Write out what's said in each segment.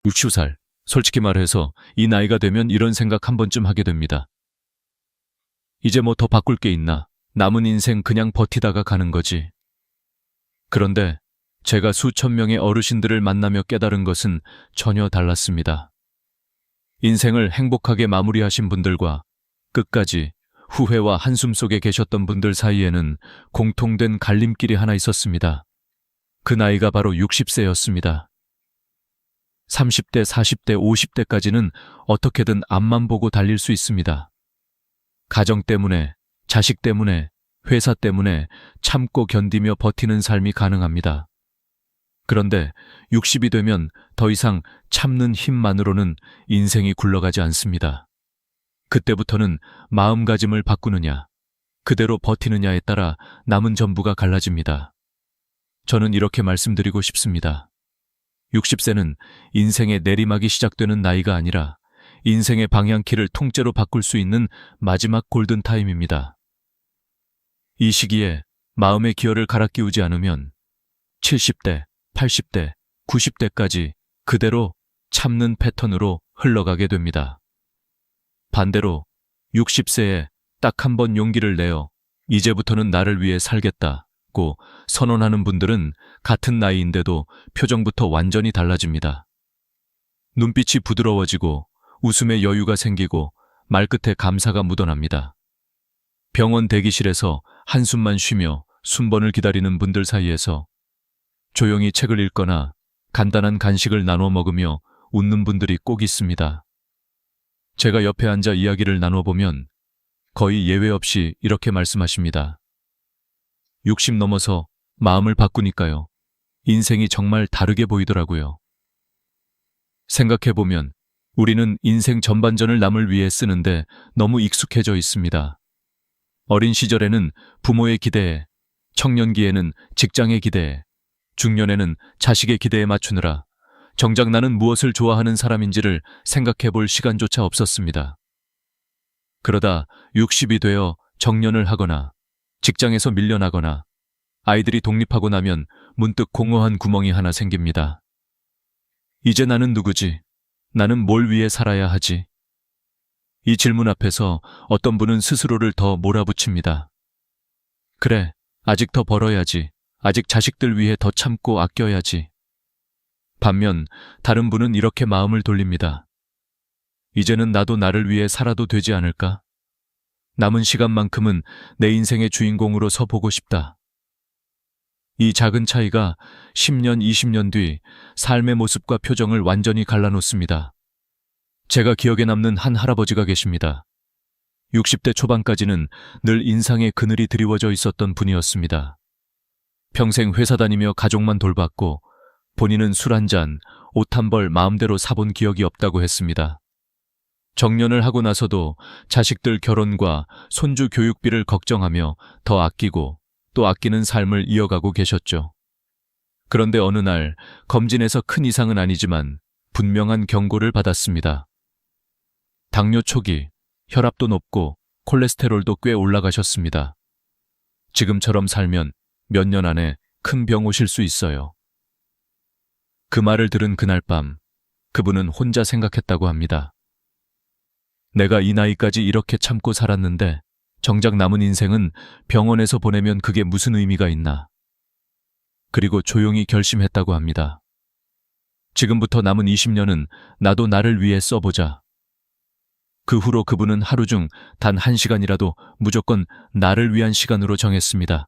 60살. 솔직히 말해서 이 나이가 되면 이런 생각 한 번쯤 하게 됩니다. 이제 뭐 더 바꿀 게 있나? 남은 인생 그냥 버티다가 가는 거지. 그런데 제가 수천 명의 어르신들을 만나며 깨달은 것은 전혀 달랐습니다. 인생을 행복하게 마무리하신 분들과 끝까지 후회와 한숨 속에 계셨던 분들 사이에는 공통된 갈림길이 하나 있었습니다. 그 나이가 바로 60세였습니다. 30대, 40대, 50대까지는 어떻게든 앞만 보고 달릴 수 있습니다. 가정 때문에, 자식 때문에, 회사 때문에 참고 견디며 버티는 삶이 가능합니다. 그런데 60이 되면 더 이상 참는 힘만으로는 인생이 굴러가지 않습니다. 그때부터는 마음가짐을 바꾸느냐, 그대로 버티느냐에 따라 남은 전부가 갈라집니다. 저는 이렇게 말씀드리고 싶습니다. 60세는 인생의 내리막이 시작되는 나이가 아니라 인생의 방향키를 통째로 바꿀 수 있는 마지막 골든타임입니다. 이 시기에 마음의 기여를 갈아 끼우지 않으면 70대, 80대, 90대까지 그대로 참는 패턴으로 흘러가게 됩니다. 반대로 60세에 딱 한 번 용기를 내어 이제부터는 나를 위해 살겠다고 선언하는 분들은 같은 나이인데도 표정부터 완전히 달라집니다. 눈빛이 부드러워지고 웃음에 여유가 생기고 말끝에 감사가 묻어납니다. 병원 대기실에서 한숨만 쉬며 순번을 기다리는 분들 사이에서 조용히 책을 읽거나 간단한 간식을 나눠 먹으며 웃는 분들이 꼭 있습니다. 제가 옆에 앉아 이야기를 나눠보면 거의 예외 없이 이렇게 말씀하십니다. 60 넘어서 마음을 바꾸니까요. 인생이 정말 다르게 보이더라고요. 생각해보면 우리는 인생 전반전을 남을 위해 쓰는데 너무 익숙해져 있습니다. 어린 시절에는 부모의 기대에, 청년기에는 직장의 기대에, 중년에는 자식의 기대에 맞추느라 정작 나는 무엇을 좋아하는 사람인지를 생각해 볼 시간조차 없었습니다. 그러다 60이 되어 정년을 하거나 직장에서 밀려나거나 아이들이 독립하고 나면 문득 공허한 구멍이 하나 생깁니다. 이제 나는 누구지? 나는 뭘 위해 살아야 하지? 이 질문 앞에서 어떤 분은 스스로를 더 몰아붙입니다. 그래, 아직 더 벌어야지. 아직 자식들 위해 더 참고 아껴야지. 반면 다른 분은 이렇게 마음을 돌립니다. 이제는 나도 나를 위해 살아도 되지 않을까? 남은 시간만큼은 내 인생의 주인공으로 서보고 싶다. 이 작은 차이가 10년, 20년 뒤 삶의 모습과 표정을 완전히 갈라놓습니다. 제가 기억에 남는 한 할아버지가 계십니다. 60대 초반까지는 늘 인상에 그늘이 드리워져 있었던 분이었습니다. 평생 회사 다니며 가족만 돌봤고 본인은 술 한 잔, 옷 한 벌 마음대로 사본 기억이 없다고 했습니다. 정년을 하고 나서도 자식들 결혼과 손주 교육비를 걱정하며 더 아끼고 또 아끼는 삶을 이어가고 계셨죠. 그런데 어느 날 검진에서 큰 이상은 아니지만 분명한 경고를 받았습니다. 당뇨 초기, 혈압도 높고 콜레스테롤도 꽤 올라가셨습니다. 지금처럼 살면 몇 년 안에 큰 병 오실 수 있어요. 그 말을 들은 그날 밤, 그분은 혼자 생각했다고 합니다. 내가 이 나이까지 이렇게 참고 살았는데 정작 남은 인생은 병원에서 보내면 그게 무슨 의미가 있나. 그리고 조용히 결심했다고 합니다. 지금부터 남은 20년은 나도 나를 위해 써보자. 그 후로 그분은 하루 중 단 1시간이라도 무조건 나를 위한 시간으로 정했습니다.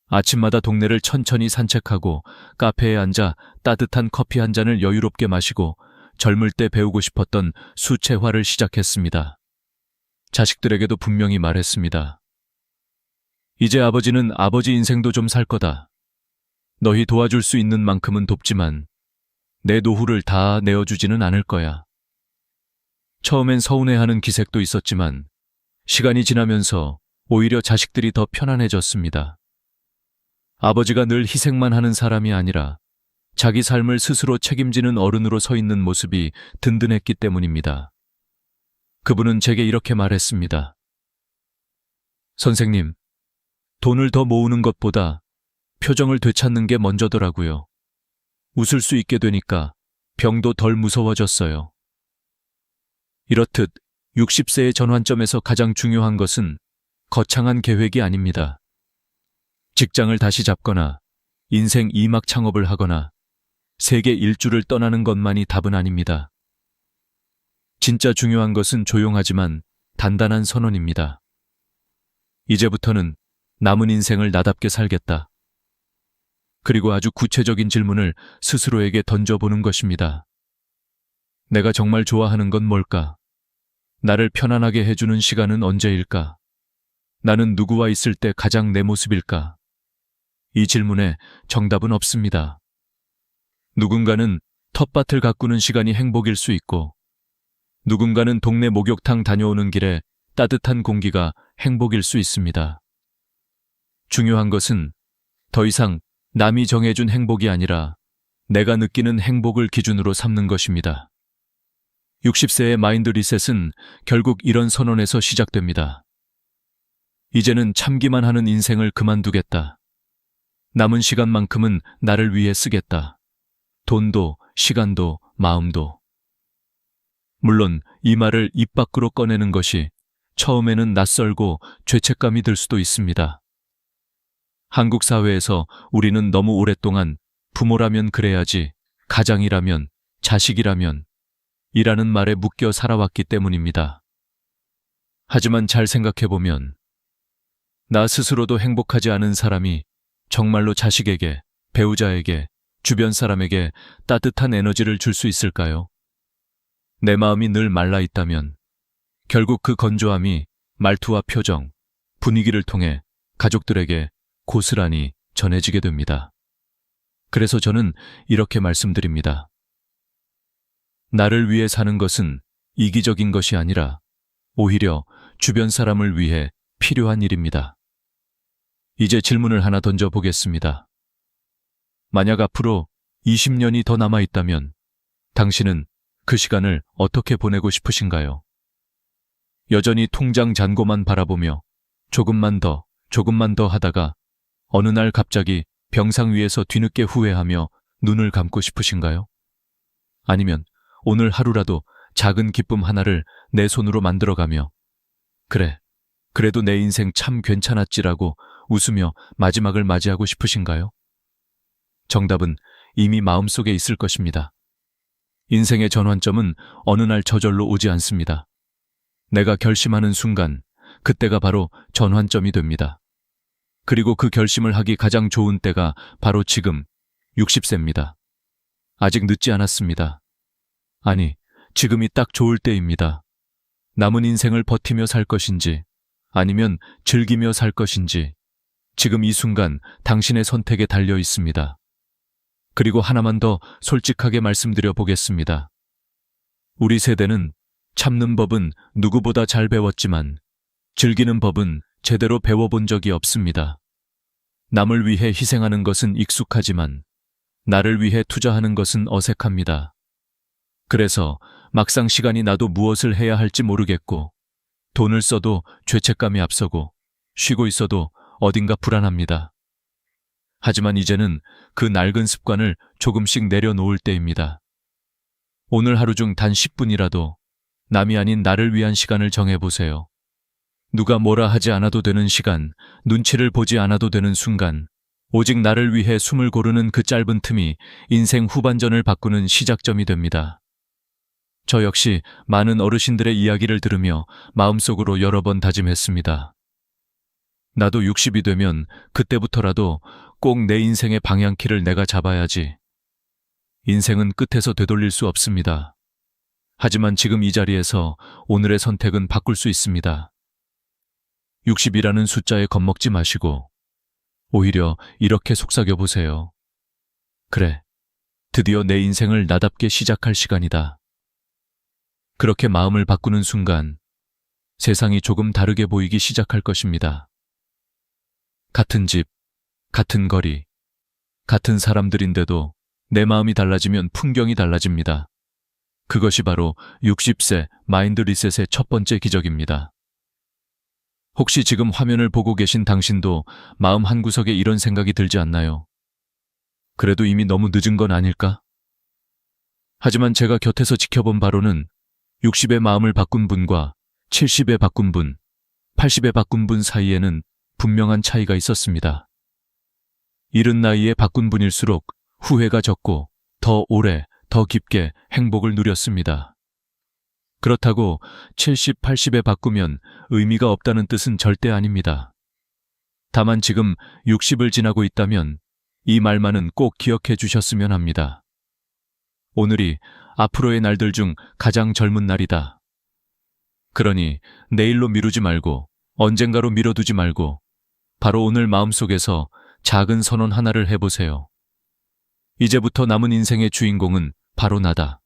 아침마다 동네를 천천히 산책하고 카페에 앉아 따뜻한 커피 한 잔을 여유롭게 마시고 젊을 때 배우고 싶었던 수채화를 시작했습니다. 자식들에게도 분명히 말했습니다. 이제 아버지는 아버지 인생도 좀 살 거다. 너희 도와줄 수 있는 만큼은 돕지만 내 노후를 다 내어주지는 않을 거야. 처음엔 서운해하는 기색도 있었지만 시간이 지나면서 오히려 자식들이 더 편안해졌습니다. 아버지가 늘 희생만 하는 사람이 아니라 자기 삶을 스스로 책임지는 어른으로 서 있는 모습이 든든했기 때문입니다. 그분은 제게 이렇게 말했습니다. 선생님, 돈을 더 모으는 것보다 표정을 되찾는 게 먼저더라고요. 웃을 수 있게 되니까 병도 덜 무서워졌어요. 이렇듯 60세의 전환점에서 가장 중요한 것은 거창한 계획이 아닙니다. 직장을 다시 잡거나 인생 2막 창업을 하거나 세계 일주를 떠나는 것만이 답은 아닙니다. 진짜 중요한 것은 조용하지만 단단한 선언입니다. 이제부터는 남은 인생을 나답게 살겠다. 그리고 아주 구체적인 질문을 스스로에게 던져보는 것입니다. 내가 정말 좋아하는 건 뭘까? 나를 편안하게 해주는 시간은 언제일까? 나는 누구와 있을 때 가장 내 모습일까? 이 질문에 정답은 없습니다. 누군가는 텃밭을 가꾸는 시간이 행복일 수 있고, 누군가는 동네 목욕탕 다녀오는 길에 따뜻한 공기가 행복일 수 있습니다. 중요한 것은 더 이상 남이 정해준 행복이 아니라 내가 느끼는 행복을 기준으로 삼는 것입니다. 60세의 마인드 리셋은 결국 이런 선언에서 시작됩니다. 이제는 참기만 하는 인생을 그만두겠다. 남은 시간만큼은 나를 위해 쓰겠다. 돈도, 시간도, 마음도. 물론 이 말을 입 밖으로 꺼내는 것이 처음에는 낯설고 죄책감이 들 수도 있습니다. 한국 사회에서 우리는 너무 오랫동안 부모라면 그래야지, 가장이라면, 자식이라면 이라는 말에 묶여 살아왔기 때문입니다. 하지만 잘 생각해보면 나 스스로도 행복하지 않은 사람이 정말로 자식에게, 배우자에게, 주변 사람에게 따뜻한 에너지를 줄 수 있을까요? 내 마음이 늘 말라 있다면 결국 그 건조함이 말투와 표정, 분위기를 통해 가족들에게 고스란히 전해지게 됩니다. 그래서 저는 이렇게 말씀드립니다. 나를 위해 사는 것은 이기적인 것이 아니라 오히려 주변 사람을 위해 필요한 일입니다. 이제 질문을 하나 던져보겠습니다. 만약 앞으로 20년이 더 남아있다면 당신은 그 시간을 어떻게 보내고 싶으신가요? 여전히 통장 잔고만 바라보며 조금만 더 하다가 어느 날 갑자기 병상 위에서 뒤늦게 후회하며 눈을 감고 싶으신가요? 아니면 오늘 하루라도 작은 기쁨 하나를 내 손으로 만들어가며 그래, 그래도 내 인생 참 괜찮았지라고 웃으며 마지막을 맞이하고 싶으신가요? 정답은 이미 마음속에 있을 것입니다. 인생의 전환점은 어느 날 저절로 오지 않습니다. 내가 결심하는 순간, 그때가 바로 전환점이 됩니다. 그리고 그 결심을 하기 가장 좋은 때가 바로 지금 60세입니다. 아직 늦지 않았습니다. 아니, 지금이 딱 좋을 때입니다. 남은 인생을 버티며 살 것인지, 아니면 즐기며 살 것인지, 지금 이 순간 당신의 선택에 달려 있습니다. 그리고 하나만 더 솔직하게 말씀드려 보겠습니다. 우리 세대는 참는 법은 누구보다 잘 배웠지만 즐기는 법은 제대로 배워본 적이 없습니다. 남을 위해 희생하는 것은 익숙하지만 나를 위해 투자하는 것은 어색합니다. 그래서 막상 시간이 나도 무엇을 해야 할지 모르겠고 돈을 써도 죄책감이 앞서고 쉬고 있어도 어딘가 불안합니다. 하지만 이제는 그 낡은 습관을 조금씩 내려놓을 때입니다. 오늘 하루 중 단 10분이라도 남이 아닌 나를 위한 시간을 정해보세요. 누가 뭐라 하지 않아도 되는 시간, 눈치를 보지 않아도 되는 순간, 오직 나를 위해 숨을 고르는 그 짧은 틈이 인생 후반전을 바꾸는 시작점이 됩니다. 저 역시 많은 어르신들의 이야기를 들으며 마음속으로 여러 번 다짐했습니다. 나도 60이 되면 그때부터라도 꼭 내 인생의 방향키를 내가 잡아야지. 인생은 끝에서 되돌릴 수 없습니다. 하지만 지금 이 자리에서 오늘의 선택은 바꿀 수 있습니다. 60이라는 숫자에 겁먹지 마시고 오히려 이렇게 속삭여 보세요. 그래, 드디어 내 인생을 나답게 시작할 시간이다. 그렇게 마음을 바꾸는 순간 세상이 조금 다르게 보이기 시작할 것입니다. 같은 집, 같은 거리, 같은 사람들인데도 내 마음이 달라지면 풍경이 달라집니다. 그것이 바로 60세 마인드 리셋의 첫 번째 기적입니다. 혹시 지금 화면을 보고 계신 당신도 마음 한구석에 이런 생각이 들지 않나요? 그래도 이미 너무 늦은 건 아닐까? 하지만 제가 곁에서 지켜본 바로는 60의 마음을 바꾼 분과 70의 바꾼 분, 80의 바꾼 분 사이에는 분명한 차이가 있었습니다. 이른 나이에 바꾼 분일수록 후회가 적고 더 오래, 더 깊게 행복을 누렸습니다. 그렇다고 70, 80에 바꾸면 의미가 없다는 뜻은 절대 아닙니다. 다만 지금 60을 지나고 있다면 이 말만은 꼭 기억해 주셨으면 합니다. 오늘이 앞으로의 날들 중 가장 젊은 날이다. 그러니 내일로 미루지 말고 언젠가로 미뤄두지 말고 바로 오늘 마음속에서 작은 선언 하나를 해보세요. 이제부터 남은 인생의 주인공은 바로 나다.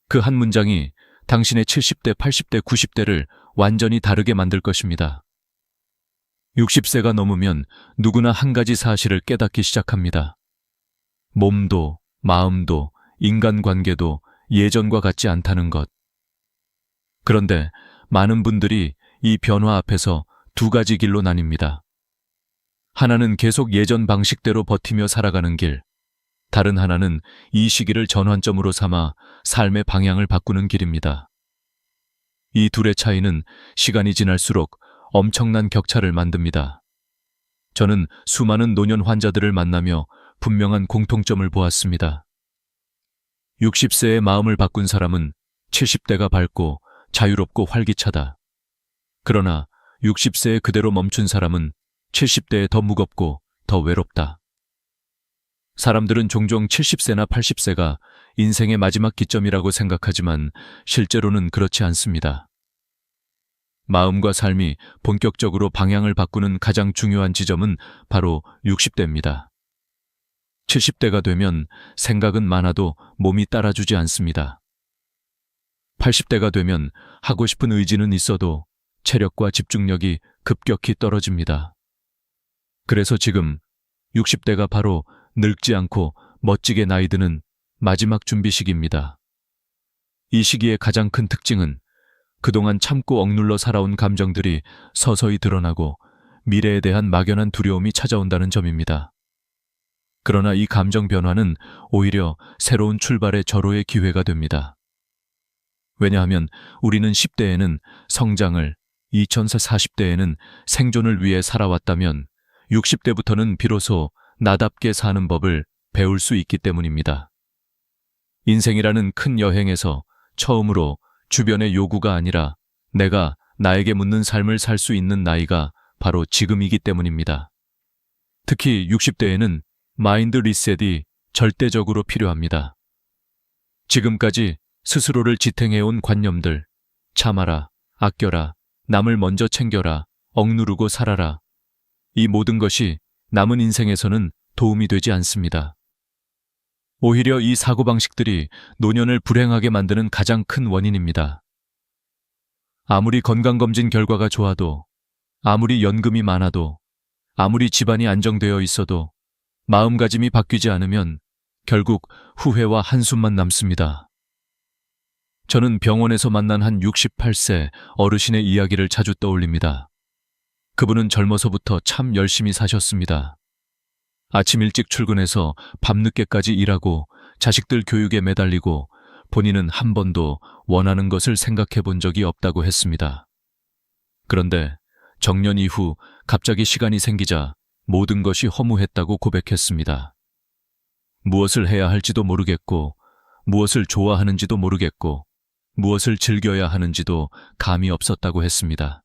그 한 문장이 당신의 70대, 80대, 90대를 완전히 다르게 만들 것입니다. 60세가 넘으면 누구나 한 가지 사실을 깨닫기 시작합니다. 몸도, 마음도, 인간관계도 예전과 같지 않다는 것. 그런데 많은 분들이 이 변화 앞에서 두 가지 길로 나뉩니다. 하나는 계속 예전 방식대로 버티며 살아가는 길, 다른 하나는 이 시기를 전환점으로 삼아 삶의 방향을 바꾸는 길입니다. 이 둘의 차이는 시간이 지날수록 엄청난 격차를 만듭니다. 저는 수많은 노년 환자들을 만나며 분명한 공통점을 보았습니다. 60세의 마음을 바꾼 사람은 70대가 밝고 자유롭고 활기차다. 그러나 60세에 그대로 멈춘 사람은 70대에 더 무겁고 더 외롭다. 사람들은 종종 70세나 80세가 인생의 마지막 기점이라고 생각하지만 실제로는 그렇지 않습니다. 마음과 삶이 본격적으로 방향을 바꾸는 가장 중요한 지점은 바로 60대입니다. 70대가 되면 생각은 많아도 몸이 따라주지 않습니다. 80대가 되면 하고 싶은 의지는 있어도 체력과 집중력이 급격히 떨어집니다. 그래서 지금 60대가 바로 늙지 않고 멋지게 나이 드는 마지막 준비 시기입니다. 이 시기의 가장 큰 특징은 그동안 참고 억눌러 살아온 감정들이 서서히 드러나고 미래에 대한 막연한 두려움이 찾아온다는 점입니다. 그러나 이 감정 변화는 오히려 새로운 출발의 절호의 기회가 됩니다. 왜냐하면 우리는 10대에는 성장을, 40대에는 생존을 위해 살아왔다면 60대부터는 비로소 나답게 사는 법을 배울 수 있기 때문입니다. 인생이라는 큰 여행에서 처음으로 주변의 요구가 아니라 내가 나에게 묻는 삶을 살 수 있는 나이가 바로 지금이기 때문입니다. 특히 60대에는 마인드 리셋이 절대적으로 필요합니다. 지금까지 스스로를 지탱해온 관념들, 참아라, 아껴라, 남을 먼저 챙겨라, 억누르고 살아라. 이 모든 것이 남은 인생에서는 도움이 되지 않습니다. 오히려 이 사고방식들이 노년을 불행하게 만드는 가장 큰 원인입니다. 아무리 건강검진 결과가 좋아도, 아무리 연금이 많아도, 아무리 집안이 안정되어 있어도 마음가짐이 바뀌지 않으면 결국 후회와 한숨만 남습니다. 저는 병원에서 만난 한 68세 어르신의 이야기를 자주 떠올립니다. 그분은 젊어서부터 참 열심히 사셨습니다. 아침 일찍 출근해서 밤늦게까지 일하고 자식들 교육에 매달리고 본인은 한 번도 원하는 것을 생각해 본 적이 없다고 했습니다. 그런데 정년 이후 갑자기 시간이 생기자 모든 것이 허무했다고 고백했습니다. 무엇을 해야 할지도 모르겠고, 무엇을 좋아하는지도 모르겠고, 무엇을 즐겨야 하는지도 감이 없었다고 했습니다.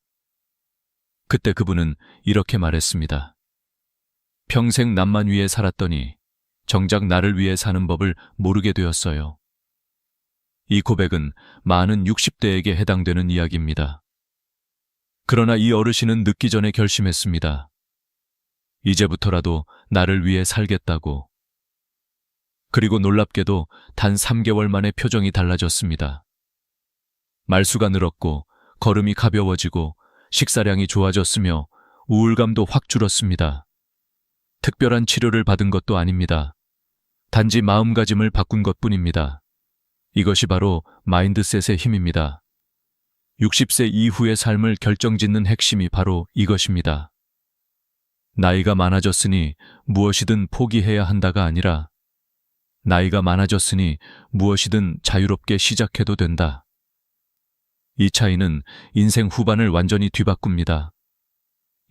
그때 그분은 이렇게 말했습니다. 평생 남만 위해 살았더니 정작 나를 위해 사는 법을 모르게 되었어요. 이 고백은 많은 60대에게 해당되는 이야기입니다. 그러나 이 어르신은 늦기 전에 결심했습니다. 이제부터라도 나를 위해 살겠다고. 그리고 놀랍게도 단 3개월 만에 표정이 달라졌습니다. 말수가 늘었고 걸음이 가벼워지고 식사량이 좋아졌으며 우울감도 확 줄었습니다. 특별한 치료를 받은 것도 아닙니다. 단지 마음가짐을 바꾼 것뿐입니다. 이것이 바로 마인드셋의 힘입니다. 60세 이후의 삶을 결정짓는 핵심이 바로 이것입니다. 나이가 많아졌으니 무엇이든 포기해야 한다가 아니라 나이가 많아졌으니 무엇이든 자유롭게 시작해도 된다. 이 차이는 인생 후반을 완전히 뒤바꿉니다.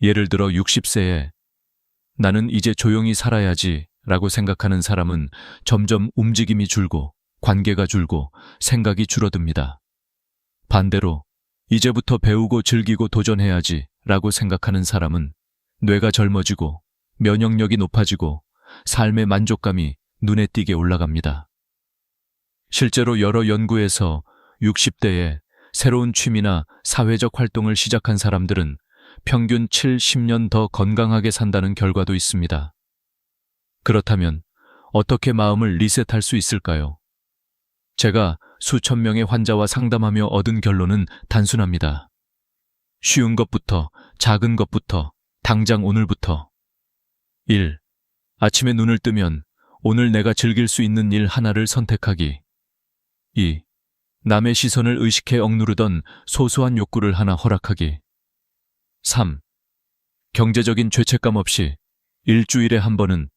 예를 들어 60세에 나는 이제 조용히 살아야지 라고 생각하는 사람은 점점 움직임이 줄고 관계가 줄고 생각이 줄어듭니다. 반대로 이제부터 배우고 즐기고 도전해야지 라고 생각하는 사람은 뇌가 젊어지고 면역력이 높아지고 삶의 만족감이 눈에 띄게 올라갑니다. 실제로 여러 연구에서 60대에 새로운 취미나 사회적 활동을 시작한 사람들은 평균 70년 더 건강하게 산다는 결과도 있습니다. 그렇다면 어떻게 마음을 리셋할 수 있을까요? 제가 수천 명의 환자와 상담하며 얻은 결론은 단순합니다. 쉬운 것부터, 작은 것부터, 당장 오늘부터. 1. 아침에 눈을 뜨면 오늘 내가 즐길 수 있는 일 하나를 선택하기. 2. 남의 시선을 의식해 억누르던 소소한 욕구를 하나 허락하기. 3. 경제적인 죄책감 없이 일주일에 한 번은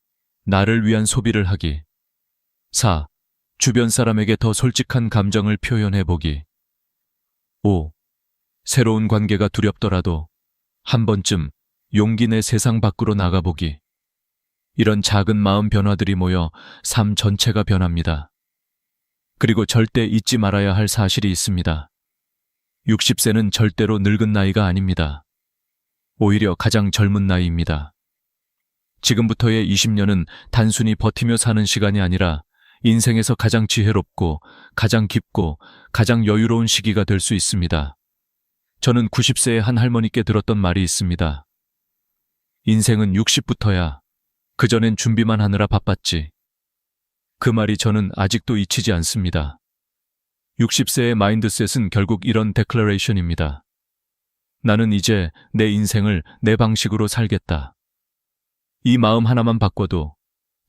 나를 위한 소비를 하기. 4. 주변 사람에게 더 솔직한 감정을 표현해보기. 5. 새로운 관계가 두렵더라도 한 번쯤 용기 내 세상 밖으로 나가보기. 이런 작은 마음 변화들이 모여 삶 전체가 변합니다. 그리고 절대 잊지 말아야 할 사실이 있습니다. 60세는 절대로 늙은 나이가 아닙니다. 오히려 가장 젊은 나이입니다. 지금부터의 20년은 단순히 버티며 사는 시간이 아니라 인생에서 가장 지혜롭고 가장 깊고 가장 여유로운 시기가 될 수 있습니다. 저는 90세의 한 할머니께 들었던 말이 있습니다. 인생은 60부터야. 그전엔 준비만 하느라 바빴지. 그 말이 저는 아직도 잊히지 않습니다. 60세의 마인드셋은 결국 이런 데클러레이션입니다. 나는 이제 내 인생을 내 방식으로 살겠다. 이 마음 하나만 바꿔도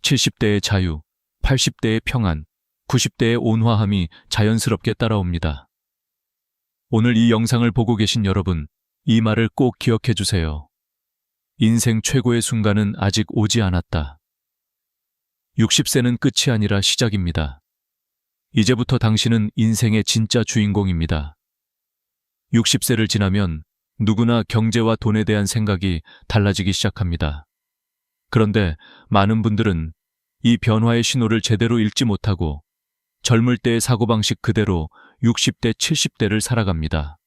70대의 자유, 80대의 평안, 90대의 온화함이 자연스럽게 따라옵니다. 오늘 이 영상을 보고 계신 여러분, 이 말을 꼭 기억해 주세요. 인생 최고의 순간은 아직 오지 않았다. 60세는 끝이 아니라 시작입니다. 이제부터 당신은 인생의 진짜 주인공입니다. 60세를 지나면 누구나 경제와 돈에 대한 생각이 달라지기 시작합니다. 그런데 많은 분들은 이 변화의 신호를 제대로 읽지 못하고 젊을 때의 사고방식 그대로 60대, 70대를 살아갑니다.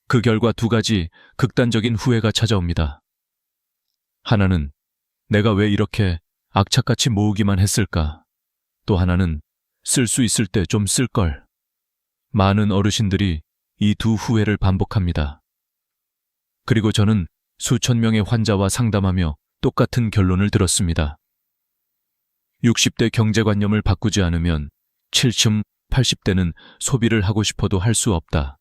그 결과 두 가지 극단적인 후회가 찾아옵니다. 하나는 내가 왜 이렇게 악착같이 모으기만 했을까? 또 하나는 쓸 수 있을 때 좀 쓸걸. 많은 어르신들이 이 두 후회를 반복합니다. 그리고 저는 수천 명의 환자와 상담하며 똑같은 결론을 들었습니다. 60대 경제관념을 바꾸지 않으면 70, 80대는 소비를 하고 싶어도 할 수 없다.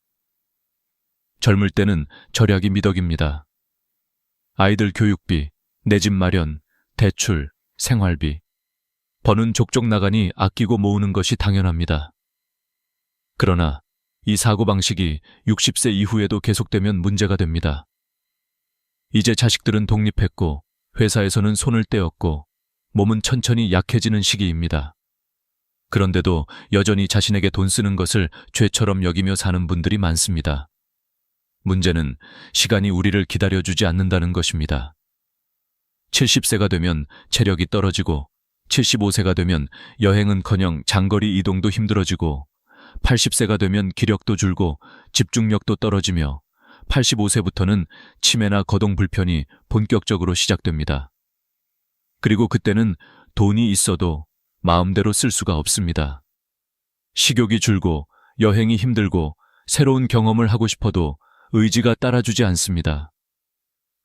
젊을 때는 절약이 미덕입니다. 아이들 교육비, 내 집 마련, 대출, 생활비. 버는 족족 나가니 아끼고 모으는 것이 당연합니다. 그러나 이 사고방식이 60세 이후에도 계속되면 문제가 됩니다. 이제 자식들은 독립했고 회사에서는 손을 떼었고 몸은 천천히 약해지는 시기입니다. 그런데도 여전히 자신에게 돈 쓰는 것을 죄처럼 여기며 사는 분들이 많습니다. 문제는 시간이 우리를 기다려주지 않는다는 것입니다. 70세가 되면 체력이 떨어지고 75세가 되면 여행은커녕 장거리 이동도 힘들어지고 80세가 되면 기력도 줄고 집중력도 떨어지며 85세부터는 치매나 거동 불편이 본격적으로 시작됩니다. 그리고 그때는 돈이 있어도 마음대로 쓸 수가 없습니다. 식욕이 줄고 여행이 힘들고 새로운 경험을 하고 싶어도 의지가 따라주지 않습니다.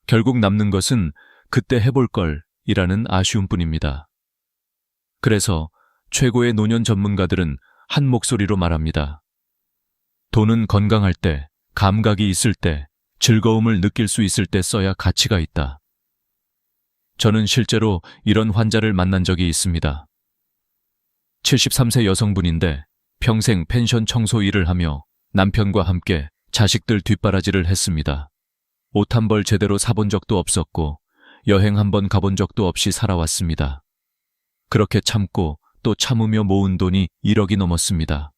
결국 남는 것은 그때 해볼 걸이라는 아쉬움뿐입니다. 그래서 최고의 노년 전문가들은 한 목소리로 말합니다. 돈은 건강할 때, 감각이 있을 때, 즐거움을 느낄 수 있을 때 써야 가치가 있다. 저는 실제로 이런 환자를 만난 적이 있습니다. 73세 여성분인데 평생 펜션 청소 일을 하며 남편과 함께 자식들 뒷바라지를 했습니다. 옷 한 벌 제대로 사본 적도 없었고 여행 한 번 가본 적도 없이 살아왔습니다. 그렇게 참고 또 참으며 모은 돈이 1억이 넘었습니다.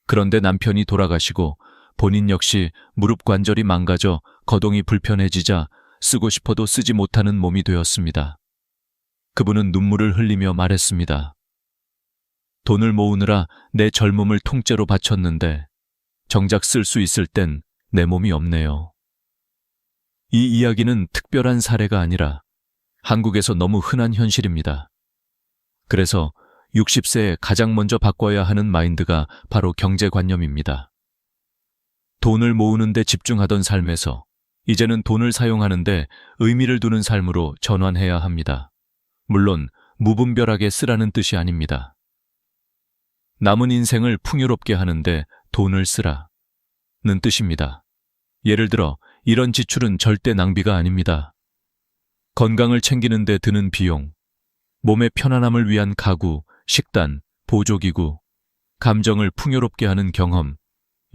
그런데 남편이 돌아가시고 본인 역시 무릎 관절이 망가져 거동이 불편해지자 쓰고 싶어도 쓰지 못하는 몸이 되었습니다. 그분은 눈물을 흘리며 말했습니다. 돈을 모으느라 내 젊음을 통째로 바쳤는데 정작 쓸 수 있을 땐 내 몸이 없네요. 이 이야기는 특별한 사례가 아니라 한국에서 너무 흔한 현실입니다. 그래서 60세에 가장 먼저 바꿔야 하는 마인드가 바로 경제관념입니다. 돈을 모으는 데 집중하던 삶에서 이제는 돈을 사용하는데 의미를 두는 삶으로 전환해야 합니다. 물론 무분별하게 쓰라는 뜻이 아닙니다. 남은 인생을 풍요롭게 하는데 돈을 쓰라는 뜻입니다. 예를 들어 이런 지출은 절대 낭비가 아닙니다. 건강을 챙기는 데 드는 비용, 몸의 편안함을 위한 가구, 식단, 보조기구, 감정을 풍요롭게 하는 경험,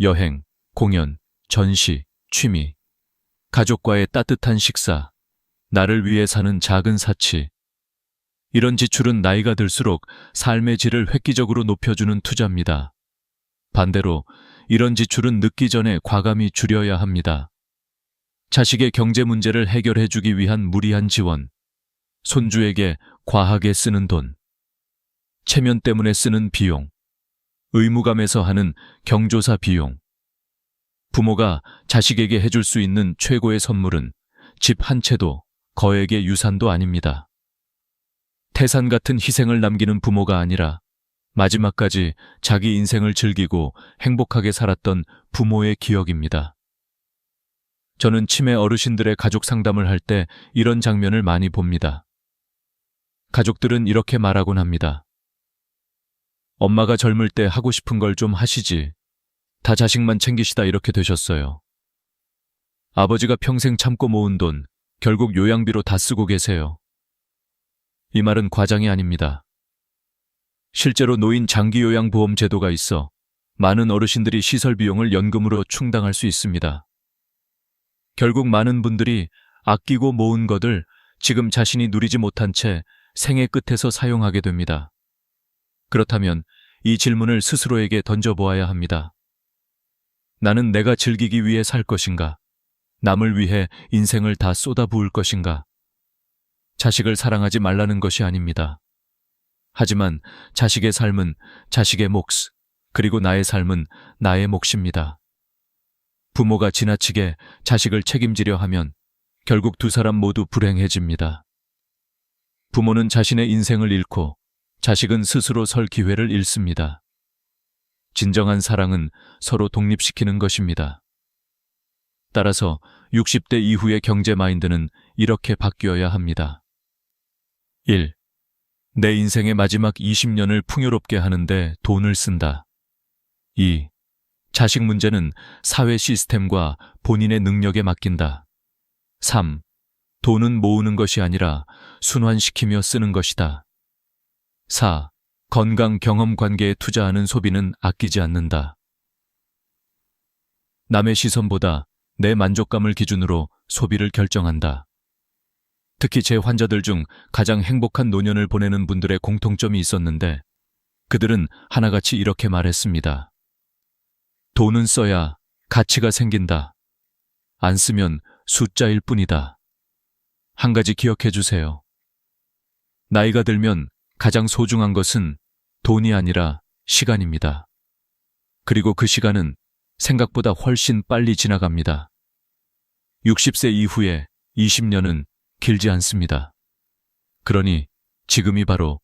여행, 공연, 전시, 취미, 가족과의 따뜻한 식사, 나를 위해 사는 작은 사치. 이런 지출은 나이가 들수록 삶의 질을 획기적으로 높여주는 투자입니다. 반대로 이런 지출은 늦기 전에 과감히 줄여야 합니다. 자식의 경제 문제를 해결해주기 위한 무리한 지원, 손주에게 과하게 쓰는 돈, 체면 때문에 쓰는 비용, 의무감에서 하는 경조사 비용. 부모가 자식에게 해줄 수 있는 최고의 선물은 집 한 채도 거액의 유산도 아닙니다. 태산 같은 희생을 남기는 부모가 아니라 마지막까지 자기 인생을 즐기고 행복하게 살았던 부모의 기억입니다. 저는 치매 어르신들의 가족 상담을 할 때 이런 장면을 많이 봅니다. 가족들은 이렇게 말하곤 합니다. 엄마가 젊을 때 하고 싶은 걸 좀 하시지. 다 자식만 챙기시다 이렇게 되셨어요. 아버지가 평생 참고 모은 돈, 결국 요양비로 다 쓰고 계세요. 이 말은 과장이 아닙니다. 실제로 노인 장기요양보험 제도가 있어 많은 어르신들이 시설 비용을 연금으로 충당할 수 있습니다. 결국 많은 분들이 아끼고 모은 것을 지금 자신이 누리지 못한 채 생애 끝에서 사용하게 됩니다. 그렇다면 이 질문을 스스로에게 던져보아야 합니다. 나는 내가 즐기기 위해 살 것인가? 남을 위해 인생을 다 쏟아부을 것인가? 자식을 사랑하지 말라는 것이 아닙니다. 하지만 자식의 삶은 자식의 몫, 그리고 나의 삶은 나의 몫입니다. 부모가 지나치게 자식을 책임지려 하면 결국 두 사람 모두 불행해집니다. 부모는 자신의 인생을 잃고 자식은 스스로 설 기회를 잃습니다. 진정한 사랑은 서로 독립시키는 것입니다. 따라서 60대 이후의 경제 마인드는 이렇게 바뀌어야 합니다. 1. 내 인생의 마지막 20년을 풍요롭게 하는데 돈을 쓴다. 2. 자식 문제는 사회 시스템과 본인의 능력에 맡긴다. 3. 돈은 모으는 것이 아니라 순환시키며 쓰는 것이다. 4. 건강 경험 관계에 투자하는 소비는 아끼지 않는다. 남의 시선보다 내 만족감을 기준으로 소비를 결정한다. 특히 제 환자들 중 가장 행복한 노년을 보내는 분들의 공통점이 있었는데 그들은 하나같이 이렇게 말했습니다. 돈은 써야 가치가 생긴다. 안 쓰면 숫자일 뿐이다. 한 가지 기억해 주세요. 나이가 들면 가장 소중한 것은 돈이 아니라 시간입니다. 그리고 그 시간은 생각보다 훨씬 빨리 지나갑니다. 60세 이후에 20년은 길지 않습니다. 그러니 지금이 바로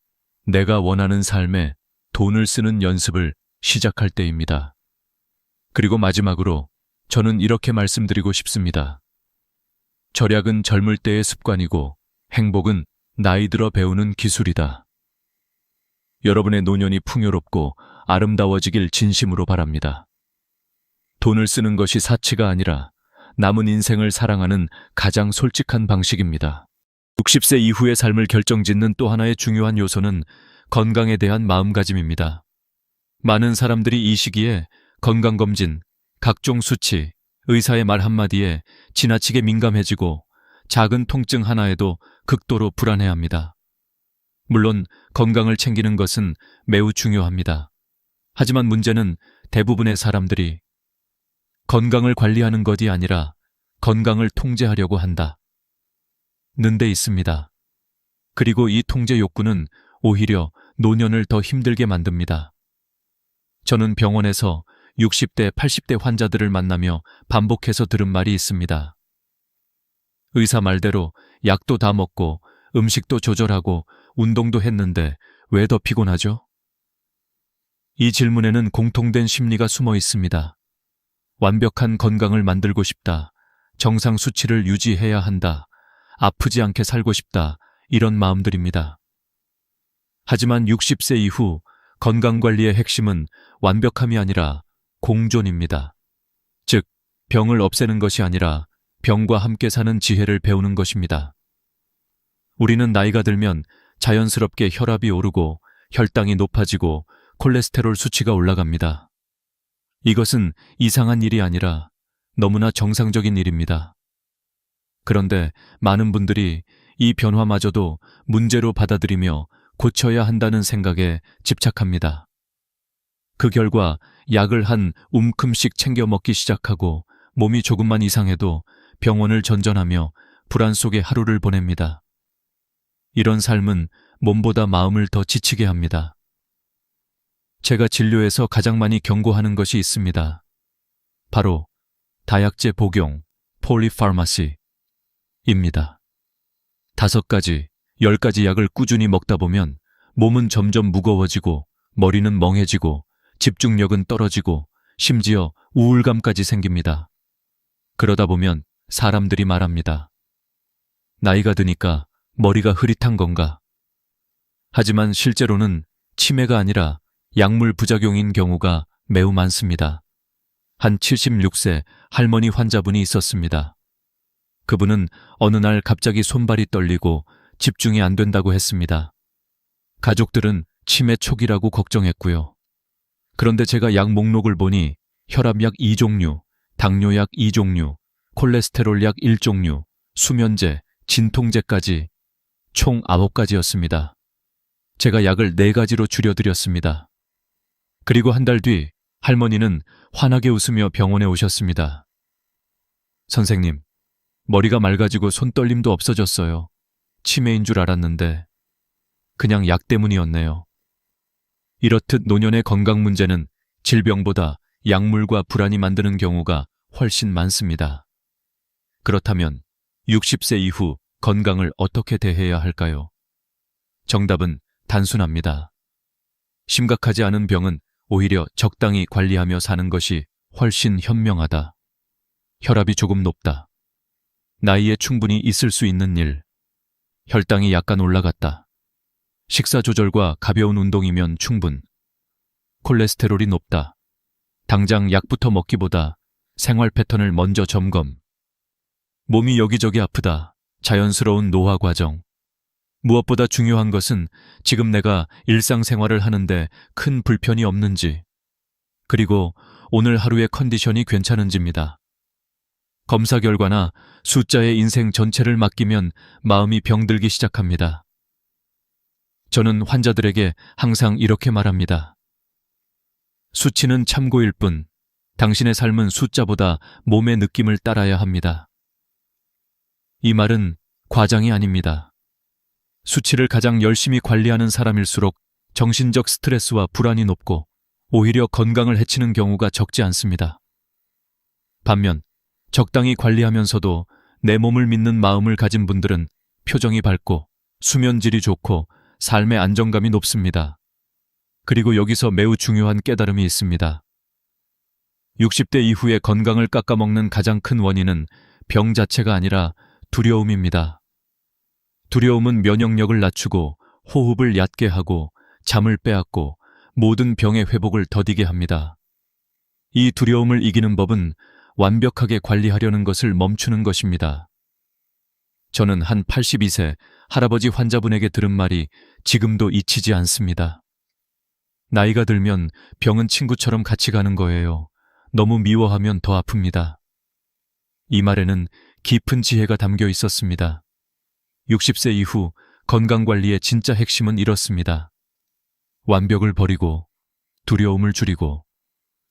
내가 원하는 삶에 돈을 쓰는 연습을 시작할 때입니다. 그리고 마지막으로 저는 이렇게 말씀드리고 싶습니다. 절약은 젊을 때의 습관이고 행복은 나이 들어 배우는 기술이다. 여러분의 노년이 풍요롭고 아름다워지길 진심으로 바랍니다. 돈을 쓰는 것이 사치가 아니라 남은 인생을 사랑하는 가장 솔직한 방식입니다. 60세 이후의 삶을 결정짓는 또 하나의 중요한 요소는 건강에 대한 마음가짐입니다. 많은 사람들이 이 시기에 건강검진, 각종 수치, 의사의 말 한마디에 지나치게 민감해지고 작은 통증 하나에도 극도로 불안해합니다. 물론 건강을 챙기는 것은 매우 중요합니다. 하지만 문제는 대부분의 사람들이 건강을 관리하는 것이 아니라 건강을 통제하려고 한다. 는 데 있습니다. 그리고 이 통제 욕구는 오히려 노년을 더 힘들게 만듭니다. 저는 병원에서 60대, 80대 환자들을 만나며 반복해서 들은 말이 있습니다. 의사 말대로 약도 다 먹고 음식도 조절하고 운동도 했는데 왜 더 피곤하죠? 이 질문에는 공통된 심리가 숨어 있습니다. 완벽한 건강을 만들고 싶다. 정상 수치를 유지해야 한다. 아프지 않게 살고 싶다. 이런 마음들입니다. 하지만 60세 이후 건강관리의 핵심은 완벽함이 아니라 공존입니다. 즉, 병을 없애는 것이 아니라 병과 함께 사는 지혜를 배우는 것입니다. 우리는 나이가 들면 자연스럽게 혈압이 오르고 혈당이 높아지고 콜레스테롤 수치가 올라갑니다. 이것은 이상한 일이 아니라 너무나 정상적인 일입니다. 그런데 많은 분들이 이 변화마저도 문제로 받아들이며 고쳐야 한다는 생각에 집착합니다. 그 결과 약을 한 움큼씩 챙겨 먹기 시작하고 몸이 조금만 이상해도 병원을 전전하며 불안 속에 하루를 보냅니다. 이런 삶은 몸보다 마음을 더 지치게 합니다. 제가 진료에서 가장 많이 경고하는 것이 있습니다. 바로 다약제 복용, 폴리파마시입니다. 5가지, 10가지 약을 꾸준히 먹다 보면 몸은 점점 무거워지고 머리는 멍해지고 집중력은 떨어지고 심지어 우울감까지 생깁니다. 그러다 보면 사람들이 말합니다. 나이가 드니까 머리가 흐릿한 건가? 하지만 실제로는 치매가 아니라 약물 부작용인 경우가 매우 많습니다. 한 76세 할머니 환자분이 있었습니다. 그분은 어느 날 갑자기 손발이 떨리고 집중이 안 된다고 했습니다. 가족들은 치매 초기라고 걱정했고요. 그런데 제가 약 목록을 보니 혈압약 2종류, 당뇨약 2종류, 콜레스테롤 약 1종류, 수면제, 진통제까지 총 9가지였습니다. 제가 약을 4가지로 줄여드렸습니다. 그리고 한 달 뒤 할머니는 환하게 웃으며 병원에 오셨습니다. 선생님, 머리가 맑아지고 손떨림도 없어졌어요. 치매인 줄 알았는데 그냥 약 때문이었네요. 이렇듯 노년의 건강 문제는 질병보다 약물과 불안이 만드는 경우가 훨씬 많습니다. 그렇다면 60세 이후 건강을 어떻게 대해야 할까요? 정답은 단순합니다. 심각하지 않은 병은 오히려 적당히 관리하며 사는 것이 훨씬 현명하다. 혈압이 조금 높다. 나이에 충분히 있을 수 있는 일. 혈당이 약간 올라갔다. 식사 조절과 가벼운 운동이면 충분. 콜레스테롤이 높다. 당장 약부터 먹기보다 생활 패턴을 먼저 점검. 몸이 여기저기 아프다. 자연스러운 노화 과정. 무엇보다 중요한 것은 지금 내가 일상생활을 하는데 큰 불편이 없는지, 그리고 오늘 하루의 컨디션이 괜찮은지입니다. 검사 결과나 숫자의 인생 전체를 맡기면 마음이 병들기 시작합니다. 저는 환자들에게 항상 이렇게 말합니다. 수치는 참고일 뿐, 당신의 삶은 숫자보다 몸의 느낌을 따라야 합니다. 이 말은 과장이 아닙니다. 수치를 가장 열심히 관리하는 사람일수록 정신적 스트레스와 불안이 높고 오히려 건강을 해치는 경우가 적지 않습니다. 반면 적당히 관리하면서도 내 몸을 믿는 마음을 가진 분들은 표정이 밝고 수면질이 좋고 삶의 안정감이 높습니다. 그리고 여기서 매우 중요한 깨달음이 있습니다. 60대 이후에 건강을 깎아먹는 가장 큰 원인은 병 자체가 아니라 두려움입니다. 두려움은 면역력을 낮추고 호흡을 얕게 하고 잠을 빼앗고 모든 병의 회복을 더디게 합니다. 이 두려움을 이기는 법은 완벽하게 관리하려는 것을 멈추는 것입니다. 저는 한 82세 할아버지 환자분에게 들은 말이 지금도 잊히지 않습니다. 나이가 들면 병은 친구처럼 같이 가는 거예요. 너무 미워하면 더 아픕니다. 이 말에는 깊은 지혜가 담겨 있었습니다. 60세 이후 건강관리의 진짜 핵심은 이렇습니다. 완벽을 버리고, 두려움을 줄이고,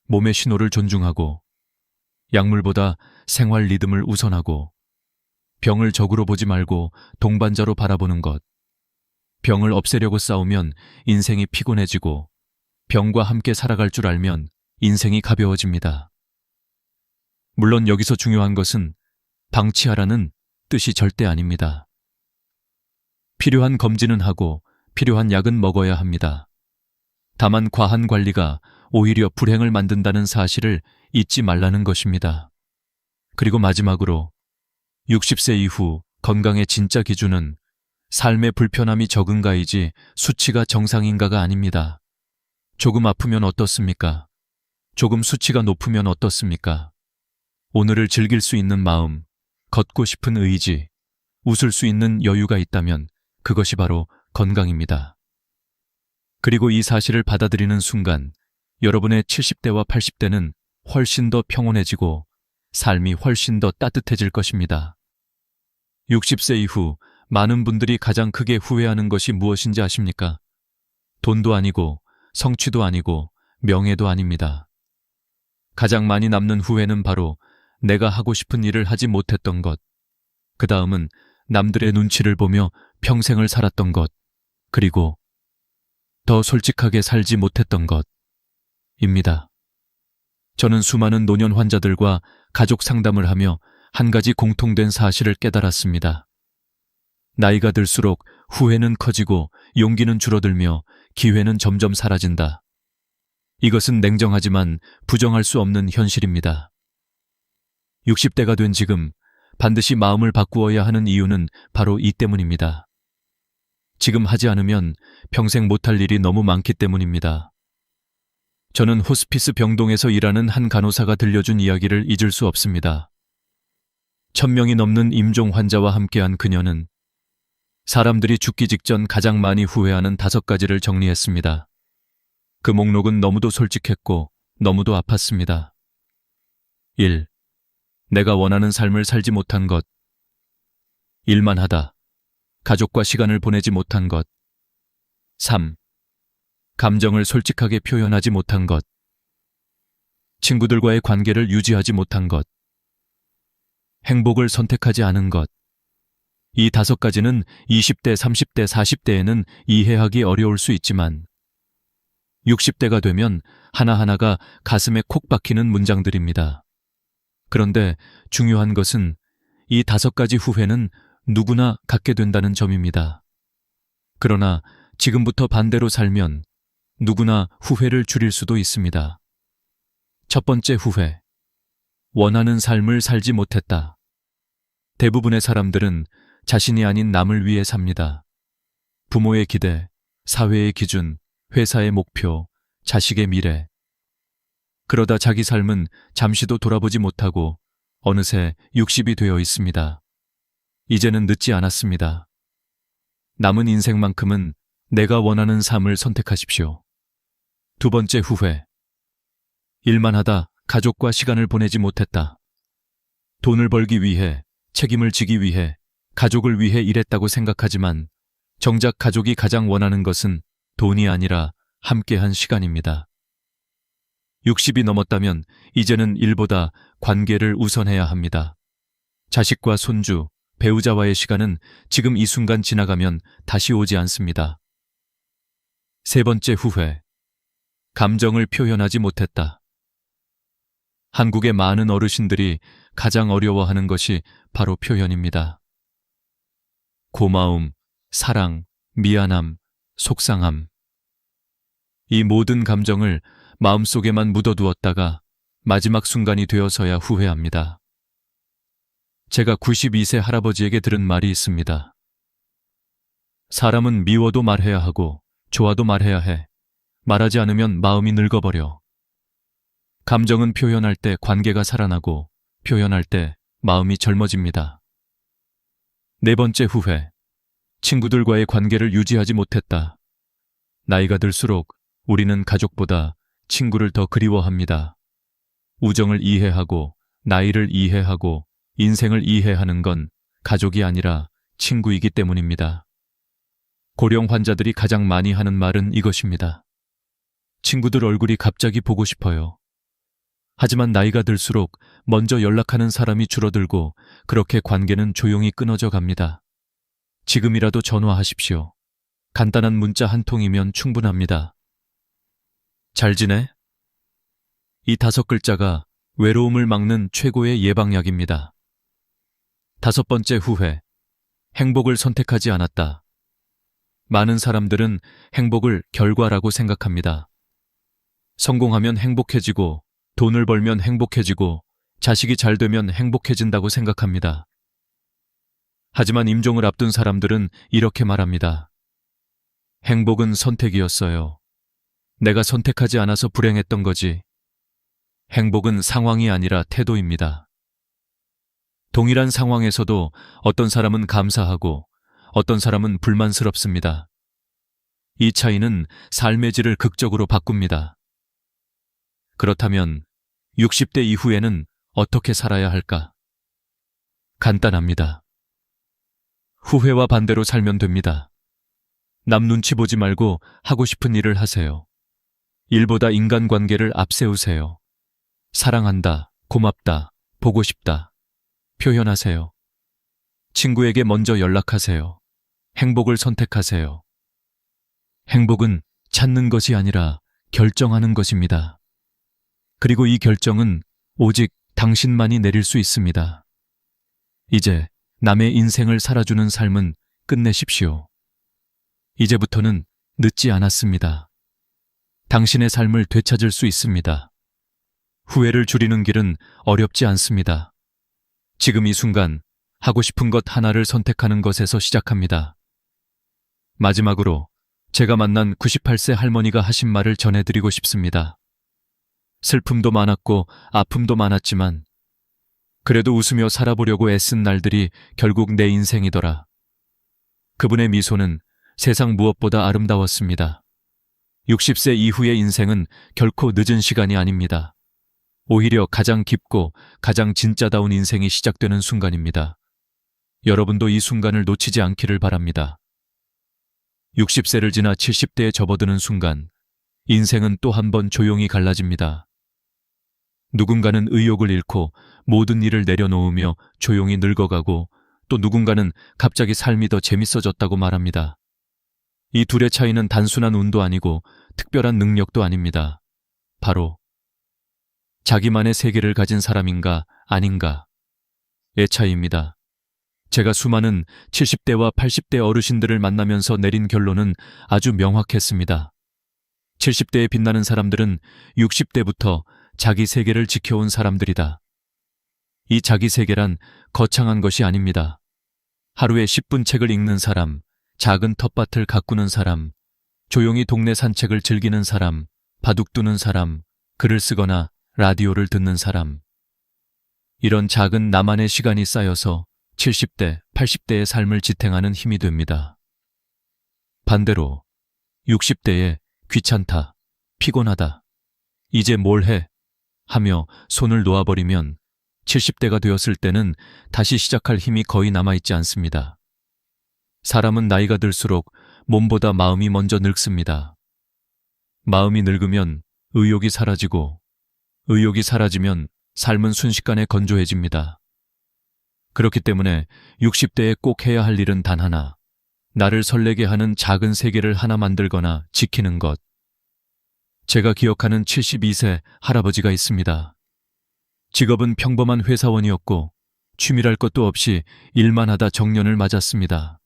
몸의 신호를 존중하고, 약물보다 생활 리듬을 우선하고, 병을 적으로 보지 말고 동반자로 바라보는 것. 병을 없애려고 싸우면 인생이 피곤해지고, 병과 함께 살아갈 줄 알면 인생이 가벼워집니다. 물론 여기서 중요한 것은 방치하라는 뜻이 절대 아닙니다. 필요한 검진은 하고 필요한 약은 먹어야 합니다. 다만 과한 관리가 오히려 불행을 만든다는 사실을 잊지 말라는 것입니다. 그리고 마지막으로 60세 이후 건강의 진짜 기준은 삶의 불편함이 적은가이지 수치가 정상인가가 아닙니다. 조금 아프면 어떻습니까? 조금 수치가 높으면 어떻습니까? 오늘을 즐길 수 있는 마음, 걷고 싶은 의지, 웃을 수 있는 여유가 있다면 그것이 바로 건강입니다. 그리고 이 사실을 받아들이는 순간 여러분의 70대와 80대는 훨씬 더 평온해지고 삶이 훨씬 더 따뜻해질 것입니다. 60세 이후 많은 분들이 가장 크게 후회하는 것이 무엇인지 아십니까? 돈도 아니고 성취도 아니고 명예도 아닙니다. 가장 많이 남는 후회는 바로 내가 하고 싶은 일을 하지 못했던 것, 그 다음은 남들의 눈치를 보며 평생을 살았던 것, 그리고 더 솔직하게 살지 못했던 것입니다. 저는 수많은 노년 환자들과 가족 상담을 하며 한 가지 공통된 사실을 깨달았습니다. 나이가 들수록 후회는 커지고 용기는 줄어들며 기회는 점점 사라진다. 이것은 냉정하지만 부정할 수 없는 현실입니다. 60대가 된 지금 반드시 마음을 바꾸어야 하는 이유는 바로 이 때문입니다. 지금 하지 않으면 평생 못할 일이 너무 많기 때문입니다. 저는 호스피스 병동에서 일하는 한 간호사가 들려준 이야기를 잊을 수 없습니다. 1000명이 넘는 임종 환자와 함께한 그녀는 사람들이 죽기 직전 가장 많이 후회하는 5가지를 정리했습니다. 그 목록은 너무도 솔직했고 너무도 아팠습니다. 1. 내가 원하는 삶을 살지 못한 것. 일만 하다. 가족과 시간을 보내지 못한 것. 3. 감정을 솔직하게 표현하지 못한 것. 친구들과의 관계를 유지하지 못한 것. 행복을 선택하지 않은 것. 이 5가지는 20대, 30대, 40대에는 이해하기 어려울 수 있지만 60대가 되면 하나하나가 가슴에 콕 박히는 문장들입니다. 그런데 중요한 것은 이 5가지 후회는 누구나 갖게 된다는 점입니다. 그러나 지금부터 반대로 살면 누구나 후회를 줄일 수도 있습니다. 첫 번째 후회. 원하는 삶을 살지 못했다. 대부분의 사람들은 자신이 아닌 남을 위해 삽니다. 부모의 기대, 사회의 기준, 회사의 목표, 자식의 미래. 그러다 자기 삶은 잠시도 돌아보지 못하고 어느새 60이 되어 있습니다. 이제는 늦지 않았습니다. 남은 인생만큼은 내가 원하는 삶을 선택하십시오. 두 번째 후회. 일만 하다 가족과 시간을 보내지 못했다. 돈을 벌기 위해, 책임을 지기 위해, 가족을 위해 일했다고 생각하지만 정작 가족이 가장 원하는 것은 돈이 아니라 함께한 시간입니다. 60이 넘었다면 이제는 일보다 관계를 우선해야 합니다. 자식과 손주, 배우자와의 시간은 지금 이 순간 지나가면 다시 오지 않습니다. 세 번째 후회. 감정을 표현하지 못했다. 한국의 많은 어르신들이 가장 어려워하는 것이 바로 표현입니다. 고마움, 사랑, 미안함, 속상함. 이 모든 감정을 마음속에만 묻어두었다가 마지막 순간이 되어서야 후회합니다. 제가 92세 할아버지에게 들은 말이 있습니다. 사람은 미워도 말해야 하고 좋아도 말해야 해. 말하지 않으면 마음이 늙어버려. 감정은 표현할 때 관계가 살아나고 표현할 때 마음이 젊어집니다. 네 번째 후회. 친구들과의 관계를 유지하지 못했다. 나이가 들수록 우리는 가족보다 친구를 더 그리워합니다. 우정을 이해하고 나이를 이해하고 인생을 이해하는 건 가족이 아니라 친구이기 때문입니다. 고령 환자들이 가장 많이 하는 말은 이것입니다. 친구들 얼굴이 갑자기 보고 싶어요. 하지만 나이가 들수록 먼저 연락하는 사람이 줄어들고 그렇게 관계는 조용히 끊어져 갑니다. 지금이라도 전화하십시오. 간단한 문자 한 통이면 충분합니다. 잘 지내? 이 5글자가 외로움을 막는 최고의 예방약입니다. 5번째 후회. 행복을 선택하지 않았다. 많은 사람들은 행복을 결과라고 생각합니다. 성공하면 행복해지고, 돈을 벌면 행복해지고, 자식이 잘 되면 행복해진다고 생각합니다. 하지만 임종을 앞둔 사람들은 이렇게 말합니다. 행복은 선택이었어요. 내가 선택하지 않아서 불행했던 거지. 행복은 상황이 아니라 태도입니다. 동일한 상황에서도 어떤 사람은 감사하고 어떤 사람은 불만스럽습니다. 이 차이는 삶의 질을 극적으로 바꿉니다. 그렇다면 60대 이후에는 어떻게 살아야 할까? 간단합니다. 후회와 반대로 살면 됩니다. 남 눈치 보지 말고 하고 싶은 일을 하세요. 일보다 인간관계를 앞세우세요. 사랑한다, 고맙다, 보고 싶다. 표현하세요. 친구에게 먼저 연락하세요. 행복을 선택하세요. 행복은 찾는 것이 아니라 결정하는 것입니다. 그리고 이 결정은 오직 당신만이 내릴 수 있습니다. 이제 남의 인생을 살아주는 삶은 끝내십시오. 이제부터는 늦지 않았습니다. 당신의 삶을 되찾을 수 있습니다. 후회를 줄이는 길은 어렵지 않습니다. 지금 이 순간 하고 싶은 것 하나를 선택하는 것에서 시작합니다. 마지막으로 제가 만난 98세 할머니가 하신 말을 전해드리고 싶습니다. 슬픔도 많았고 아픔도 많았지만 그래도 웃으며 살아보려고 애쓴 날들이 결국 내 인생이더라. 그분의 미소는 세상 무엇보다 아름다웠습니다. 60세 이후의 인생은 결코 늦은 시간이 아닙니다. 오히려 가장 깊고 가장 진짜다운 인생이 시작되는 순간입니다. 여러분도 이 순간을 놓치지 않기를 바랍니다. 60세를 지나 70대에 접어드는 순간, 인생은 또 한 번 조용히 갈라집니다. 누군가는 의욕을 잃고 모든 일을 내려놓으며 조용히 늙어가고 또 누군가는 갑자기 삶이 더 재밌어졌다고 말합니다. 이 둘의 차이는 단순한 운도 아니고 특별한 능력도 아닙니다. 바로 자기만의 세계를 가진 사람인가 아닌가의 차이입니다. 제가 수많은 70대와 80대 어르신들을 만나면서 내린 결론은 아주 명확했습니다. 70대에 빛나는 사람들은 60대부터 자기 세계를 지켜온 사람들이다. 이 자기 세계란 거창한 것이 아닙니다. 하루에 10분 책을 읽는 사람, 작은 텃밭을 가꾸는 사람, 조용히 동네 산책을 즐기는 사람, 바둑 두는 사람, 글을 쓰거나 라디오를 듣는 사람. 이런 작은 나만의 시간이 쌓여서 70대, 80대의 삶을 지탱하는 힘이 됩니다. 반대로 60대에 귀찮다, 피곤하다, 이제 뭘 해? 하며 손을 놓아버리면 70대가 되었을 때는 다시 시작할 힘이 거의 남아있지 않습니다. 사람은 나이가 들수록 몸보다 마음이 먼저 늙습니다. 마음이 늙으면 의욕이 사라지고 의욕이 사라지면 삶은 순식간에 건조해집니다. 그렇기 때문에 60대에 꼭 해야 할 일은 단 하나, 나를 설레게 하는 작은 세계를 하나 만들거나 지키는 것. 제가 기억하는 72세 할아버지가 있습니다. 직업은 평범한 회사원이었고 취미랄 것도 없이 일만 하다 정년을 맞았습니다.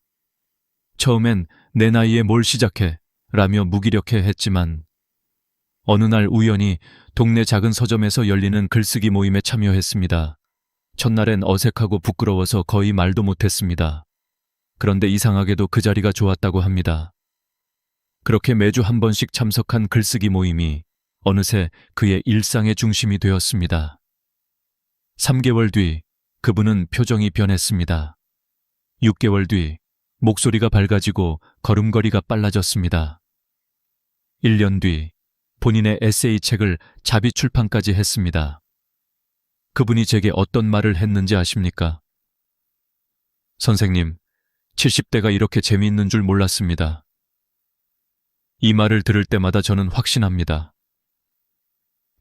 처음엔 내 나이에 뭘 시작해? 라며 무기력해 했지만 어느 날 우연히 동네 작은 서점에서 열리는 글쓰기 모임에 참여했습니다. 첫날엔 어색하고 부끄러워서 거의 말도 못했습니다. 그런데 이상하게도 그 자리가 좋았다고 합니다. 그렇게 매주 한 번씩 참석한 글쓰기 모임이 어느새 그의 일상의 중심이 되었습니다. 3개월 뒤 그분은 표정이 변했습니다. 6개월 뒤 목소리가 밝아지고 걸음걸이가 빨라졌습니다. 1년 뒤 본인의 에세이 책을 자비 출판까지 했습니다. 그분이 제게 어떤 말을 했는지 아십니까? 선생님, 70대가 이렇게 재미있는 줄 몰랐습니다. 이 말을 들을 때마다 저는 확신합니다.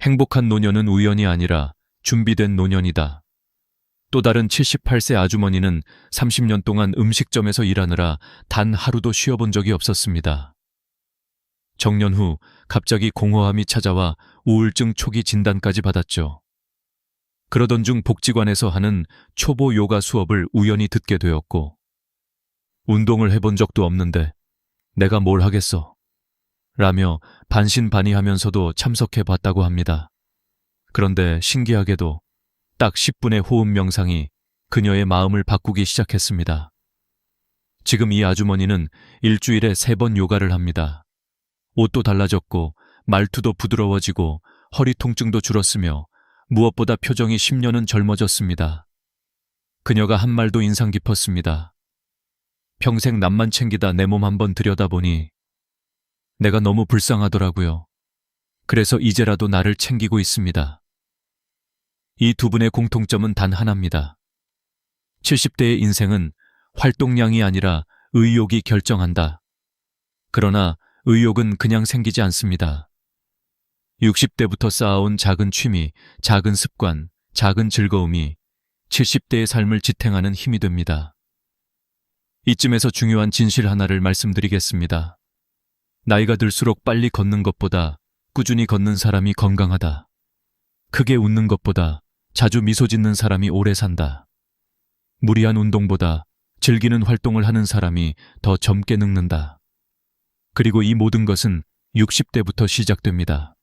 행복한 노년은 우연이 아니라 준비된 노년이다. 또 다른 78세 아주머니는 30년 동안 음식점에서 일하느라 단 하루도 쉬어본 적이 없었습니다. 정년 후 갑자기 공허함이 찾아와 우울증 초기 진단까지 받았죠. 그러던 중 복지관에서 하는 초보 요가 수업을 우연히 듣게 되었고, 운동을 해본 적도 없는데 내가 뭘 하겠어? 라며 반신반의하면서도 참석해 봤다고 합니다. 그런데 신기하게도 딱 10분의 호흡 명상이 그녀의 마음을 바꾸기 시작했습니다. 지금 이 아주머니는 일주일에 3번 요가를 합니다. 옷도 달라졌고 말투도 부드러워지고 허리 통증도 줄었으며 무엇보다 표정이 10년은 젊어졌습니다. 그녀가 한 말도 인상 깊었습니다. 평생 남만 챙기다 내 몸 한번 들여다보니 내가 너무 불쌍하더라고요. 그래서 이제라도 나를 챙기고 있습니다. 이 두 분의 공통점은 단 하나입니다. 70대의 인생은 활동량이 아니라 의욕이 결정한다. 그러나 의욕은 그냥 생기지 않습니다. 60대부터 쌓아온 작은 취미, 작은 습관, 작은 즐거움이 70대의 삶을 지탱하는 힘이 됩니다. 이쯤에서 중요한 진실 하나를 말씀드리겠습니다. 나이가 들수록 빨리 걷는 것보다 꾸준히 걷는 사람이 건강하다. 크게 웃는 것보다 자주 미소 짓는 사람이 오래 산다. 무리한 운동보다 즐기는 활동을 하는 사람이 더 젊게 늙는다. 그리고 이 모든 것은 60대부터 시작됩니다.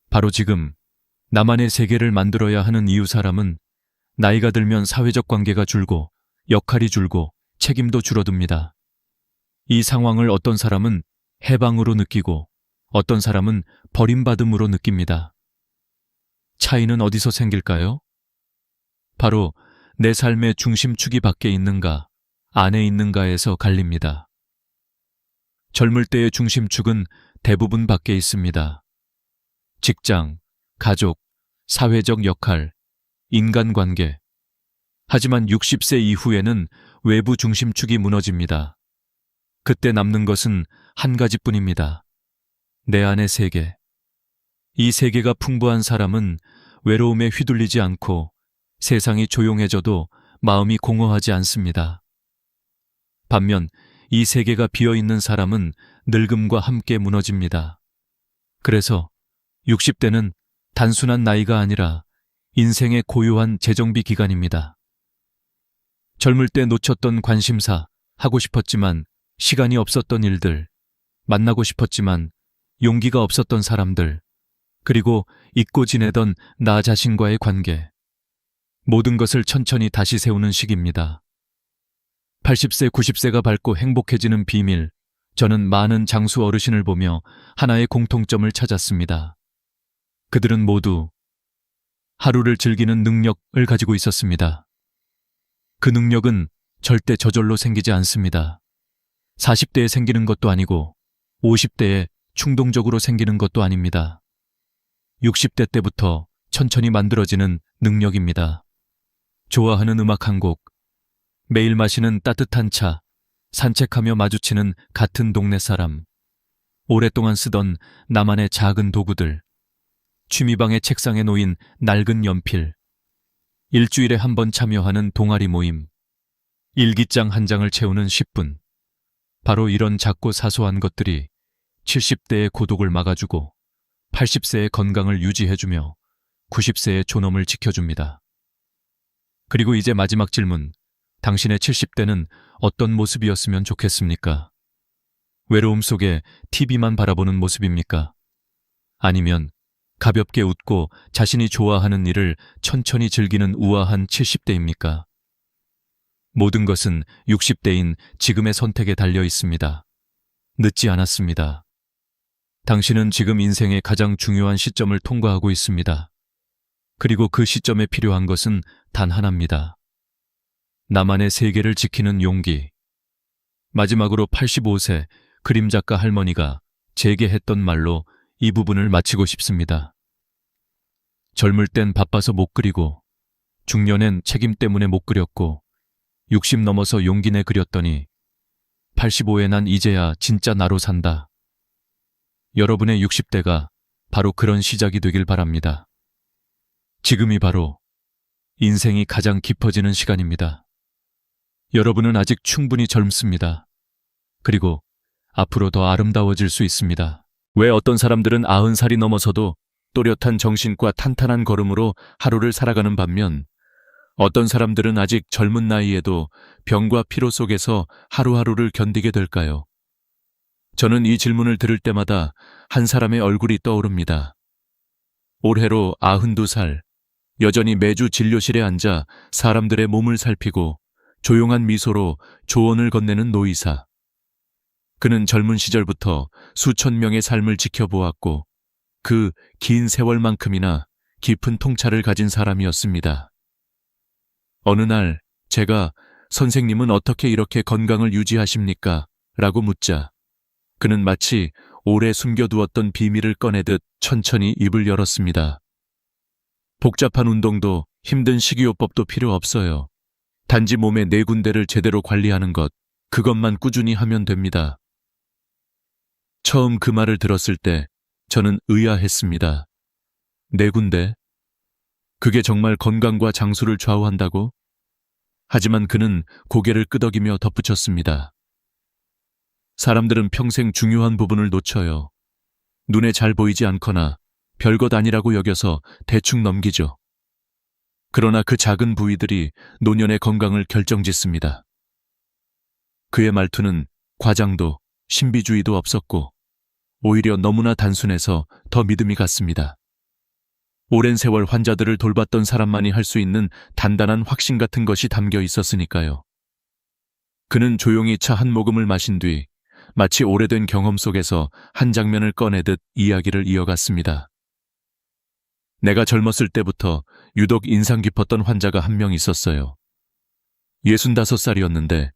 바로 지금 나만의 세계를 만들어야 하는 이유 사람은 나이가 들면 사회적 관계가 줄고 역할이 줄고 책임도 줄어듭니다. 이 상황을 어떤 사람은 해방으로 느끼고 어떤 사람은 버림받음으로 느낍니다. 차이는 어디서 생길까요? 바로 내 삶의 중심축이 밖에 있는가, 안에 있는가에서 갈립니다. 젊을 때의 중심축은 대부분 밖에 있습니다. 직장, 가족, 사회적 역할, 인간관계. 하지만 60세 이후에는 외부 중심축이 무너집니다. 그때 남는 것은 한 가지뿐입니다. 내 안의 세계. 이 세계가 풍부한 사람은 외로움에 휘둘리지 않고 세상이 조용해져도 마음이 공허하지 않습니다. 반면 이 세계가 비어있는 사람은 늙음과 함께 무너집니다. 그래서 60대는 단순한 나이가 아니라 인생의 고요한 재정비 기간입니다. 젊을 때 놓쳤던 관심사, 하고 싶었지만 시간이 없었던 일들, 만나고 싶었지만 용기가 없었던 사람들, 그리고 잊고 지내던 나 자신과의 관계. 모든 것을 천천히 다시 세우는 시기입니다. 80세, 90세가 밝고 행복해지는 비밀. 저는 많은 장수 어르신을 보며 하나의 공통점을 찾았습니다. 그들은 모두 하루를 즐기는 능력을 가지고 있었습니다. 그 능력은 절대 저절로 생기지 않습니다. 40대에 생기는 것도 아니고 50대에 충동적으로 생기는 것도 아닙니다. 60대 때부터 천천히 만들어지는 능력입니다. 좋아하는 음악 한 곡, 매일 마시는 따뜻한 차, 산책하며 마주치는 같은 동네 사람, 오랫동안 쓰던 나만의 작은 도구들, 취미방의 책상에 놓인 낡은 연필, 일주일에 한 번 참여하는 동아리 모임, 일기장 한 장을 채우는 10분. 바로 이런 작고 사소한 것들이 70대의 고독을 막아주고 80세의 건강을 유지해주며 90세의 존엄을 지켜줍니다. 그리고 이제 마지막 질문. 당신의 70대는 어떤 모습이었으면 좋겠습니까? 외로움 속에 TV만 바라보는 모습입니까? 아니면 가볍게 웃고 자신이 좋아하는 일을 천천히 즐기는 우아한 70대입니까? 모든 것은 60대인 지금의 선택에 달려 있습니다. 늦지 않았습니다. 당신은 지금 인생의 가장 중요한 시점을 통과하고 있습니다. 그리고 그 시점에 필요한 것은 단 하나입니다. 나만의 세계를 지키는 용기. 마지막으로 85세 그림작가 할머니가 제게 했던 말로 이 부분을 마치고 싶습니다. 젊을 땐 바빠서 못 그리고, 중년엔 책임 때문에 못 그렸고, 60 넘어서 용기 내 그렸더니 85에 난 이제야 진짜 나로 산다. 여러분의 60대가 바로 그런 시작이 되길 바랍니다. 지금이 바로 인생이 가장 깊어지는 시간입니다. 여러분은 아직 충분히 젊습니다. 그리고 앞으로 더 아름다워질 수 있습니다. 왜 어떤 사람들은 90살이 넘어서도 또렷한 정신과 탄탄한 걸음으로 하루를 살아가는 반면 어떤 사람들은 아직 젊은 나이에도 병과 피로 속에서 하루하루를 견디게 될까요? 저는 이 질문을 들을 때마다 한 사람의 얼굴이 떠오릅니다. 올해로 92살, 여전히 매주 진료실에 앉아 사람들의 몸을 살피고 조용한 미소로 조언을 건네는 노의사. 그는 젊은 시절부터 수천 명의 삶을 지켜보았고 그 긴 세월만큼이나 깊은 통찰을 가진 사람이었습니다. 어느 날 제가 선생님은 어떻게 이렇게 건강을 유지하십니까? 라고 묻자 그는 마치 오래 숨겨두었던 비밀을 꺼내듯 천천히 입을 열었습니다. 복잡한 운동도 힘든 식이요법도 필요 없어요. 단지 몸의 4군데를 제대로 관리하는 것, 그것만 꾸준히 하면 됩니다. 처음 그 말을 들었을 때 저는 의아했습니다. 4군데? 그게 정말 건강과 장수를 좌우한다고? 하지만 그는 고개를 끄덕이며 덧붙였습니다. 사람들은 평생 중요한 부분을 놓쳐요. 눈에 잘 보이지 않거나 별것 아니라고 여겨서 대충 넘기죠. 그러나 그 작은 부위들이 노년의 건강을 결정짓습니다. 그의 말투는 과장도 신비주의도 없었고 오히려 너무나 단순해서 더 믿음이 갔습니다. 오랜 세월 환자들을 돌봤던 사람만이 할 수 있는 단단한 확신 같은 것이 담겨 있었으니까요. 그는 조용히 차 한 모금을 마신 뒤 마치 오래된 경험 속에서 한 장면을 꺼내듯 이야기를 이어갔습니다. 내가 젊었을 때부터 유독 인상 깊었던 환자가 한 명 있었어요. 65살이었는데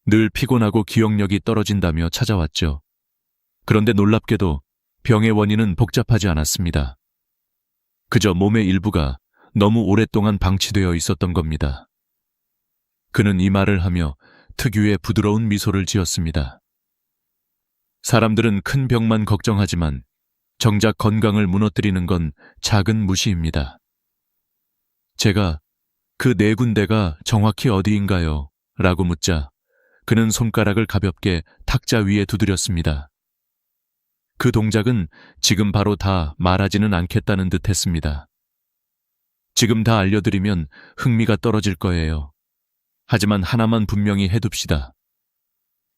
늘 피곤하고 기억력이 떨어진다며 찾아왔죠. 그런데 놀랍게도 병의 원인은 복잡하지 않았습니다. 그저 몸의 일부가 너무 오랫동안 방치되어 있었던 겁니다. 그는 이 말을 하며 특유의 부드러운 미소를 지었습니다. 사람들은 큰 병만 걱정하지만 정작 건강을 무너뜨리는 건 작은 무시입니다. 제가 그 4군데가 정확히 어디인가요? 라고 묻자 그는 손가락을 가볍게 탁자 위에 두드렸습니다. 그 동작은 지금 바로 다 말하지는 않겠다는 듯 했습니다. 지금 다 알려드리면 흥미가 떨어질 거예요. 하지만 하나만 분명히 해둡시다.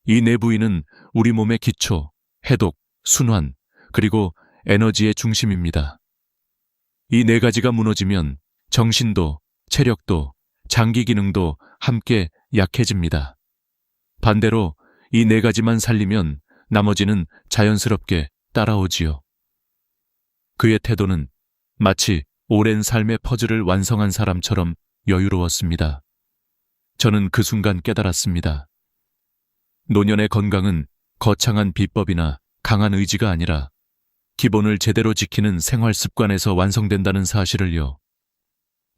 이 4부위는 우리 몸의 기초, 해독, 순환, 그리고 에너지의 중심입니다. 이 4가지가 무너지면 정신도, 체력도, 장기 기능도 함께 약해집니다. 반대로 이 4가지만 살리면 나머지는 자연스럽게 따라오지요. 그의 태도는 마치 오랜 삶의 퍼즐을 완성한 사람처럼 여유로웠습니다. 저는 그 순간 깨달았습니다. 노년의 건강은 거창한 비법이나 강한 의지가 아니라 기본을 제대로 지키는 생활 습관에서 완성된다는 사실을요.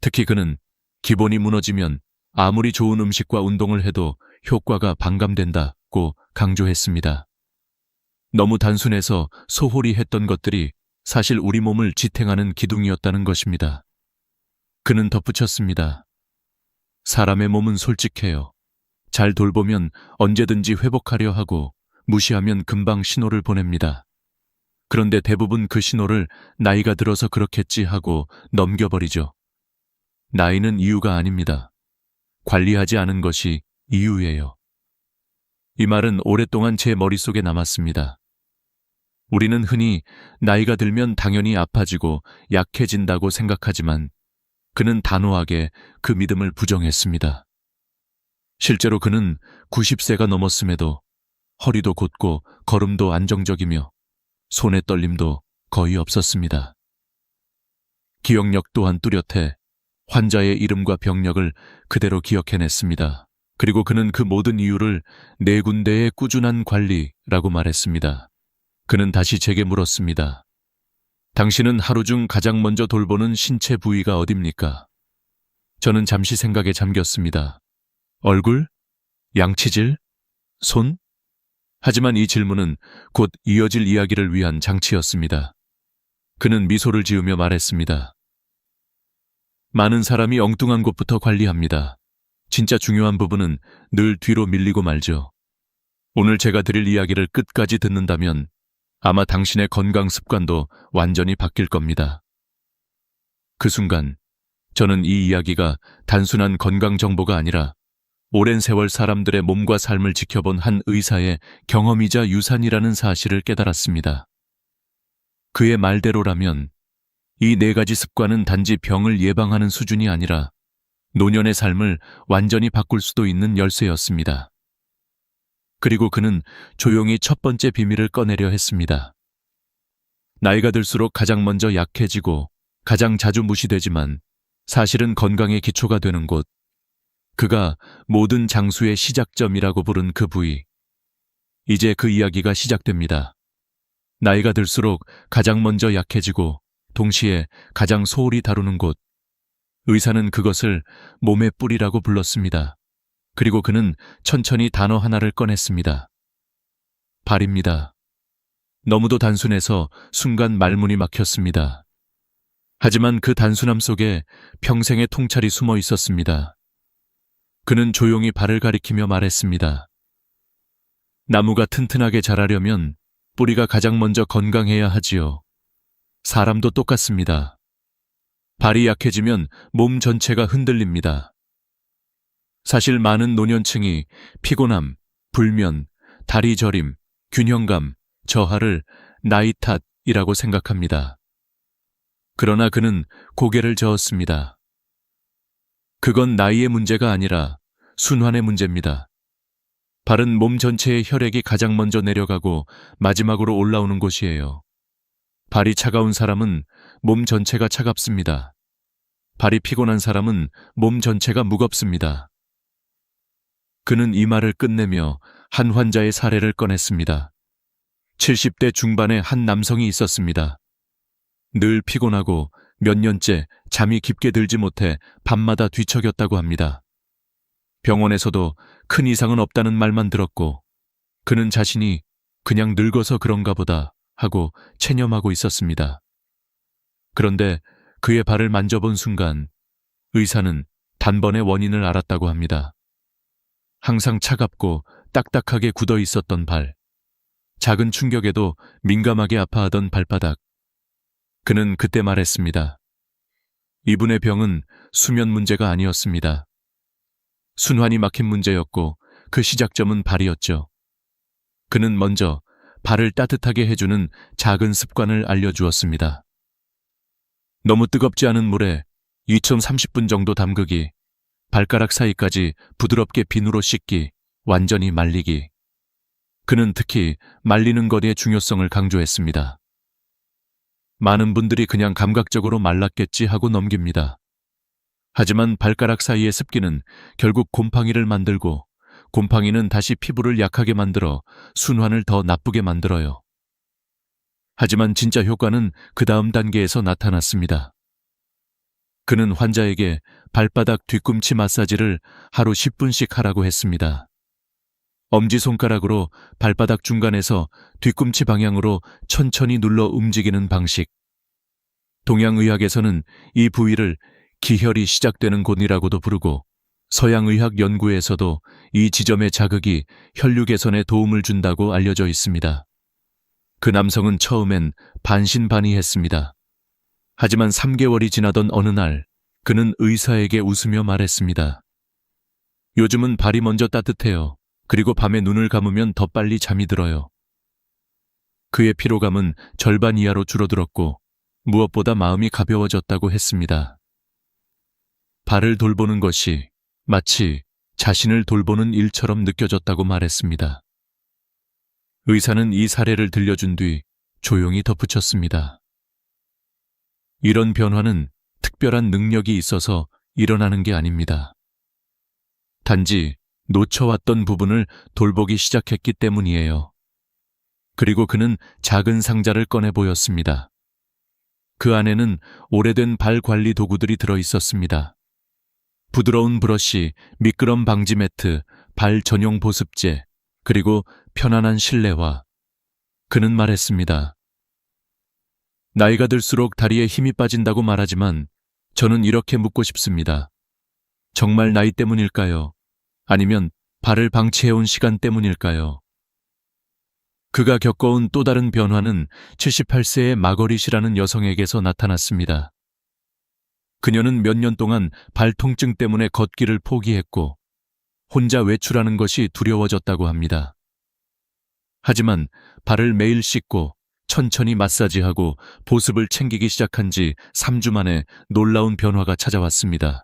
특히 그는 기본이 무너지면 아무리 좋은 음식과 운동을 해도 효과가 반감된다고 강조했습니다. 너무 단순해서 소홀히 했던 것들이 사실 우리 몸을 지탱하는 기둥이었다는 것입니다. 그는 덧붙였습니다. 사람의 몸은 솔직해요. 잘 돌보면 언제든지 회복하려 하고 무시하면 금방 신호를 보냅니다. 그런데 대부분 그 신호를 나이가 들어서 그렇겠지 하고 넘겨버리죠. 나이는 이유가 아닙니다. 관리하지 않은 것이 이유예요. 이 말은 오랫동안 제 머릿속에 남았습니다. 우리는 흔히 나이가 들면 당연히 아파지고 약해진다고 생각하지만 그는 단호하게 그 믿음을 부정했습니다. 실제로 그는 90세가 넘었음에도 허리도 곧고 걸음도 안정적이며 손의 떨림도 거의 없었습니다. 기억력 또한 뚜렷해 환자의 이름과 병력을 그대로 기억해냈습니다. 그리고 그는 그 모든 이유를 4군데의 꾸준한 관리라고 말했습니다. 그는 다시 제게 물었습니다. 당신은 하루 중 가장 먼저 돌보는 신체 부위가 어딥니까? 저는 잠시 생각에 잠겼습니다. 얼굴? 양치질? 손? 하지만 이 질문은 곧 이어질 이야기를 위한 장치였습니다. 그는 미소를 지으며 말했습니다. 많은 사람이 엉뚱한 곳부터 관리합니다. 진짜 중요한 부분은 늘 뒤로 밀리고 말죠. 오늘 제가 드릴 이야기를 끝까지 듣는다면 아마 당신의 건강 습관도 완전히 바뀔 겁니다. 그 순간 저는 이 이야기가 단순한 건강 정보가 아니라 오랜 세월 사람들의 몸과 삶을 지켜본 한 의사의 경험이자 유산이라는 사실을 깨달았습니다. 그의 말대로라면 이 4가지 습관은 단지 병을 예방하는 수준이 아니라 노년의 삶을 완전히 바꿀 수도 있는 열쇠였습니다. 그리고 그는 조용히 첫 번째 비밀을 꺼내려 했습니다. 나이가 들수록 가장 먼저 약해지고 가장 자주 무시되지만 사실은 건강의 기초가 되는 곳, 그가 모든 장수의 시작점이라고 부른 그 부위. 이제 그 이야기가 시작됩니다. 나이가 들수록 가장 먼저 약해지고 동시에 가장 소홀히 다루는 곳. 의사는 그것을 몸의 뿌리라고 불렀습니다. 그리고 그는 천천히 단어 하나를 꺼냈습니다. 발입니다. 너무도 단순해서 순간 말문이 막혔습니다. 하지만 그 단순함 속에 평생의 통찰이 숨어 있었습니다. 그는 조용히 발을 가리키며 말했습니다. 나무가 튼튼하게 자라려면 뿌리가 가장 먼저 건강해야 하지요. 사람도 똑같습니다. 발이 약해지면 몸 전체가 흔들립니다. 사실 많은 노년층이 피곤함, 불면, 다리 저림, 균형감, 저하를 나이 탓이라고 생각합니다. 그러나 그는 고개를 저었습니다. 그건 나이의 문제가 아니라 순환의 문제입니다. 발은 몸 전체의 혈액이 가장 먼저 내려가고 마지막으로 올라오는 곳이에요. 발이 차가운 사람은 몸 전체가 차갑습니다. 발이 피곤한 사람은 몸 전체가 무겁습니다. 그는 이 말을 끝내며 한 환자의 사례를 꺼냈습니다. 70대 중반의 한 남성이 있었습니다. 늘 피곤하고 몇 년째 잠이 깊게 들지 못해 밤마다 뒤척였다고 합니다. 병원에서도 큰 이상은 없다는 말만 들었고 그는 자신이 그냥 늙어서 그런가 보다 하고 체념하고 있었습니다. 그런데 그의 발을 만져본 순간 의사는 단번에 원인을 알았다고 합니다. 항상 차갑고 딱딱하게 굳어 있었던 발, 작은 충격에도 민감하게 아파하던 발바닥. 그는 그때 말했습니다. 이분의 병은 수면 문제가 아니었습니다. 순환이 막힌 문제였고 그 시작점은 발이었죠. 그는 먼저 발을 따뜻하게 해주는 작은 습관을 알려주었습니다. 너무 뜨겁지 않은 물에 20-30분 정도 담그기, 발가락 사이까지 부드럽게 비누로 씻기, 완전히 말리기. 그는 특히 말리는 것의 중요성을 강조했습니다. 많은 분들이 그냥 감각적으로 말랐겠지 하고 넘깁니다. 하지만 발가락 사이의 습기는 결국 곰팡이를 만들고 곰팡이는 다시 피부를 약하게 만들어 순환을 더 나쁘게 만들어요. 하지만 진짜 효과는 그 다음 단계에서 나타났습니다. 그는 환자에게 발바닥 뒤꿈치 마사지를 하루 10분씩 하라고 했습니다. 엄지손가락으로 발바닥 중간에서 뒤꿈치 방향으로 천천히 눌러 움직이는 방식. 동양의학에서는 이 부위를 기혈이 시작되는 곳이라고도 부르고 서양의학 연구에서도 이 지점의 자극이 혈류 개선에 도움을 준다고 알려져 있습니다. 그 남성은 처음엔 반신반의했습니다. 하지만 3개월이 지나던 어느 날 그는 의사에게 웃으며 말했습니다. 요즘은 발이 먼저 따뜻해요. 그리고 밤에 눈을 감으면 더 빨리 잠이 들어요. 그의 피로감은 절반 이하로 줄어들었고 무엇보다 마음이 가벼워졌다고 했습니다. 발을 돌보는 것이 마치 자신을 돌보는 일처럼 느껴졌다고 말했습니다. 의사는 이 사례를 들려준 뒤 조용히 덧붙였습니다. 이런 변화는 특별한 능력이 있어서 일어나는 게 아닙니다. 단지 놓쳐왔던 부분을 돌보기 시작했기 때문이에요. 그리고 그는 작은 상자를 꺼내 보였습니다. 그 안에는 오래된 발 관리 도구들이 들어 있었습니다. 부드러운 브러쉬, 미끄럼 방지 매트, 발 전용 보습제, 그리고 편안한 실내화. 그는 말했습니다. 나이가 들수록 다리에 힘이 빠진다고 말하지만 저는 이렇게 묻고 싶습니다. 정말 나이 때문일까요? 아니면 발을 방치해온 시간 때문일까요? 그가 겪어온 또 다른 변화는 78세의 마거릿이라는 여성에게서 나타났습니다. 그녀는 몇 년 동안 발 통증 때문에 걷기를 포기했고 혼자 외출하는 것이 두려워졌다고 합니다. 하지만 발을 매일 씻고 천천히 마사지하고 보습을 챙기기 시작한 지 3주 만에 놀라운 변화가 찾아왔습니다.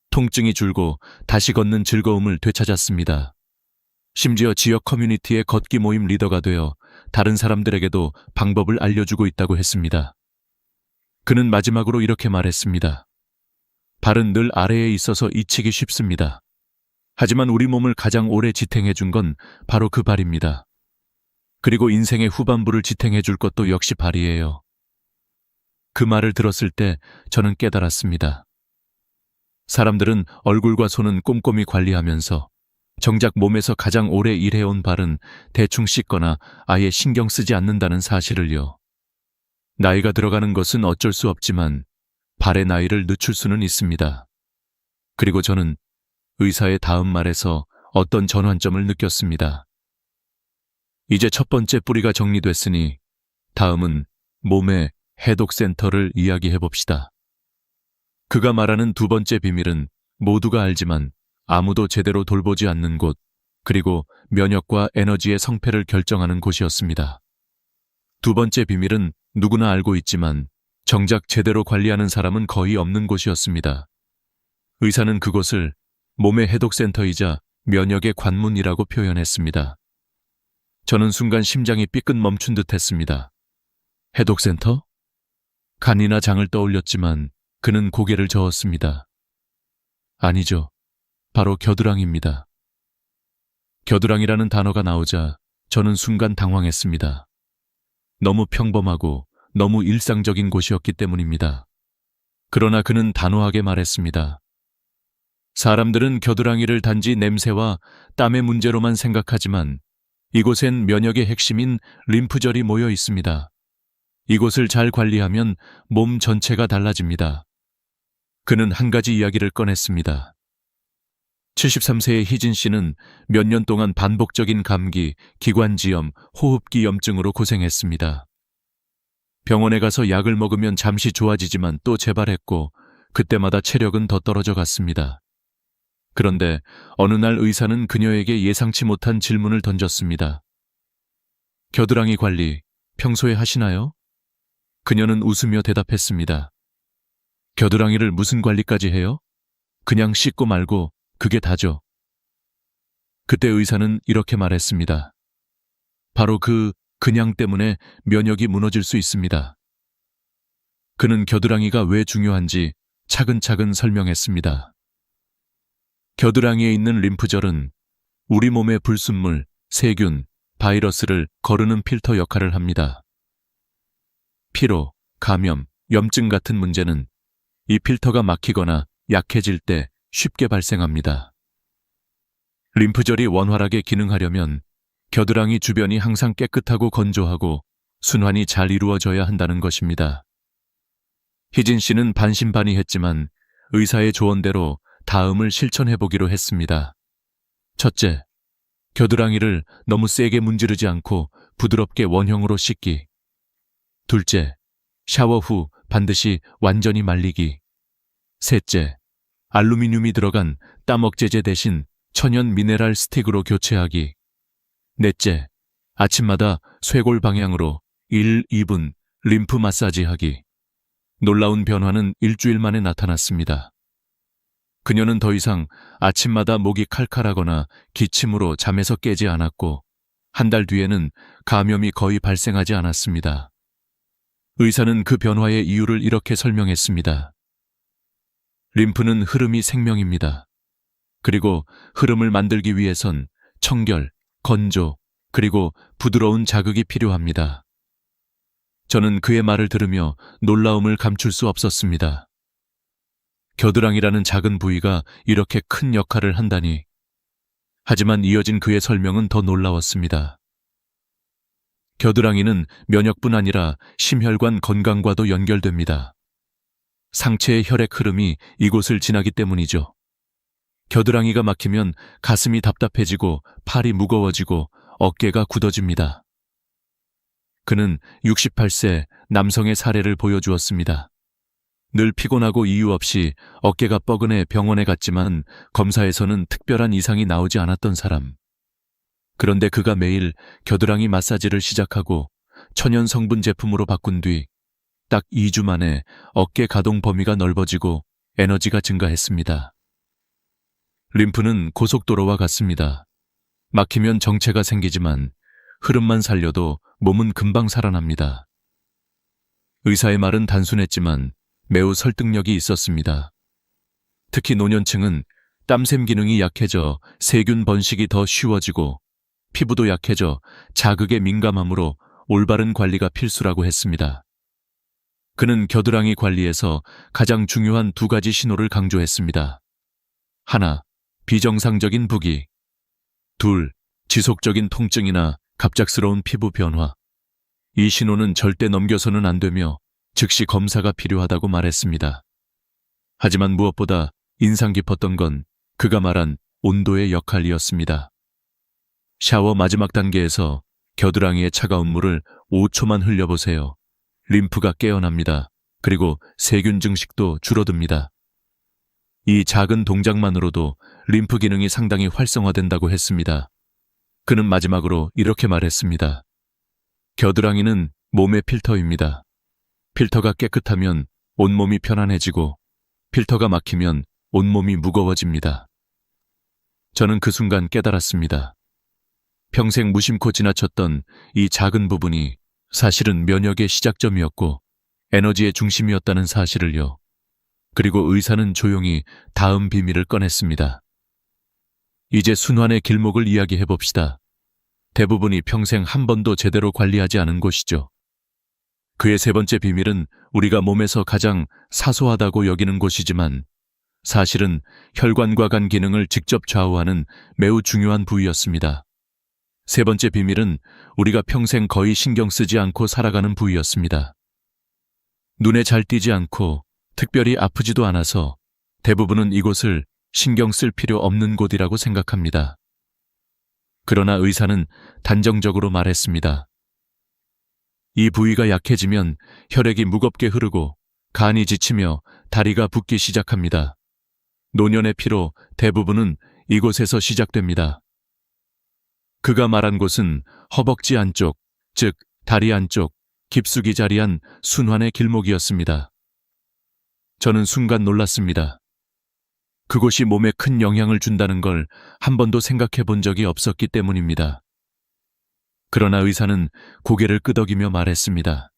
통증이 줄고 다시 걷는 즐거움을 되찾았습니다. 심지어 지역 커뮤니티의 걷기 모임 리더가 되어 다른 사람들에게도 방법을 알려주고 있다고 했습니다. 그는 마지막으로 이렇게 말했습니다. 발은 늘 아래에 있어서 잊히기 쉽습니다. 하지만 우리 몸을 가장 오래 지탱해 준 건 바로 그 발입니다. 그리고 인생의 후반부를 지탱해 줄 것도 역시 발이에요. 그 말을 들었을 때 저는 깨달았습니다. 사람들은 얼굴과 손은 꼼꼼히 관리하면서 정작 몸에서 가장 오래 일해온 발은 대충 씻거나 아예 신경 쓰지 않는다는 사실을요. 나이가 들어가는 것은 어쩔 수 없지만 발의 나이를 늦출 수는 있습니다. 그리고 저는 의사의 다음 말에서 어떤 전환점을 느꼈습니다. 이제 첫 번째 뿌리가 정리됐으니 다음은 몸의 해독센터를 이야기해 봅시다. 그가 말하는 두 번째 비밀은 모두가 알지만 아무도 제대로 돌보지 않는 곳, 그리고 면역과 에너지의 성패를 결정하는 곳이었습니다. 두 번째 비밀은 누구나 알고 있지만 정작 제대로 관리하는 사람은 거의 없는 곳이었습니다. 의사는 그곳을 몸의 해독센터이자 면역의 관문이라고 표현했습니다. 저는 순간 심장이 삐끗 멈춘 듯 했습니다. 해독센터? 간이나 장을 떠올렸지만 그는 고개를 저었습니다. 아니죠. 바로 겨드랑이입니다. 겨드랑이라는 단어가 나오자 저는 순간 당황했습니다. 너무 평범하고 너무 일상적인 곳이었기 때문입니다. 그러나 그는 단호하게 말했습니다. 사람들은 겨드랑이를 단지 냄새와 땀의 문제로만 생각하지만 이곳엔 면역의 핵심인 림프절이 모여 있습니다. 이곳을 잘 관리하면 몸 전체가 달라집니다. 그는 한 가지 이야기를 꺼냈습니다. 73세의 희진 씨는 몇 년 동안 반복적인 감기, 기관지염, 호흡기 염증으로 고생했습니다. 병원에 가서 약을 먹으면 잠시 좋아지지만 또 재발했고 그때마다 체력은 더 떨어져 갔습니다. 그런데 어느 날 의사는 그녀에게 예상치 못한 질문을 던졌습니다. 겨드랑이 관리 평소에 하시나요? 그녀는 웃으며 대답했습니다. 겨드랑이를 무슨 관리까지 해요? 그냥 씻고 말고 그게 다죠. 그때 의사는 이렇게 말했습니다. 바로 그냥 때문에 면역이 무너질 수 있습니다. 그는 겨드랑이가 왜 중요한지 차근차근 설명했습니다. 겨드랑이에 있는 림프절은 우리 몸의 불순물, 세균, 바이러스를 거르는 필터 역할을 합니다. 피로, 감염, 염증 같은 문제는 이 필터가 막히거나 약해질 때 쉽게 발생합니다. 림프절이 원활하게 기능하려면 겨드랑이 주변이 항상 깨끗하고 건조하고 순환이 잘 이루어져야 한다는 것입니다. 희진 씨는 반신반의했지만 의사의 조언대로 다음을 실천해보기로 했습니다. 첫째, 겨드랑이를 너무 세게 문지르지 않고 부드럽게 원형으로 씻기. 둘째, 샤워 후 반드시 완전히 말리기. 셋째, 알루미늄이 들어간 땀 억제제 대신 천연 미네랄 스틱으로 교체하기. 넷째, 아침마다 쇄골 방향으로 1, 2분 림프 마사지하기. 놀라운 변화는 일주일 만에 나타났습니다. 그녀는 더 이상 아침마다 목이 칼칼하거나 기침으로 잠에서 깨지 않았고 한 달 뒤에는 감염이 거의 발생하지 않았습니다. 의사는 그 변화의 이유를 이렇게 설명했습니다. 림프는 흐름이 생명입니다. 그리고 흐름을 만들기 위해선 청결, 건조, 그리고 부드러운 자극이 필요합니다. 저는 그의 말을 들으며 놀라움을 감출 수 없었습니다. 겨드랑이라는 작은 부위가 이렇게 큰 역할을 한다니. 하지만 이어진 그의 설명은 더 놀라웠습니다. 겨드랑이는 면역뿐 아니라 심혈관 건강과도 연결됩니다. 상체의 혈액 흐름이 이곳을 지나기 때문이죠. 겨드랑이가 막히면 가슴이 답답해지고 팔이 무거워지고 어깨가 굳어집니다. 그는 68세 남성의 사례를 보여주었습니다. 늘 피곤하고 이유 없이 어깨가 뻐근해 병원에 갔지만 검사에서는 특별한 이상이 나오지 않았던 사람. 그런데 그가 매일 겨드랑이 마사지를 시작하고 천연 성분 제품으로 바꾼 뒤 딱 2주 만에 어깨 가동 범위가 넓어지고 에너지가 증가했습니다. 림프는 고속도로와 같습니다. 막히면 정체가 생기지만 흐름만 살려도 몸은 금방 살아납니다. 의사의 말은 단순했지만 매우 설득력이 있었습니다. 특히 노년층은 땀샘 기능이 약해져 세균 번식이 더 쉬워지고 피부도 약해져 자극에 민감하므로 올바른 관리가 필수라고 했습니다. 그는 겨드랑이 관리에서 가장 중요한 2가지 신호를 강조했습니다. 하나, 비정상적인 부기. 둘, 지속적인 통증이나 갑작스러운 피부 변화. 이 신호는 절대 넘겨서는 안 되며 즉시 검사가 필요하다고 말했습니다. 하지만 무엇보다 인상 깊었던 건 그가 말한 온도의 역할이었습니다. 샤워 마지막 단계에서 겨드랑이의 차가운 물을 5초만 흘려보세요. 림프가 깨어납니다. 그리고 세균 증식도 줄어듭니다. 이 작은 동작만으로도 림프 기능이 상당히 활성화된다고 했습니다. 그는 마지막으로 이렇게 말했습니다. 겨드랑이는 몸의 필터입니다. 필터가 깨끗하면 온몸이 편안해지고 필터가 막히면 온몸이 무거워집니다. 저는 그 순간 깨달았습니다. 평생 무심코 지나쳤던 이 작은 부분이 사실은 면역의 시작점이었고 에너지의 중심이었다는 사실을요. 그리고 의사는 조용히 다음 비밀을 꺼냈습니다. 이제 순환의 길목을 이야기해 봅시다. 대부분이 평생 한 번도 제대로 관리하지 않은 곳이죠. 그의 3번째 비밀은 우리가 몸에서 가장 사소하다고 여기는 곳이지만 사실은 혈관과 간 기능을 직접 좌우하는 매우 중요한 부위였습니다. 3번째 비밀은 우리가 평생 거의 신경 쓰지 않고 살아가는 부위였습니다. 눈에 잘 띄지 않고 특별히 아프지도 않아서 대부분은 이곳을 신경 쓸 필요 없는 곳이라고 생각합니다. 그러나 의사는 단정적으로 말했습니다. 이 부위가 약해지면 혈액이 무겁게 흐르고 간이 지치며 다리가 붓기 시작합니다. 노년의 피로 대부분은 이곳에서 시작됩니다. 그가 말한 곳은 허벅지 안쪽, 즉 다리 안쪽, 깊숙이 자리한 순환의 길목이었습니다. 저는 순간 놀랐습니다. 그곳이 몸에 큰 영향을 준다는 걸 한 번도 생각해 본 적이 없었기 때문입니다. 그러나 의사는 고개를 끄덕이며 말했습니다.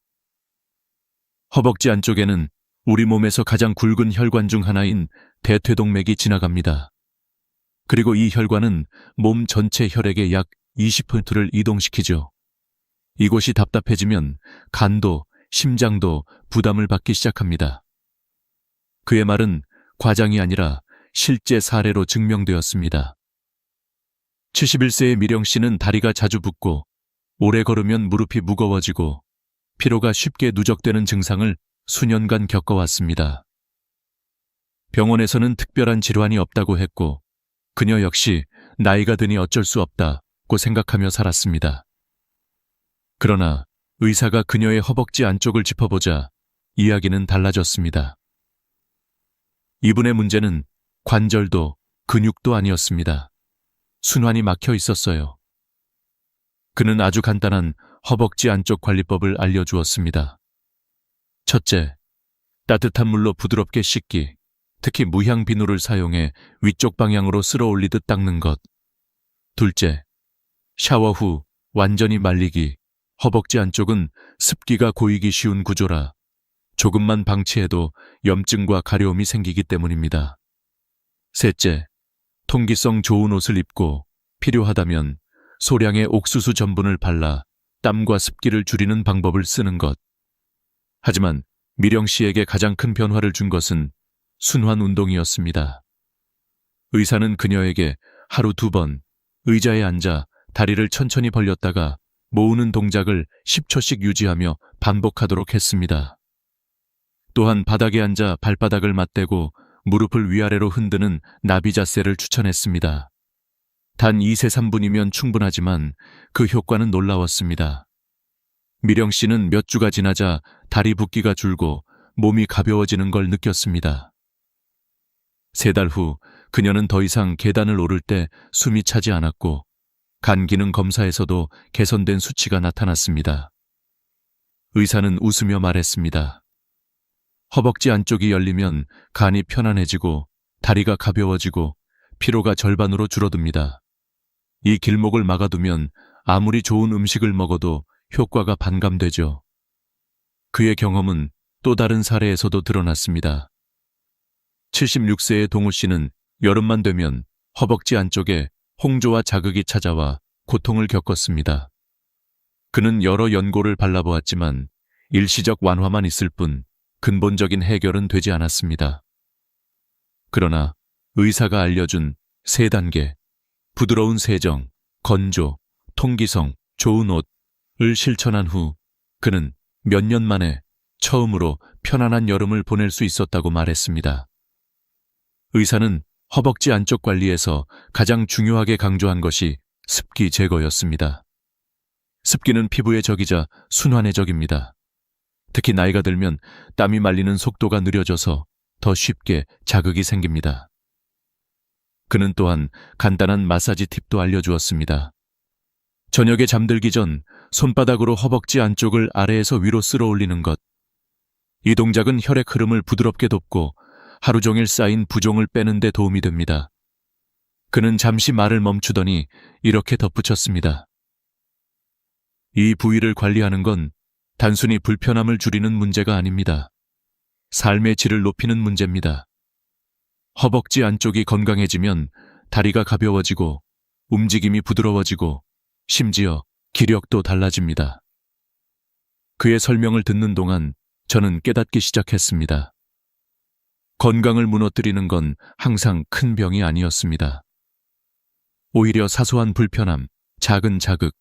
허벅지 안쪽에는 우리 몸에서 가장 굵은 혈관 중 하나인 대퇴동맥이 지나갑니다. 그리고 이 혈관은 몸 전체 혈액의 약 20%를 이동시키죠. 이곳이 답답해지면 간도, 심장도 부담을 받기 시작합니다. 그의 말은 과장이 아니라 실제 사례로 증명되었습니다. 71세의 미령 씨는 다리가 자주 붓고 오래 걸으면 무릎이 무거워지고 피로가 쉽게 누적되는 증상을 수년간 겪어왔습니다. 병원에서는 특별한 질환이 없다고 했고 그녀 역시 나이가 드니 어쩔 수 없다고 생각하며 살았습니다. 그러나 의사가 그녀의 허벅지 안쪽을 짚어보자 이야기는 달라졌습니다. 이분의 문제는 관절도 근육도 아니었습니다. 순환이 막혀 있었어요. 그는 아주 간단한 허벅지 안쪽 관리법을 알려주었습니다. 첫째, 따뜻한 물로 부드럽게 씻기, 특히 무향 비누를 사용해 위쪽 방향으로 쓸어 올리듯 닦는 것. 둘째, 샤워 후 완전히 말리기. 허벅지 안쪽은 습기가 고이기 쉬운 구조라 조금만 방치해도 염증과 가려움이 생기기 때문입니다. 셋째, 통기성 좋은 옷을 입고 필요하다면 소량의 옥수수 전분을 발라 땀과 습기를 줄이는 방법을 쓰는 것. 하지만 미령 씨에게 가장 큰 변화를 준 것은 순환 운동이었습니다. 의사는 그녀에게 하루 2번 의자에 앉아 다리를 천천히 벌렸다가 모으는 동작을 10초씩 유지하며 반복하도록 했습니다. 또한 바닥에 앉아 발바닥을 맞대고 무릎을 위아래로 흔드는 나비 자세를 추천했습니다. 단 2세 3분이면 충분하지만 그 효과는 놀라웠습니다. 미령 씨는 몇 주가 지나자 다리 붓기가 줄고 몸이 가벼워지는 걸 느꼈습니다. 3달 후 그녀는 더 이상 계단을 오를 때 숨이 차지 않았고 간 기능 검사에서도 개선된 수치가 나타났습니다. 의사는 웃으며 말했습니다. 허벅지 안쪽이 열리면 간이 편안해지고 다리가 가벼워지고 피로가 절반으로 줄어듭니다. 이 길목을 막아두면 아무리 좋은 음식을 먹어도 효과가 반감되죠. 그의 경험은 또 다른 사례에서도 드러났습니다. 76세의 동우 씨는 여름만 되면 허벅지 안쪽에 홍조와 자극이 찾아와 고통을 겪었습니다. 그는 여러 연고를 발라보았지만 일시적 완화만 있을 뿐 근본적인 해결은 되지 않았습니다. 그러나 의사가 알려준 3단계, 부드러운 세정, 건조, 통기성, 좋은 옷을 실천한 후 그는 몇 년 만에 처음으로 편안한 여름을 보낼 수 있었다고 말했습니다. 의사는 허벅지 안쪽 관리에서 가장 중요하게 강조한 것이 습기 제거였습니다. 습기는 피부의 적이자 순환의 적입니다. 특히 나이가 들면 땀이 말리는 속도가 느려져서 더 쉽게 자극이 생깁니다. 그는 또한 간단한 마사지 팁도 알려주었습니다. 저녁에 잠들기 전 손바닥으로 허벅지 안쪽을 아래에서 위로 쓸어 올리는 것. 이 동작은 혈액 흐름을 부드럽게 돕고 하루 종일 쌓인 부종을 빼는 데 도움이 됩니다. 그는 잠시 말을 멈추더니 이렇게 덧붙였습니다. 이 부위를 관리하는 건 단순히 불편함을 줄이는 문제가 아닙니다. 삶의 질을 높이는 문제입니다. 허벅지 안쪽이 건강해지면 다리가 가벼워지고 움직임이 부드러워지고 심지어 기력도 달라집니다. 그의 설명을 듣는 동안 저는 깨닫기 시작했습니다. 건강을 무너뜨리는 건 항상 큰 병이 아니었습니다. 오히려 사소한 불편함, 작은 자극,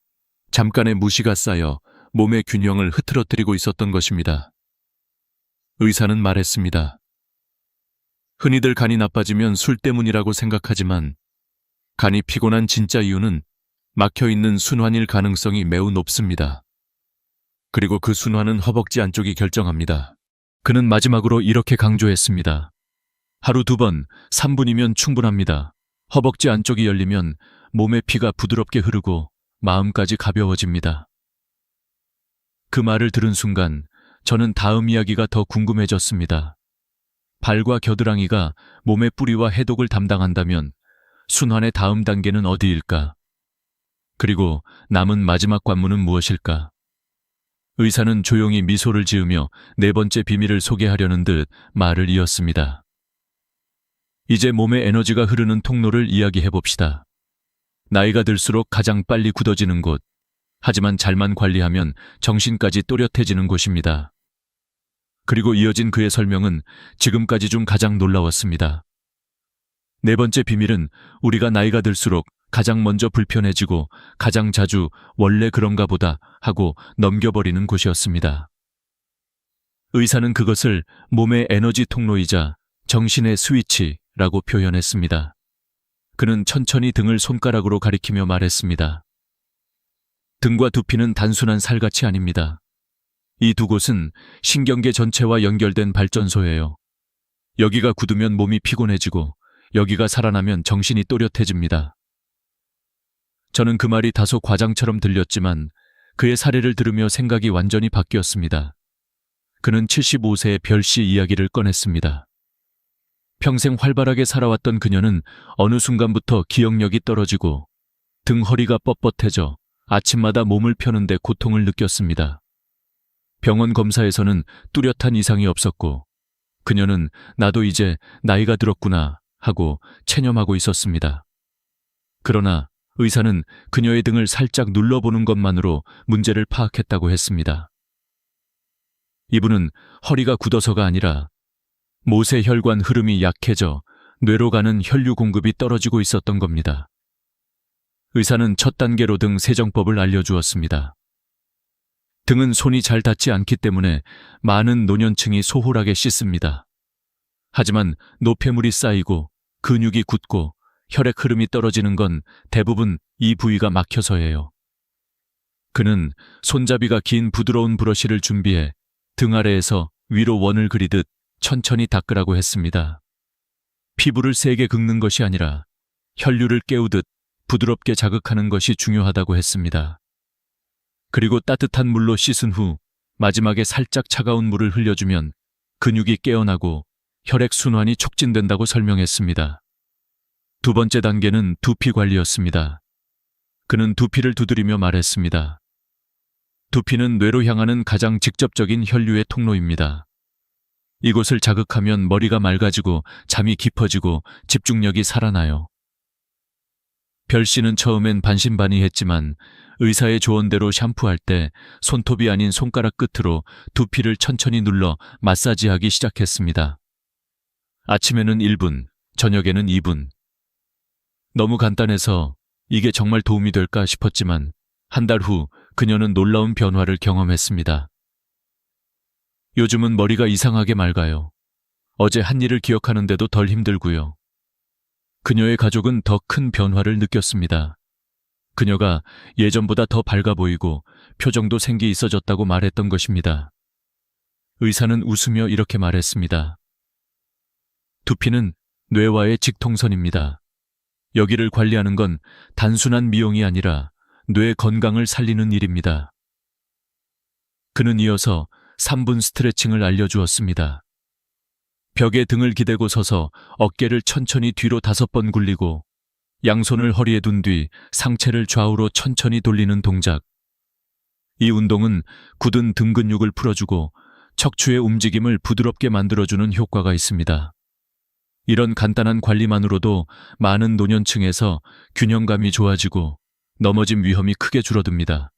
잠깐의 무시가 쌓여 몸의 균형을 흐트러뜨리고 있었던 것입니다. 의사는 말했습니다. 흔히들 간이 나빠지면 술 때문이라고 생각하지만 간이 피곤한 진짜 이유는 막혀있는 순환일 가능성이 매우 높습니다. 그리고 그 순환은 허벅지 안쪽이 결정합니다. 그는 마지막으로 이렇게 강조했습니다. 하루 2번, 3분이면 충분합니다. 허벅지 안쪽이 열리면 몸의 피가 부드럽게 흐르고 마음까지 가벼워집니다. 그 말을 들은 순간 저는 다음 이야기가 더 궁금해졌습니다. 발과 겨드랑이가 몸의 뿌리와 해독을 담당한다면 순환의 다음 단계는 어디일까? 그리고 남은 마지막 관문은 무엇일까? 의사는 조용히 미소를 지으며 4번째 비밀을 소개하려는 듯 말을 이었습니다. 이제 몸의 에너지가 흐르는 통로를 이야기해봅시다. 나이가 들수록 가장 빨리 굳어지는 곳, 하지만 잘만 관리하면 정신까지 또렷해지는 곳입니다. 그리고 이어진 그의 설명은 지금까지 중 가장 놀라웠습니다. 4번째 비밀은 우리가 나이가 들수록 가장 먼저 불편해지고 가장 자주 원래 그런가 보다 하고 넘겨버리는 곳이었습니다. 의사는 그것을 몸의 에너지 통로이자 정신의 스위치라고 표현했습니다. 그는 천천히 등을 손가락으로 가리키며 말했습니다. 등과 두피는 단순한 살갗이 아닙니다. 이 두 곳은 신경계 전체와 연결된 발전소예요. 여기가 굳으면 몸이 피곤해지고 여기가 살아나면 정신이 또렷해집니다. 저는 그 말이 다소 과장처럼 들렸지만 그의 사례를 들으며 생각이 완전히 바뀌었습니다. 그는 75세의 별씨 이야기를 꺼냈습니다. 평생 활발하게 살아왔던 그녀는 어느 순간부터 기억력이 떨어지고 등 허리가 뻣뻣해져 아침마다 몸을 펴는데 고통을 느꼈습니다. 병원 검사에서는 뚜렷한 이상이 없었고 그녀는 나도 이제 나이가 들었구나 하고 체념하고 있었습니다. 그러나 의사는 그녀의 등을 살짝 눌러보는 것만으로 문제를 파악했다고 했습니다. 이분은 허리가 굳어서가 아니라 모세혈관 흐름이 약해져 뇌로 가는 혈류 공급이 떨어지고 있었던 겁니다. 의사는 첫 단계로 등 세정법을 알려주었습니다. 등은 손이 잘 닿지 않기 때문에 많은 노년층이 소홀하게 씻습니다. 하지만 노폐물이 쌓이고 근육이 굳고 혈액 흐름이 떨어지는 건 대부분 이 부위가 막혀서예요. 그는 손잡이가 긴 부드러운 브러쉬를 준비해 등 아래에서 위로 원을 그리듯 천천히 닦으라고 했습니다. 피부를 세게 긁는 것이 아니라 혈류를 깨우듯 부드럽게 자극하는 것이 중요하다고 했습니다. 그리고 따뜻한 물로 씻은 후 마지막에 살짝 차가운 물을 흘려주면 근육이 깨어나고 혈액 순환이 촉진된다고 설명했습니다. 두 번째 단계는 두피 관리였습니다. 그는 두피를 두드리며 말했습니다. 두피는 뇌로 향하는 가장 직접적인 혈류의 통로입니다. 이곳을 자극하면 머리가 맑아지고 잠이 깊어지고 집중력이 살아나요. 별 씨는 처음엔 반신반의했지만 의사의 조언대로 샴푸할 때 손톱이 아닌 손가락 끝으로 두피를 천천히 눌러 마사지하기 시작했습니다. 아침에는 1분, 저녁에는 2분. 너무 간단해서 이게 정말 도움이 될까 싶었지만 한 달 후 그녀는 놀라운 변화를 경험했습니다. 요즘은 머리가 이상하게 맑아요. 어제 한 일을 기억하는데도 덜 힘들고요. 그녀의 가족은 더 큰 변화를 느꼈습니다. 그녀가 예전보다 더 밝아 보이고 표정도 생기 있어졌다고 말했던 것입니다. 의사는 웃으며 이렇게 말했습니다. 두피는 뇌와의 직통선입니다. 여기를 관리하는 건 단순한 미용이 아니라 뇌 건강을 살리는 일입니다. 그는 이어서 3분 스트레칭을 알려주었습니다. 벽에 등을 기대고 서서 어깨를 천천히 뒤로 5번 굴리고 양손을 허리에 둔 뒤 상체를 좌우로 천천히 돌리는 동작. 이 운동은 굳은 등 근육을 풀어주고 척추의 움직임을 부드럽게 만들어주는 효과가 있습니다. 이런 간단한 관리만으로도 많은 노년층에서 균형감이 좋아지고 넘어짐 위험이 크게 줄어듭니다.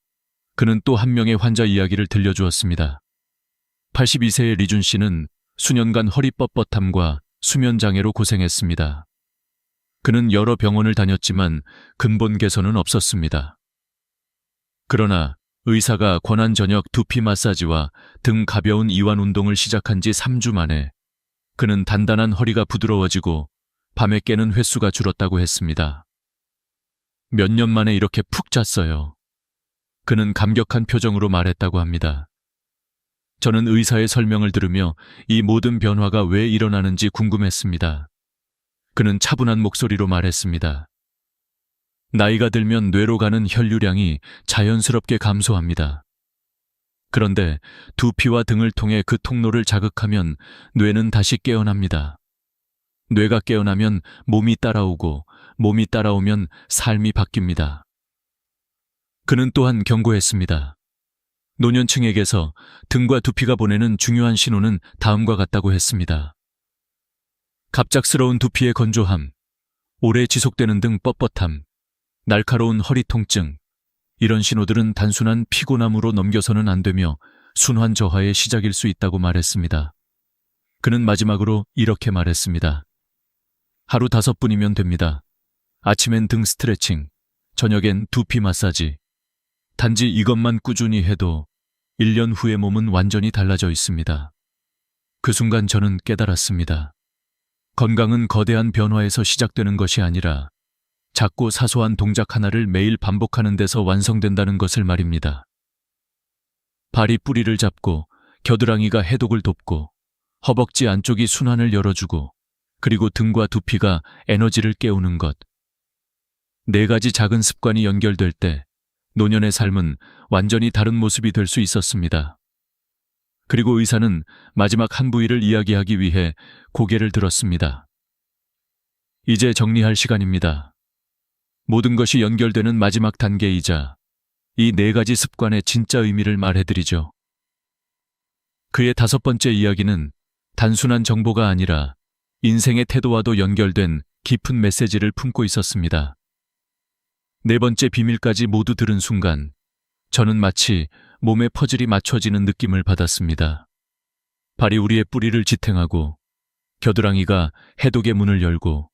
그는 또 한 명의 환자 이야기를 들려주었습니다. 82세의 리준 씨는 수년간 허리 뻣뻣함과 수면 장애로 고생했습니다. 그는 여러 병원을 다녔지만 근본 개선은 없었습니다. 그러나 의사가 권한 저녁 두피 마사지와 등 가벼운 이완 운동을 시작한 지 3주 만에 그는 단단한 허리가 부드러워지고 밤에 깨는 횟수가 줄었다고 했습니다. 몇 년 만에 이렇게 푹 잤어요. 그는 감격한 표정으로 말했다고 합니다. 저는 의사의 설명을 들으며 이 모든 변화가 왜 일어나는지 궁금했습니다. 그는 차분한 목소리로 말했습니다. 나이가 들면 뇌로 가는 혈류량이 자연스럽게 감소합니다. 그런데 두피와 등을 통해 그 통로를 자극하면 뇌는 다시 깨어납니다. 뇌가 깨어나면 몸이 따라오고 몸이 따라오면 삶이 바뀝니다. 그는 또한 경고했습니다. 노년층에게서 등과 두피가 보내는 중요한 신호는 다음과 같다고 했습니다. 갑작스러운 두피의 건조함, 오래 지속되는 등 뻣뻣함, 날카로운 허리 통증, 이런 신호들은 단순한 피곤함으로 넘겨서는 안 되며 순환 저하의 시작일 수 있다고 말했습니다. 그는 마지막으로 이렇게 말했습니다. 하루 5분이면 됩니다. 아침엔 등 스트레칭, 저녁엔 두피 마사지. 단지 이것만 꾸준히 해도 1년 후의 몸은 완전히 달라져 있습니다. 그 순간 저는 깨달았습니다. 건강은 거대한 변화에서 시작되는 것이 아니라 작고 사소한 동작 하나를 매일 반복하는 데서 완성된다는 것을 말입니다. 발이 뿌리를 잡고 겨드랑이가 해독을 돕고 허벅지 안쪽이 순환을 열어주고 그리고 등과 두피가 에너지를 깨우는 것. 4가지 작은 습관이 연결될 때 노년의 삶은 완전히 다른 모습이 될 수 있었습니다. 그리고 의사는 마지막 한 부위를 이야기하기 위해 고개를 들었습니다. 이제 정리할 시간입니다. 모든 것이 연결되는 마지막 단계이자 이 4가지 습관의 진짜 의미를 말해드리죠. 그의 5번째 이야기는 단순한 정보가 아니라 인생의 태도와도 연결된 깊은 메시지를 품고 있었습니다. 4번째 비밀까지 모두 들은 순간 저는 마치 몸의 퍼즐이 맞춰지는 느낌을 받았습니다. 발이 우리의 뿌리를 지탱하고 겨드랑이가 해독의 문을 열고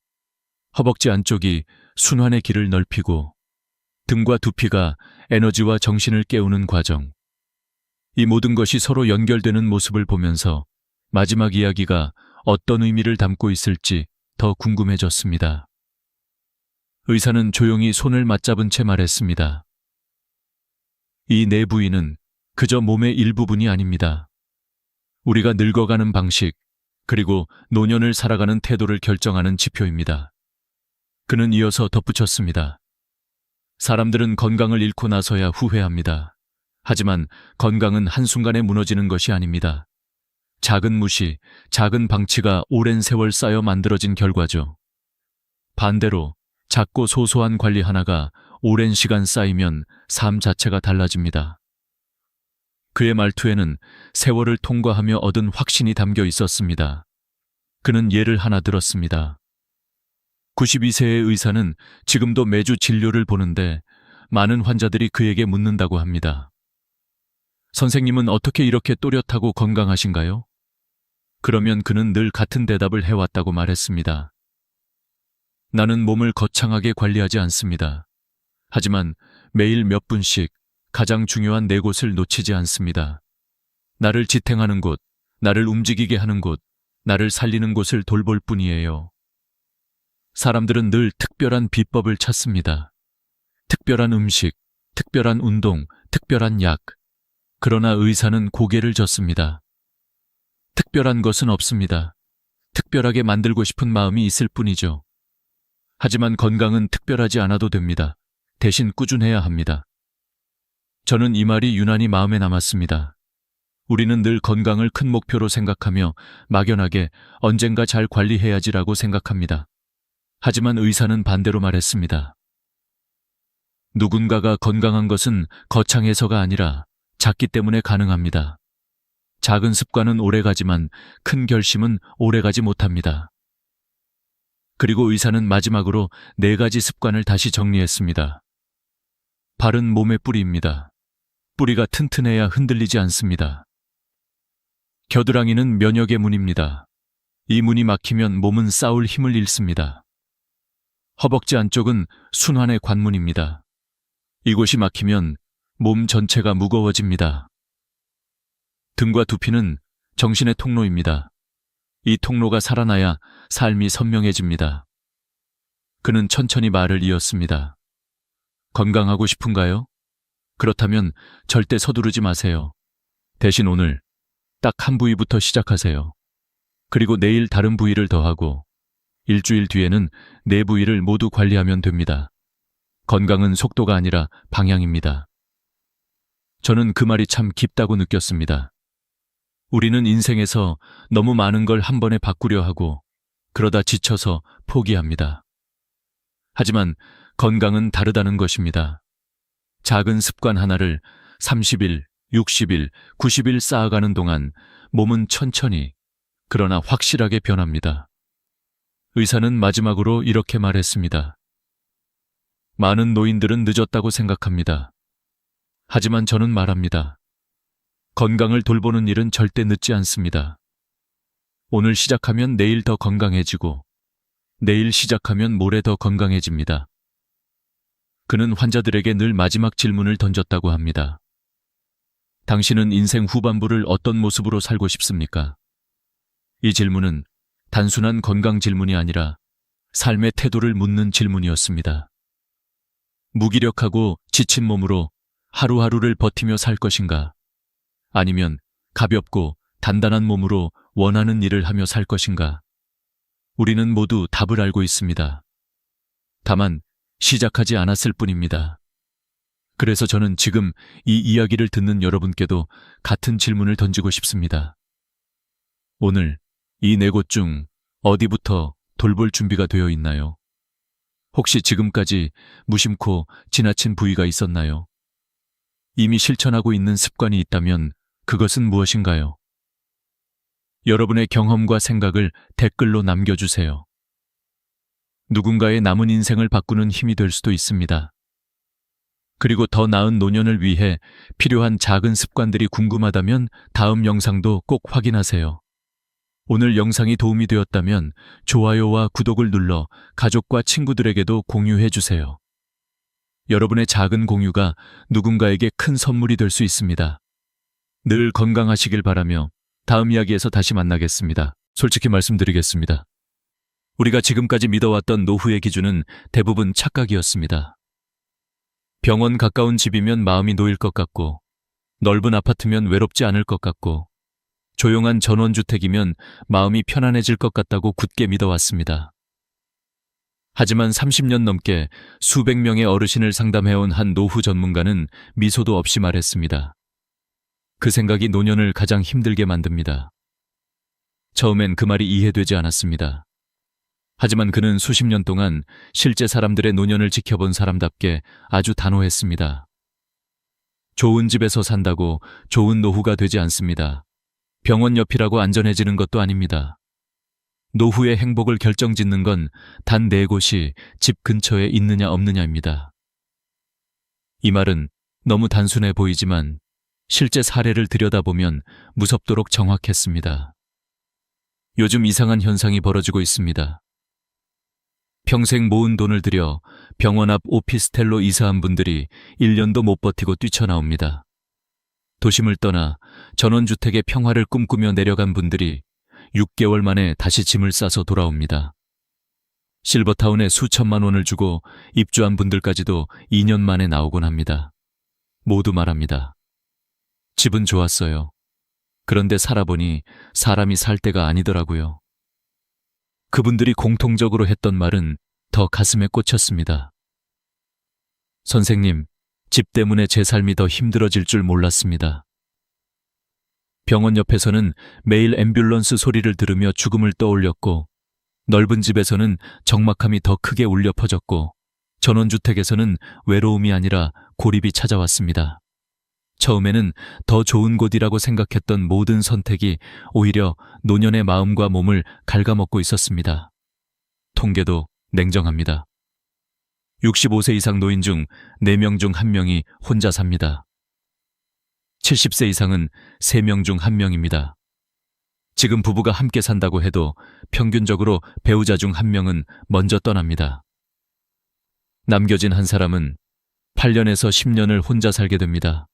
허벅지 안쪽이 순환의 길을 넓히고 등과 두피가 에너지와 정신을 깨우는 과정. 이 모든 것이 서로 연결되는 모습을 보면서 마지막 이야기가 어떤 의미를 담고 있을지 더 궁금해졌습니다. 의사는 조용히 손을 맞잡은 채 말했습니다. 이 네 부위는 그저 몸의 일부분이 아닙니다. 우리가 늙어가는 방식, 그리고 노년을 살아가는 태도를 결정하는 지표입니다. 그는 이어서 덧붙였습니다. 사람들은 건강을 잃고 나서야 후회합니다. 하지만 건강은 한순간에 무너지는 것이 아닙니다. 작은 무시, 작은 방치가 오랜 세월 쌓여 만들어진 결과죠. 반대로 작고 소소한 관리 하나가 오랜 시간 쌓이면 삶 자체가 달라집니다. 그의 말투에는 세월을 통과하며 얻은 확신이 담겨 있었습니다. 그는 예를 하나 들었습니다. 92세의 의사는 지금도 매주 진료를 보는데 많은 환자들이 그에게 묻는다고 합니다. 선생님은 어떻게 이렇게 또렷하고 건강하신가요? 그러면 그는 늘 같은 대답을 해왔다고 말했습니다. 나는 몸을 거창하게 관리하지 않습니다. 하지만 매일 몇 분씩 가장 중요한 네 곳을 놓치지 않습니다. 나를 지탱하는 곳, 나를 움직이게 하는 곳, 나를 살리는 곳을 돌볼 뿐이에요. 사람들은 늘 특별한 비법을 찾습니다. 특별한 음식, 특별한 운동, 특별한 약. 그러나 의사는 고개를 젓습니다. 특별한 것은 없습니다. 특별하게 만들고 싶은 마음이 있을 뿐이죠. 하지만 건강은 특별하지 않아도 됩니다. 대신 꾸준해야 합니다. 저는 이 말이 유난히 마음에 남았습니다. 우리는 늘 건강을 큰 목표로 생각하며 막연하게 언젠가 잘 관리해야지라고 생각합니다. 하지만 의사는 반대로 말했습니다. 누군가가 건강한 것은 거창해서가 아니라 작기 때문에 가능합니다. 작은 습관은 오래가지만 큰 결심은 오래가지 못합니다. 그리고 의사는 마지막으로 4가지 습관을 다시 정리했습니다. 발은 몸의 뿌리입니다. 뿌리가 튼튼해야 흔들리지 않습니다. 겨드랑이는 면역의 문입니다. 이 문이 막히면 몸은 싸울 힘을 잃습니다. 허벅지 안쪽은 순환의 관문입니다. 이곳이 막히면 몸 전체가 무거워집니다. 등과 두피는 정신의 통로입니다. 이 통로가 살아나야 삶이 선명해집니다. 그는 천천히 말을 이었습니다. 건강하고 싶은가요? 그렇다면 절대 서두르지 마세요. 대신 오늘 딱 한 부위부터 시작하세요. 그리고 내일 다른 부위를 더하고 일주일 뒤에는 4부위를 모두 관리하면 됩니다. 건강은 속도가 아니라 방향입니다. 저는 그 말이 참 깊다고 느꼈습니다. 우리는 인생에서 너무 많은 걸 한 번에 바꾸려 하고 그러다 지쳐서 포기합니다. 하지만 건강은 다르다는 것입니다. 작은 습관 하나를 30일, 60일, 90일 쌓아가는 동안 몸은 천천히 그러나 확실하게 변합니다. 의사는 마지막으로 이렇게 말했습니다. 많은 노인들은 늦었다고 생각합니다. 하지만 저는 말합니다. 건강을 돌보는 일은 절대 늦지 않습니다. 오늘 시작하면 내일 더 건강해지고 내일 시작하면 모레 더 건강해집니다. 그는 환자들에게 늘 마지막 질문을 던졌다고 합니다. 당신은 인생 후반부를 어떤 모습으로 살고 싶습니까? 이 질문은 단순한 건강 질문이 아니라 삶의 태도를 묻는 질문이었습니다. 무기력하고 지친 몸으로 하루하루를 버티며 살 것인가? 아니면 가볍고 단단한 몸으로 원하는 일을 하며 살 것인가? 우리는 모두 답을 알고 있습니다. 다만 시작하지 않았을 뿐입니다. 그래서 저는 지금 이 이야기를 듣는 여러분께도 같은 질문을 던지고 싶습니다. 오늘 이 4곳 중 어디부터 돌볼 준비가 되어 있나요? 혹시 지금까지 무심코 지나친 부위가 있었나요? 이미 실천하고 있는 습관이 있다면 그것은 무엇인가요? 여러분의 경험과 생각을 댓글로 남겨주세요. 누군가의 남은 인생을 바꾸는 힘이 될 수도 있습니다. 그리고 더 나은 노년을 위해 필요한 작은 습관들이 궁금하다면 다음 영상도 꼭 확인하세요. 오늘 영상이 도움이 되었다면 좋아요와 구독을 눌러 가족과 친구들에게도 공유해 주세요. 여러분의 작은 공유가 누군가에게 큰 선물이 될 수 있습니다. 늘 건강하시길 바라며 다음 이야기에서 다시 만나겠습니다. 솔직히 말씀드리겠습니다. 우리가 지금까지 믿어왔던 노후의 기준은 대부분 착각이었습니다. 병원 가까운 집이면 마음이 놓일 것 같고, 넓은 아파트면 외롭지 않을 것 같고, 조용한 전원주택이면 마음이 편안해질 것 같다고 굳게 믿어왔습니다. 하지만 30년 넘게 수백 명의 어르신을 상담해온 한 노후 전문가는 미소도 없이 말했습니다. 그 생각이 노년을 가장 힘들게 만듭니다. 처음엔 그 말이 이해되지 않았습니다. 하지만 그는 수십 년 동안 실제 사람들의 노년을 지켜본 사람답게 아주 단호했습니다. 좋은 집에서 산다고 좋은 노후가 되지 않습니다. 병원 옆이라고 안전해지는 것도 아닙니다. 노후의 행복을 결정짓는 건 단 4곳이 집 근처에 있느냐 없느냐입니다. 이 말은 너무 단순해 보이지만 실제 사례를 들여다보면 무섭도록 정확했습니다. 요즘 이상한 현상이 벌어지고 있습니다. 평생 모은 돈을 들여 병원 앞 오피스텔로 이사한 분들이 1년도 못 버티고 뛰쳐나옵니다. 도심을 떠나 전원주택의 평화를 꿈꾸며 내려간 분들이 6개월 만에 다시 짐을 싸서 돌아옵니다. 실버타운에 수천만 원을 주고 입주한 분들까지도 2년 만에 나오곤 합니다. 모두 말합니다. 집은 좋았어요. 그런데 살아보니 사람이 살 때가 아니더라고요. 그분들이 공통적으로 했던 말은 더 가슴에 꽂혔습니다. 선생님, 집 때문에 제 삶이 더 힘들어질 줄 몰랐습니다. 병원 옆에서는 매일 앰뷸런스 소리를 들으며 죽음을 떠올렸고, 넓은 집에서는 적막함이 더 크게 울려 퍼졌고, 전원주택에서는 외로움이 아니라 고립이 찾아왔습니다. 처음에는 더 좋은 곳이라고 생각했던 모든 선택이 오히려 노년의 마음과 몸을 갉아먹고 있었습니다. 통계도 냉정합니다. 65세 이상 노인 중 4명 중 1명이 혼자 삽니다. 70세 이상은 3명 중 1명입니다. 지금 부부가 함께 산다고 해도 평균적으로 배우자 중 1명은 먼저 떠납니다. 남겨진 한 사람은 8년에서 10년을 혼자 살게 됩니다.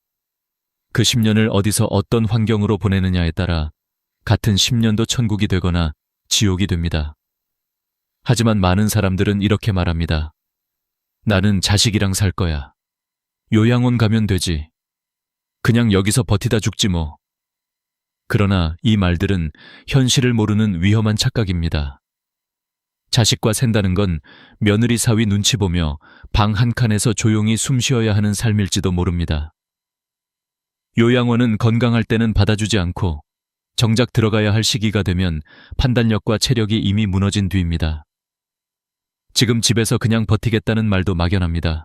그 10년을 어디서 어떤 환경으로 보내느냐에 따라 같은 10년도 천국이 되거나 지옥이 됩니다. 하지만 많은 사람들은 이렇게 말합니다. 나는 자식이랑 살 거야. 요양원 가면 되지. 그냥 여기서 버티다 죽지 뭐. 그러나 이 말들은 현실을 모르는 위험한 착각입니다. 자식과 산다는 건 며느리 사위 눈치 보며 방 한 칸에서 조용히 숨 쉬어야 하는 삶일지도 모릅니다. 요양원은 건강할 때는 받아주지 않고 정작 들어가야 할 시기가 되면 판단력과 체력이 이미 무너진 뒤입니다. 지금 집에서 그냥 버티겠다는 말도 막연합니다.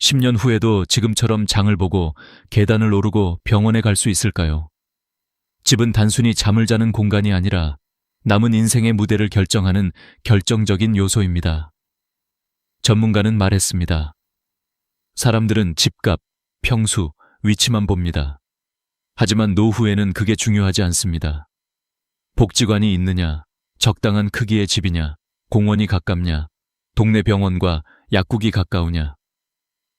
10년 후에도 지금처럼 장을 보고 계단을 오르고 병원에 갈 수 있을까요? 집은 단순히 잠을 자는 공간이 아니라 남은 인생의 무대를 결정하는 결정적인 요소입니다. 전문가는 말했습니다. 사람들은 집값, 평수, 위치만 봅니다. 하지만 노후에는 그게 중요하지 않습니다. 복지관이 있느냐, 적당한 크기의 집이냐, 공원이 가깝냐, 동네 병원과 약국이 가까우냐.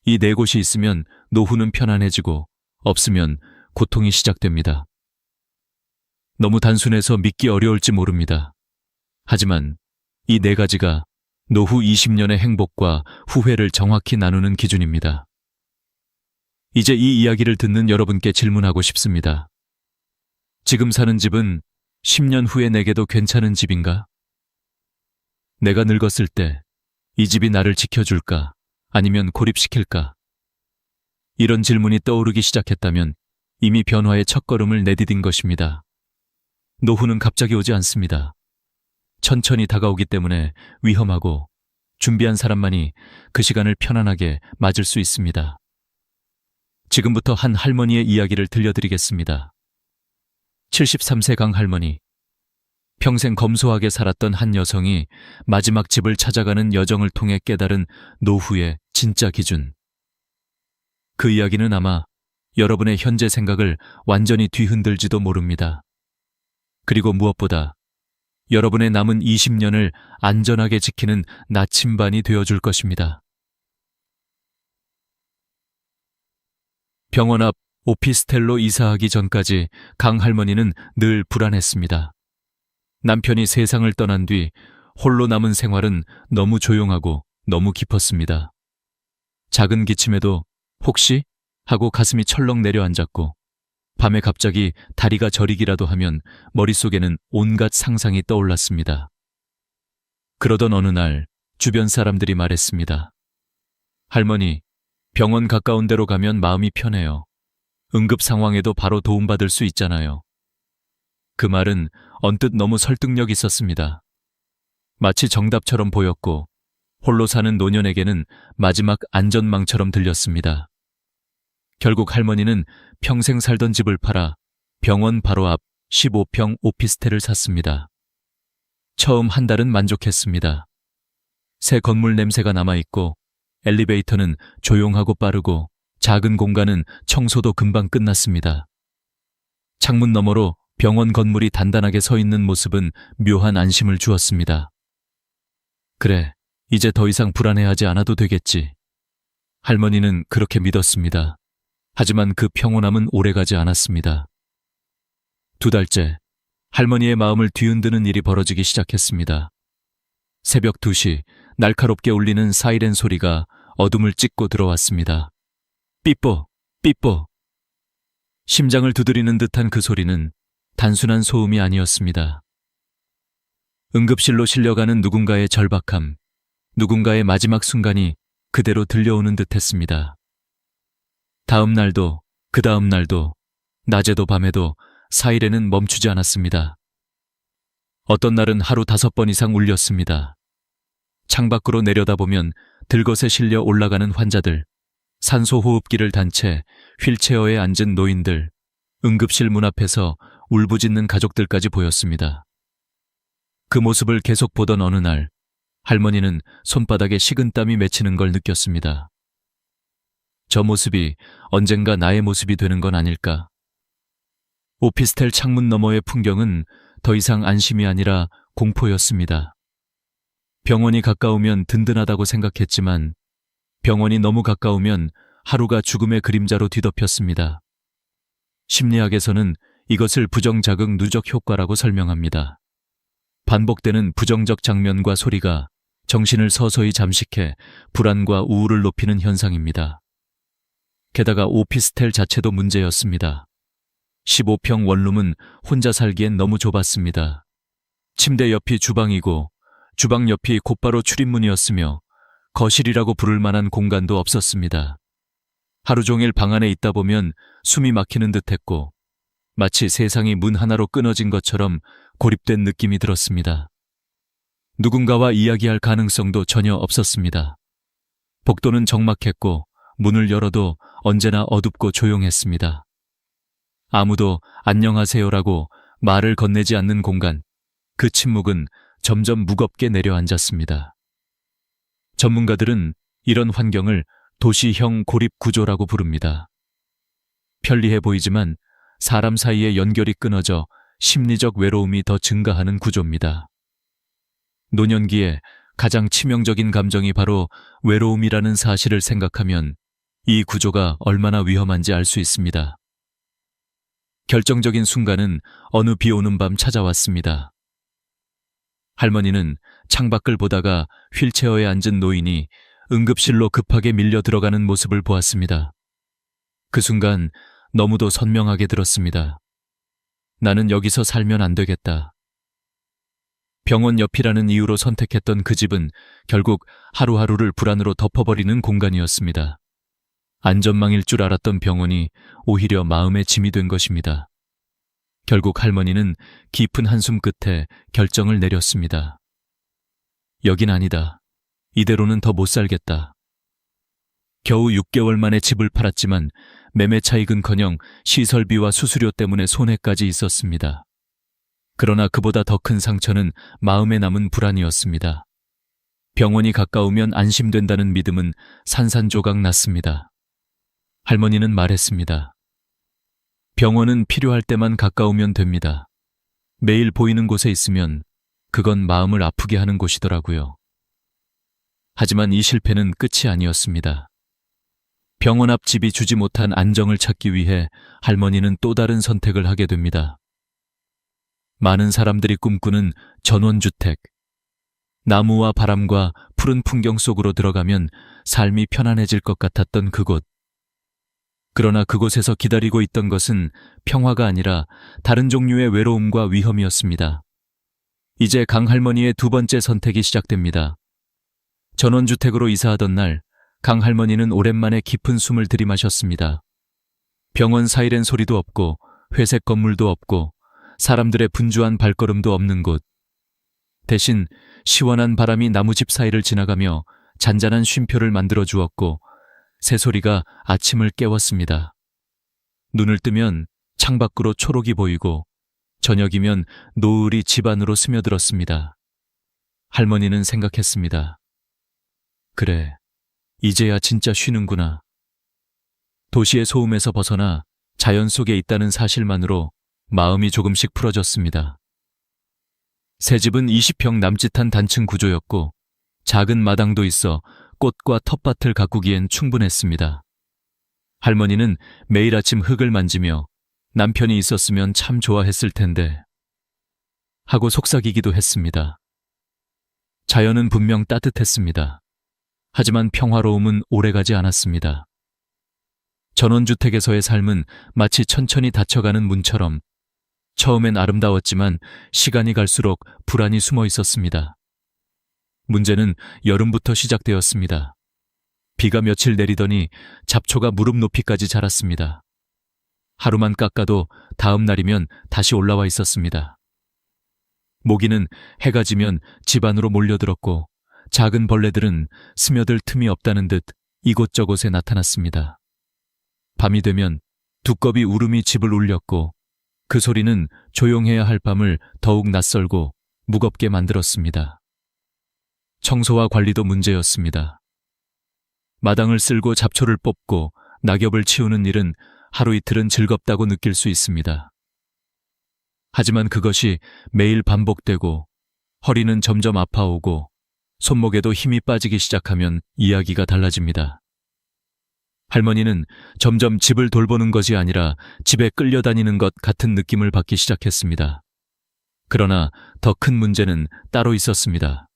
이 4곳이 있으면 노후는 편안해지고 없으면 고통이 시작됩니다. 너무 단순해서 믿기 어려울지 모릅니다. 하지만 이 4가지가 노후 20년의 행복과 후회를 정확히 나누는 기준입니다. 이제 이 이야기를 듣는 여러분께 질문하고 싶습니다. 지금 사는 집은 10년 후에 내게도 괜찮은 집인가? 내가 늙었을 때 이 집이 나를 지켜줄까? 아니면 고립시킬까? 이런 질문이 떠오르기 시작했다면 이미 변화의 첫걸음을 내디딘 것입니다. 노후는 갑자기 오지 않습니다. 천천히 다가오기 때문에 위험하고 준비한 사람만이 그 시간을 편안하게 맞을 수 있습니다. 지금부터 한 할머니의 이야기를 들려드리겠습니다. 73세 강 할머니. 평생 검소하게 살았던 한 여성이 마지막 집을 찾아가는 여정을 통해 깨달은 노후의 진짜 기준. 그 이야기는 아마 여러분의 현재 생각을 완전히 뒤흔들지도 모릅니다. 그리고 무엇보다 여러분의 남은 20년을 안전하게 지키는 나침반이 되어줄 것입니다. 병원 앞 오피스텔로 이사하기 전까지 강 할머니는 늘 불안했습니다. 남편이 세상을 떠난 뒤 홀로 남은 생활은 너무 조용하고 너무 깊었습니다. 작은 기침에도 혹시? 하고 가슴이 철렁 내려앉았고, 밤에 갑자기 다리가 저리기라도 하면 머릿속에는 온갖 상상이 떠올랐습니다. 그러던 어느 날 주변 사람들이 말했습니다. 할머니, 병원 가까운 데로 가면 마음이 편해요. 응급 상황에도 바로 도움받을 수 있잖아요. 그 말은 언뜻 너무 설득력 있었습니다. 마치 정답처럼 보였고, 홀로 사는 노년에게는 마지막 안전망처럼 들렸습니다. 결국 할머니는 평생 살던 집을 팔아 병원 바로 앞 15평 오피스텔을 샀습니다. 처음 한 달은 만족했습니다. 새 건물 냄새가 남아있고, 엘리베이터는 조용하고 빠르고, 작은 공간은 청소도 금방 끝났습니다. 창문 너머로 병원 건물이 단단하게 서 있는 모습은 묘한 안심을 주었습니다. 그래, 이제 더 이상 불안해하지 않아도 되겠지. 할머니는 그렇게 믿었습니다. 하지만 그 평온함은 오래가지 않았습니다. 2달째, 할머니의 마음을 뒤흔드는 일이 벌어지기 시작했습니다. 새벽 2시, 날카롭게 울리는 사이렌 소리가 어둠을 찢고 들어왔습니다. 삐뽀, 삐뽀. 심장을 두드리는 듯한 그 소리는 단순한 소음이 아니었습니다. 응급실로 실려가는 누군가의 절박함, 누군가의 마지막 순간이 그대로 들려오는 듯했습니다. 다음 날도, 그 다음 날도, 낮에도 밤에도 사이렌은 멈추지 않았습니다. 어떤 날은 하루 5번 이상 울렸습니다. 창밖으로 내려다보면 들것에 실려 올라가는 환자들, 산소호흡기를 단 채 휠체어에 앉은 노인들, 응급실 문 앞에서 울부짖는 가족들까지 보였습니다. 그 모습을 계속 보던 어느 날, 할머니는 손바닥에 식은땀이 맺히는 걸 느꼈습니다. 저 모습이 언젠가 나의 모습이 되는 건 아닐까. 오피스텔 창문 너머의 풍경은 더 이상 안심이 아니라 공포였습니다. 병원이 가까우면 든든하다고 생각했지만, 병원이 너무 가까우면 하루가 죽음의 그림자로 뒤덮였습니다. 심리학에서는 이것을 부정자극 누적 효과라고 설명합니다. 반복되는 부정적 장면과 소리가 정신을 서서히 잠식해 불안과 우울을 높이는 현상입니다. 게다가 오피스텔 자체도 문제였습니다. 15평 원룸은 혼자 살기엔 너무 좁았습니다. 침대 옆이 주방이고, 주방 옆이 곧바로 출입문이었으며, 거실이라고 부를 만한 공간도 없었습니다. 하루 종일 방 안에 있다 보면 숨이 막히는 듯했고, 마치 세상이 문 하나로 끊어진 것처럼 고립된 느낌이 들었습니다. 누군가와 이야기할 가능성도 전혀 없었습니다. 복도는 적막했고, 문을 열어도 언제나 어둡고 조용했습니다. 아무도 안녕하세요라고 말을 건네지 않는 공간, 그 침묵은 점점 무겁게 내려앉았습니다. 전문가들은 이런 환경을 도시형 고립 구조라고 부릅니다. 편리해 보이지만 사람 사이의 연결이 끊어져 심리적 외로움이 더 증가하는 구조입니다. 노년기에 가장 치명적인 감정이 바로 외로움이라는 사실을 생각하면 이 구조가 얼마나 위험한지 알 수 있습니다. 결정적인 순간은 어느 비 오는 밤 찾아왔습니다. 할머니는 창밖을 보다가 휠체어에 앉은 노인이 응급실로 급하게 밀려 들어가는 모습을 보았습니다. 그 순간 너무도 선명하게 들었습니다. 나는 여기서 살면 안 되겠다. 병원 옆이라는 이유로 선택했던 그 집은 결국 하루하루를 불안으로 덮어버리는 공간이었습니다. 안전망일 줄 알았던 병원이 오히려 마음의 짐이 된 것입니다. 결국 할머니는 깊은 한숨 끝에 결정을 내렸습니다. 여긴 아니다. 이대로는 더 못 살겠다. 겨우 6개월 만에 집을 팔았지만 매매 차익은커녕 시설비와 수수료 때문에 손해까지 있었습니다. 그러나 그보다 더 큰 상처는 마음에 남은 불안이었습니다. 병원이 가까우면 안심된다는 믿음은 산산조각 났습니다. 할머니는 말했습니다. 병원은 필요할 때만 가까우면 됩니다. 매일 보이는 곳에 있으면 그건 마음을 아프게 하는 곳이더라고요. 하지만 이 실패는 끝이 아니었습니다. 병원 앞 집이 주지 못한 안정을 찾기 위해 할머니는 또 다른 선택을 하게 됩니다. 많은 사람들이 꿈꾸는 전원주택. 나무와 바람과 푸른 풍경 속으로 들어가면 삶이 편안해질 것 같았던 그곳. 그러나 그곳에서 기다리고 있던 것은 평화가 아니라 다른 종류의 외로움과 위험이었습니다. 이제 강할머니의 두 번째 선택이 시작됩니다. 전원주택으로 이사하던 날, 강할머니는 오랜만에 깊은 숨을 들이마셨습니다. 병원 사이렌 소리도 없고 회색 건물도 없고 사람들의 분주한 발걸음도 없는 곳. 대신 시원한 바람이 나무집 사이를 지나가며 잔잔한 쉼표를 만들어 주었고 새소리가 아침을 깨웠습니다. 눈을 뜨면 창밖으로 초록이 보이고 저녁이면 노을이 집 안으로 스며들었습니다. 할머니는 생각했습니다. 그래, 이제야 진짜 쉬는구나. 도시의 소음에서 벗어나 자연 속에 있다는 사실만으로 마음이 조금씩 풀어졌습니다. 새 집은 20평 남짓한 단층 구조였고 작은 마당도 있어 꽃과 텃밭을 가꾸기엔 충분했습니다. 할머니는 매일 아침 흙을 만지며 남편이 있었으면 참 좋아했을 텐데 하고 속삭이기도 했습니다. 자연은 분명 따뜻했습니다. 하지만 평화로움은 오래가지 않았습니다. 전원주택에서의 삶은 마치 천천히 닫혀가는 문처럼 처음엔 아름다웠지만 시간이 갈수록 불안이 숨어 있었습니다. 문제는 여름부터 시작되었습니다. 비가 며칠 내리더니 잡초가 무릎 높이까지 자랐습니다. 하루만 깎아도 다음 날이면 다시 올라와 있었습니다. 모기는 해가 지면 집 안으로 몰려들었고 작은 벌레들은 스며들 틈이 없다는 듯 이곳저곳에 나타났습니다. 밤이 되면 두꺼비 울음이 집을 울렸고 그 소리는 조용해야 할 밤을 더욱 낯설고 무겁게 만들었습니다. 청소와 관리도 문제였습니다. 마당을 쓸고 잡초를 뽑고 낙엽을 치우는 일은 하루 이틀은 즐겁다고 느낄 수 있습니다. 하지만 그것이 매일 반복되고 허리는 점점 아파오고 손목에도 힘이 빠지기 시작하면 이야기가 달라집니다. 할머니는 점점 집을 돌보는 것이 아니라 집에 끌려다니는 것 같은 느낌을 받기 시작했습니다. 그러나 더 큰 문제는 따로 있었습니다.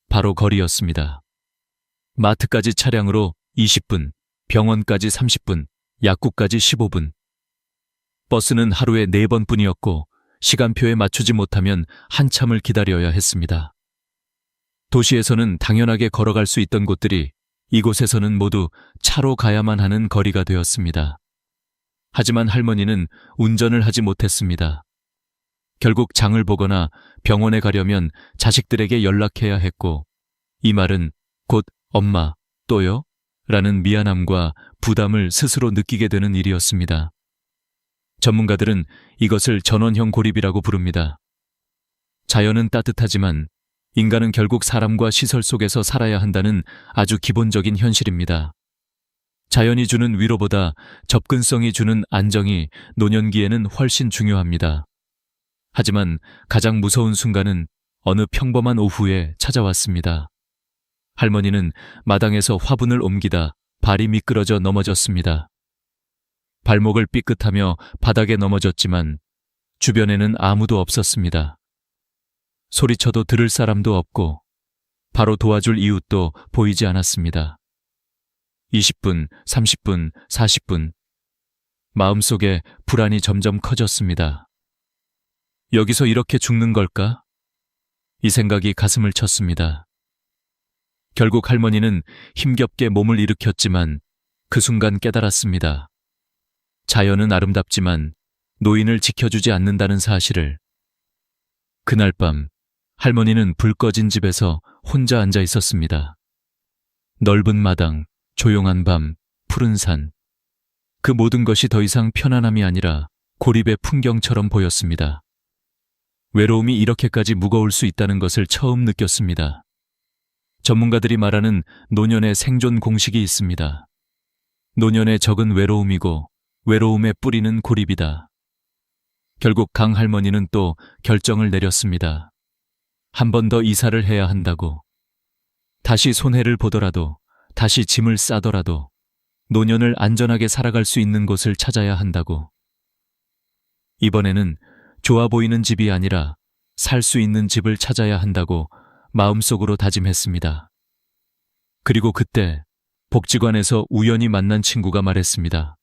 바로 거리였습니다. 마트까지 차량으로 20분, 병원까지 30분, 약국까지 15분. 버스는 하루에 4번뿐이었고 시간표에 맞추지 못하면 한참을 기다려야 했습니다. 도시에서는 당연하게 걸어갈 수 있던 곳들이 이곳에서는 모두 차로 가야만 하는 거리가 되었습니다. 하지만 할머니는 운전을 하지 못했습니다. 결국 장을 보거나 병원에 가려면 자식들에게 연락해야 했고 이 말은 곧 엄마, 또요? 라는 미안함과 부담을 스스로 느끼게 되는 일이었습니다. 전문가들은 이것을 전원형 고립이라고 부릅니다. 자연은 따뜻하지만 인간은 결국 사람과 시설 속에서 살아야 한다는 아주 기본적인 현실입니다. 자연이 주는 위로보다 접근성이 주는 안정이 노년기에는 훨씬 중요합니다. 하지만 가장 무서운 순간은 어느 평범한 오후에 찾아왔습니다. 할머니는 마당에서 화분을 옮기다 발이 미끄러져 넘어졌습니다. 발목을 삐끗하며 바닥에 넘어졌지만 주변에는 아무도 없었습니다. 소리쳐도 들을 사람도 없고 바로 도와줄 이웃도 보이지 않았습니다. 20분, 30분, 40분. 마음속에 불안이 점점 커졌습니다. 여기서 이렇게 죽는 걸까? 이 생각이 가슴을 쳤습니다. 결국 할머니는 힘겹게 몸을 일으켰지만 그 순간 깨달았습니다. 자연은 아름답지만 노인을 지켜주지 않는다는 사실을. 그날 밤 할머니는 불 꺼진 집에서 혼자 앉아 있었습니다. 넓은 마당, 조용한 밤, 푸른 산. 그 모든 것이 더 이상 편안함이 아니라 고립의 풍경처럼 보였습니다. 외로움이 이렇게까지 무거울 수 있다는 것을 처음 느꼈습니다. 전문가들이 말하는 노년의 생존 공식이 있습니다. 노년의 적은 외로움이고 외로움의 뿌리는 고립이다. 결국 강 할머니는 또 결정을 내렸습니다. 한 번 더 이사를 해야 한다고. 다시 손해를 보더라도, 다시 짐을 싸더라도 노년을 안전하게 살아갈 수 있는 곳을 찾아야 한다고. 이번에는 좋아 보이는 집이 아니라 살 수 있는 집을 찾아야 한다고 마음속으로 다짐했습니다. 그리고 그때 복지관에서 우연히 만난 친구가 말했습니다.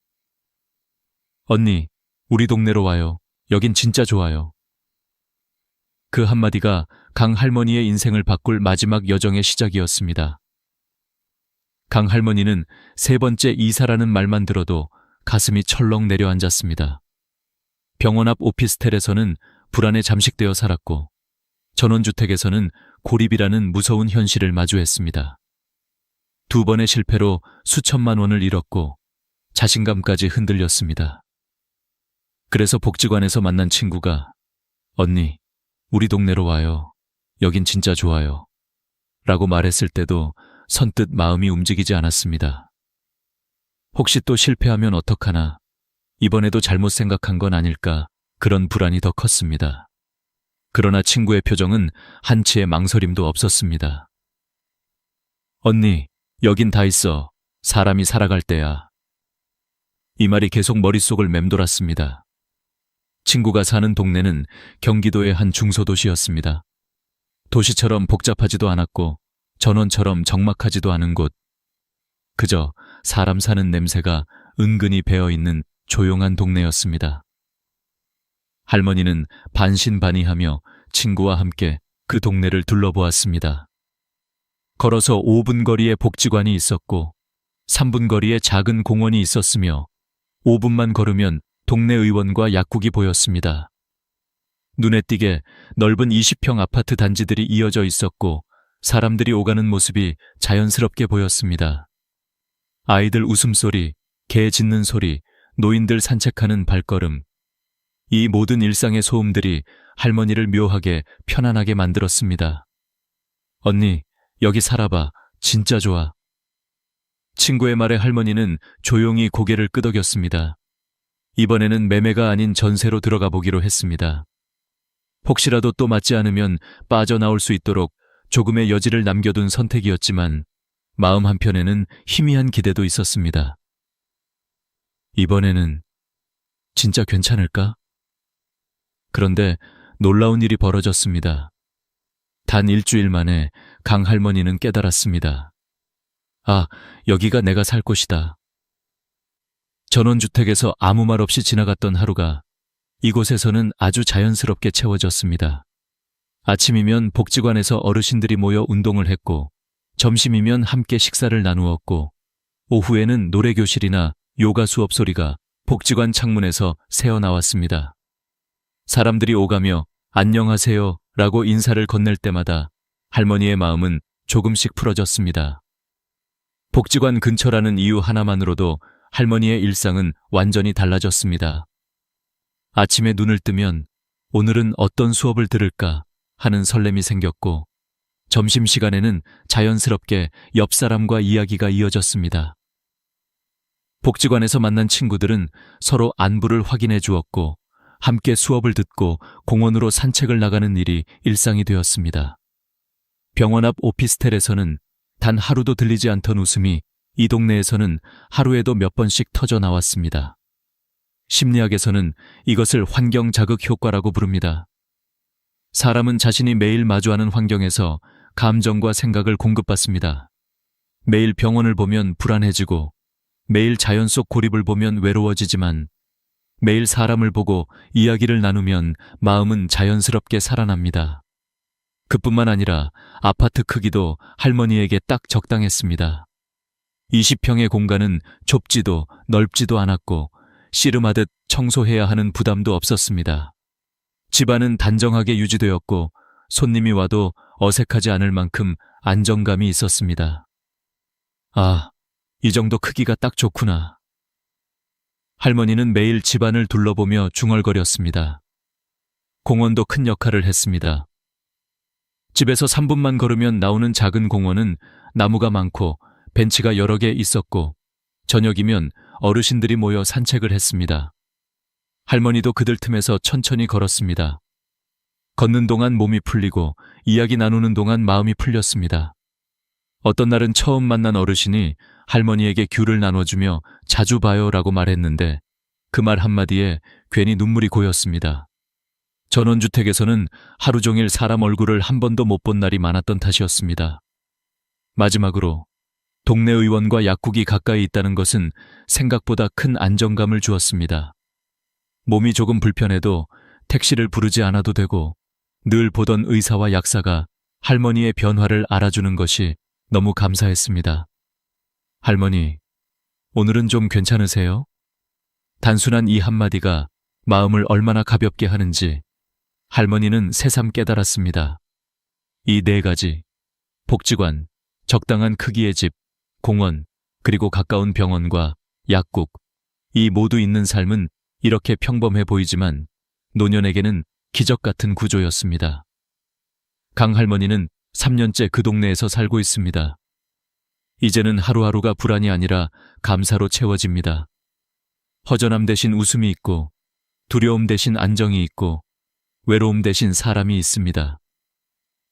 언니, 우리 동네로 와요. 여긴 진짜 좋아요. 그 한마디가 강 할머니의 인생을 바꿀 마지막 여정의 시작이었습니다. 강 할머니는 세 번째 이사라는 말만 들어도 가슴이 철렁 내려앉았습니다. 병원 앞 오피스텔에서는 불안에 잠식되어 살았고 전원주택에서는 고립이라는 무서운 현실을 마주했습니다. 두 번의 실패로 수천만 원을 잃었고 자신감까지 흔들렸습니다. 그래서 복지관에서 만난 친구가 언니, 우리 동네로 와요. 여긴 진짜 좋아요. 라고 말했을 때도 선뜻 마음이 움직이지 않았습니다. 혹시 또 실패하면 어떡하나, 이번에도 잘못 생각한 건 아닐까, 그런 불안이 더 컸습니다. 그러나 친구의 표정은 한치의 망설임도 없었습니다. 언니, 여긴 다 있어. 사람이 살아갈 때야. 이 말이 계속 머릿속을 맴돌았습니다. 친구가 사는 동네는 경기도의 한 중소도시였습니다. 도시처럼 복잡하지도 않았고 전원처럼 적막하지도 않은 곳. 그저 사람 사는 냄새가 은근히 배어있는 조용한 동네였습니다. 할머니는 반신반의하며 친구와 함께 그 동네를 둘러보았습니다. 걸어서 5분 거리에 복지관이 있었고 3분 거리에 작은 공원이 있었으며 5분만 걸으면 동네 의원과 약국이 보였습니다. 눈에 띄게 넓은 20평 아파트 단지들이 이어져 있었고 사람들이 오가는 모습이 자연스럽게 보였습니다. 아이들 웃음소리, 개 짖는 소리, 노인들 산책하는 발걸음. 이 모든 일상의 소음들이 할머니를 묘하게 편안하게 만들었습니다. 언니, 여기 살아봐. 진짜 좋아. 친구의 말에 할머니는 조용히 고개를 끄덕였습니다. 이번에는 매매가 아닌 전세로 들어가 보기로 했습니다. 혹시라도 또 맞지 않으면 빠져나올 수 있도록 조금의 여지를 남겨둔 선택이었지만 마음 한편에는 희미한 기대도 있었습니다. 이번에는 진짜 괜찮을까? 그런데 놀라운 일이 벌어졌습니다. 단 일주일 만에 강 할머니는 깨달았습니다. 아, 여기가 내가 살 곳이다. 전원주택에서 아무 말 없이 지나갔던 하루가 이곳에서는 아주 자연스럽게 채워졌습니다. 아침이면 복지관에서 어르신들이 모여 운동을 했고 점심이면 함께 식사를 나누었고 오후에는 노래교실이나 요가 수업 소리가 복지관 창문에서 새어나왔습니다. 사람들이 오가며 안녕하세요 라고 인사를 건넬 때마다 할머니의 마음은 조금씩 풀어졌습니다. 복지관 근처라는 이유 하나만으로도 할머니의 일상은 완전히 달라졌습니다. 아침에 눈을 뜨면 오늘은 어떤 수업을 들을까 하는 설렘이 생겼고 점심시간에는 자연스럽게 옆 사람과 이야기가 이어졌습니다. 복지관에서 만난 친구들은 서로 안부를 확인해 주었고 함께 수업을 듣고 공원으로 산책을 나가는 일이 일상이 되었습니다. 병원 앞 오피스텔에서는 단 하루도 들리지 않던 웃음이 이 동네에서는 하루에도 몇 번씩 터져 나왔습니다. 심리학에서는 이것을 환경 자극 효과라고 부릅니다. 사람은 자신이 매일 마주하는 환경에서 감정과 생각을 공급받습니다. 매일 병원을 보면 불안해지고 매일 자연 속 고립을 보면 외로워지지만 매일 사람을 보고 이야기를 나누면 마음은 자연스럽게 살아납니다. 그뿐만 아니라 아파트 크기도 할머니에게 딱 적당했습니다. 20평의 공간은 좁지도 넓지도 않았고 씨름하듯 청소해야 하는 부담도 없었습니다. 집안은 단정하게 유지되었고 손님이 와도 어색하지 않을 만큼 안정감이 있었습니다. 아, 이 정도 크기가 딱 좋구나. 할머니는 매일 집안을 둘러보며 중얼거렸습니다. 공원도 큰 역할을 했습니다. 집에서 3분만 걸으면 나오는 작은 공원은 나무가 많고 벤치가 여러 개 있었고 저녁이면 어르신들이 모여 산책을 했습니다. 할머니도 그들 틈에서 천천히 걸었습니다. 걷는 동안 몸이 풀리고 이야기 나누는 동안 마음이 풀렸습니다. 어떤 날은 처음 만난 어르신이 할머니에게 귤을 나눠주며 자주 봐요라고 말했는데 그 말 한마디에 괜히 눈물이 고였습니다. 전원주택에서는 하루 종일 사람 얼굴을 한 번도 못 본 날이 많았던 탓이었습니다. 마지막으로 동네 의원과 약국이 가까이 있다는 것은 생각보다 큰 안정감을 주었습니다. 몸이 조금 불편해도 택시를 부르지 않아도 되고 늘 보던 의사와 약사가 할머니의 변화를 알아주는 것이 너무 감사했습니다. 할머니, 오늘은 좀 괜찮으세요? 단순한 이 한마디가 마음을 얼마나 가볍게 하는지 할머니는 새삼 깨달았습니다. 이 네 가지, 복지관, 적당한 크기의 집, 공원, 그리고 가까운 병원과 약국, 이 모두 있는 삶은 이렇게 평범해 보이지만 노년에게는 기적 같은 구조였습니다. 강 할머니는 3년째 그 동네에서 살고 있습니다. 이제는 하루하루가 불안이 아니라 감사로 채워집니다. 허전함 대신 웃음이 있고, 두려움 대신 안정이 있고, 외로움 대신 사람이 있습니다.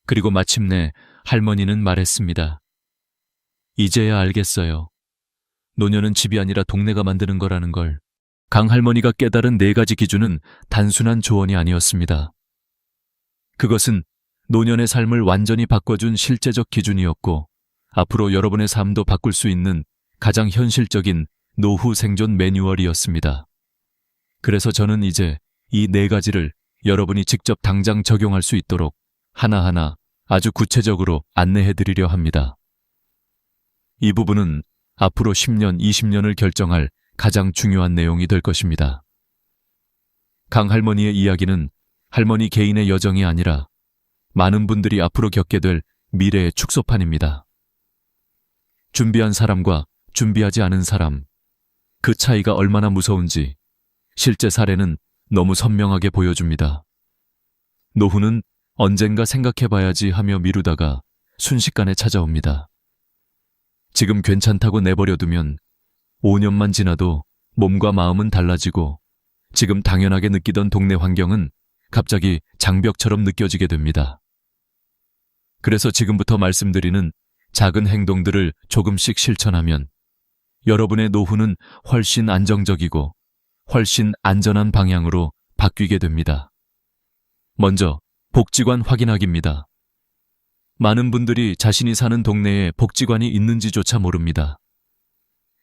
그리고 마침내 할머니는 말했습니다. 이제야 알겠어요. 노년은 집이 아니라 동네가 만드는 거라는 걸. 강 할머니가 깨달은 네 가지 기준은 단순한 조언이 아니었습니다. 그것은 노년의 삶을 완전히 바꿔준 실제적 기준이었고, 앞으로 여러분의 삶도 바꿀 수 있는 가장 현실적인 노후 생존 매뉴얼이었습니다. 그래서 저는 이제 이 네 가지를 여러분이 직접 당장 적용할 수 있도록 하나하나 아주 구체적으로 안내해 드리려 합니다. 이 부분은 앞으로 10년, 20년을 결정할 가장 중요한 내용이 될 것입니다. 강 할머니의 이야기는 할머니 개인의 여정이 아니라 많은 분들이 앞으로 겪게 될 미래의 축소판입니다. 준비한 사람과 준비하지 않은 사람, 그 차이가 얼마나 무서운지 실제 사례는 너무 선명하게 보여줍니다. 노후는 언젠가 생각해봐야지 하며 미루다가 순식간에 찾아옵니다. 지금 괜찮다고 내버려두면 5년만 지나도 몸과 마음은 달라지고 지금 당연하게 느끼던 동네 환경은 갑자기 장벽처럼 느껴지게 됩니다. 그래서 지금부터 말씀드리는 작은 행동들을 조금씩 실천하면 여러분의 노후는 훨씬 안정적이고 훨씬 안전한 방향으로 바뀌게 됩니다. 먼저 복지관 확인하기입니다. 많은 분들이 자신이 사는 동네에 복지관이 있는지조차 모릅니다.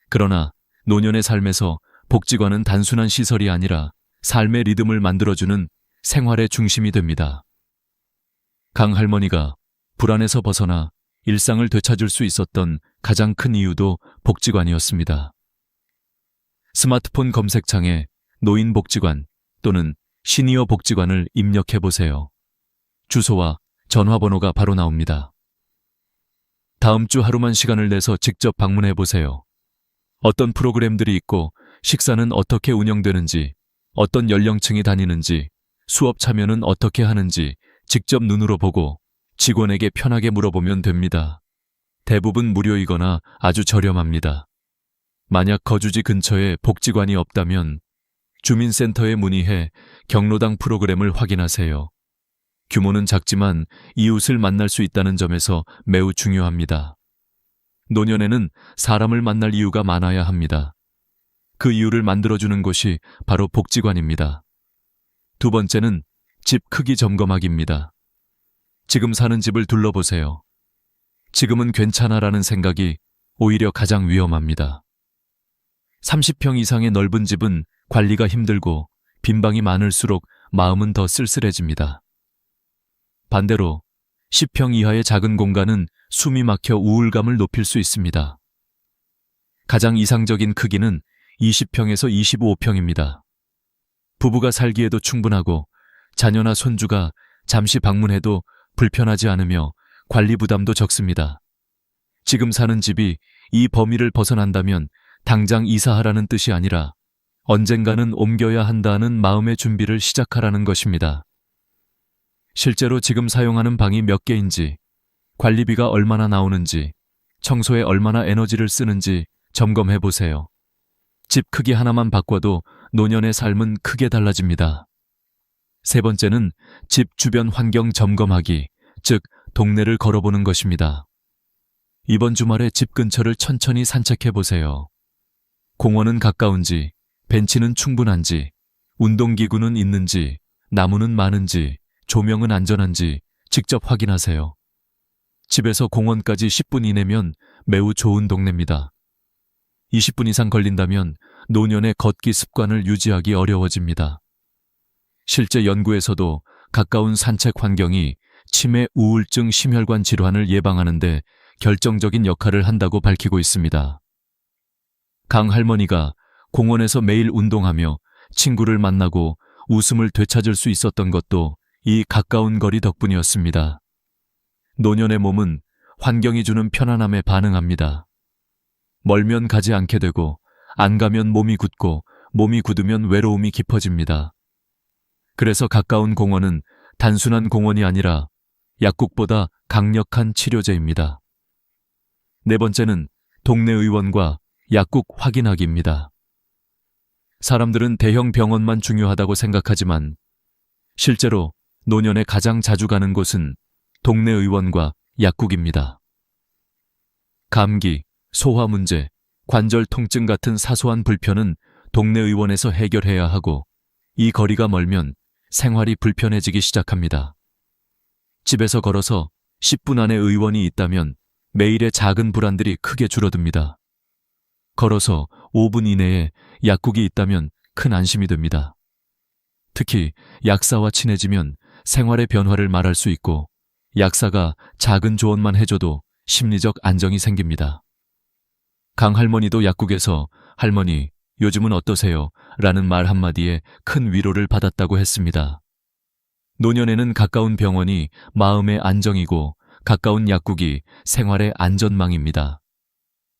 그러나 노년의 삶에서 복지관은 단순한 시설이 아니라 삶의 리듬을 만들어주는 생활의 중심이 됩니다. 강 할머니가 불안에서 벗어나 일상을 되찾을 수 있었던 가장 큰 이유도 복지관이었습니다. 스마트폰 검색창에 노인복지관 또는 시니어 복지관을 입력해보세요. 주소와 전화번호가 바로 나옵니다. 다음 주 하루만 시간을 내서 직접 방문해보세요. 어떤 프로그램들이 있고 식사는 어떻게 운영되는지, 어떤 연령층이 다니는지, 수업 참여는 어떻게 하는지 직접 눈으로 보고 직원에게 편하게 물어보면 됩니다. 대부분 무료이거나 아주 저렴합니다. 만약 거주지 근처에 복지관이 없다면 주민센터에 문의해 경로당 프로그램을 확인하세요. 규모는 작지만 이웃을 만날 수 있다는 점에서 매우 중요합니다. 노년에는 사람을 만날 이유가 많아야 합니다. 그 이유를 만들어주는 곳이 바로 복지관입니다. 두 번째는 집 크기 점검하기입니다. 지금 사는 집을 둘러보세요. 지금은 괜찮아라는 생각이 오히려 가장 위험합니다. 30평 이상의 넓은 집은 관리가 힘들고 빈방이 많을수록 마음은 더 쓸쓸해집니다. 반대로 10평 이하의 작은 공간은 숨이 막혀 우울감을 높일 수 있습니다. 가장 이상적인 크기는 20평에서 25평입니다. 부부가 살기에도 충분하고 자녀나 손주가 잠시 방문해도 불편하지 않으며 관리 부담도 적습니다. 지금 사는 집이 이 범위를 벗어난다면 당장 이사하라는 뜻이 아니라 언젠가는 옮겨야 한다는 마음의 준비를 시작하라는 것입니다. 실제로 지금 사용하는 방이 몇 개인지, 관리비가 얼마나 나오는지, 청소에 얼마나 에너지를 쓰는지 점검해 보세요. 집 크기 하나만 바꿔도 노년의 삶은 크게 달라집니다. 세 번째는 집 주변 환경 점검하기, 즉 동네를 걸어보는 것입니다. 이번 주말에 집 근처를 천천히 산책해 보세요. 공원은 가까운지, 벤치는 충분한지, 운동기구는 있는지, 나무는 많은지, 조명은 안전한지 직접 확인하세요. 집에서 공원까지 10분 이내면 매우 좋은 동네입니다. 20분 이상 걸린다면 노년의 걷기 습관을 유지하기 어려워집니다. 실제 연구에서도 가까운 산책 환경이 치매, 우울증, 심혈관 질환을 예방하는 데 결정적인 역할을 한다고 밝히고 있습니다. 강 할머니가 공원에서 매일 운동하며 친구를 만나고 웃음을 되찾을 수 있었던 것도 이 가까운 거리 덕분이었습니다. 노년의 몸은 환경이 주는 편안함에 반응합니다. 멀면 가지 않게 되고 안 가면 몸이 굳고 몸이 굳으면 외로움이 깊어집니다. 그래서 가까운 공원은 단순한 공원이 아니라 약국보다 강력한 치료제입니다. 네 번째는 동네 의원과 약국 확인하기입니다. 사람들은 대형 병원만 중요하다고 생각하지만 실제로 노년에 가장 자주 가는 곳은 동네 의원과 약국입니다. 감기, 소화 문제, 관절 통증 같은 사소한 불편은 동네 의원에서 해결해야 하고 이 거리가 멀면 생활이 불편해지기 시작합니다. 집에서 걸어서 10분 안에 의원이 있다면 매일의 작은 불안들이 크게 줄어듭니다. 걸어서 5분 이내에 약국이 있다면 큰 안심이 됩니다. 특히 약사와 친해지면 생활의 변화를 말할 수 있고 약사가 작은 조언만 해줘도 심리적 안정이 생깁니다. 강 할머니도 약국에서 할머니, 요즘은 어떠세요? 라는 말 한마디에 큰 위로를 받았다고 했습니다. 노년에는 가까운 병원이 마음의 안정이고 가까운 약국이 생활의 안전망입니다.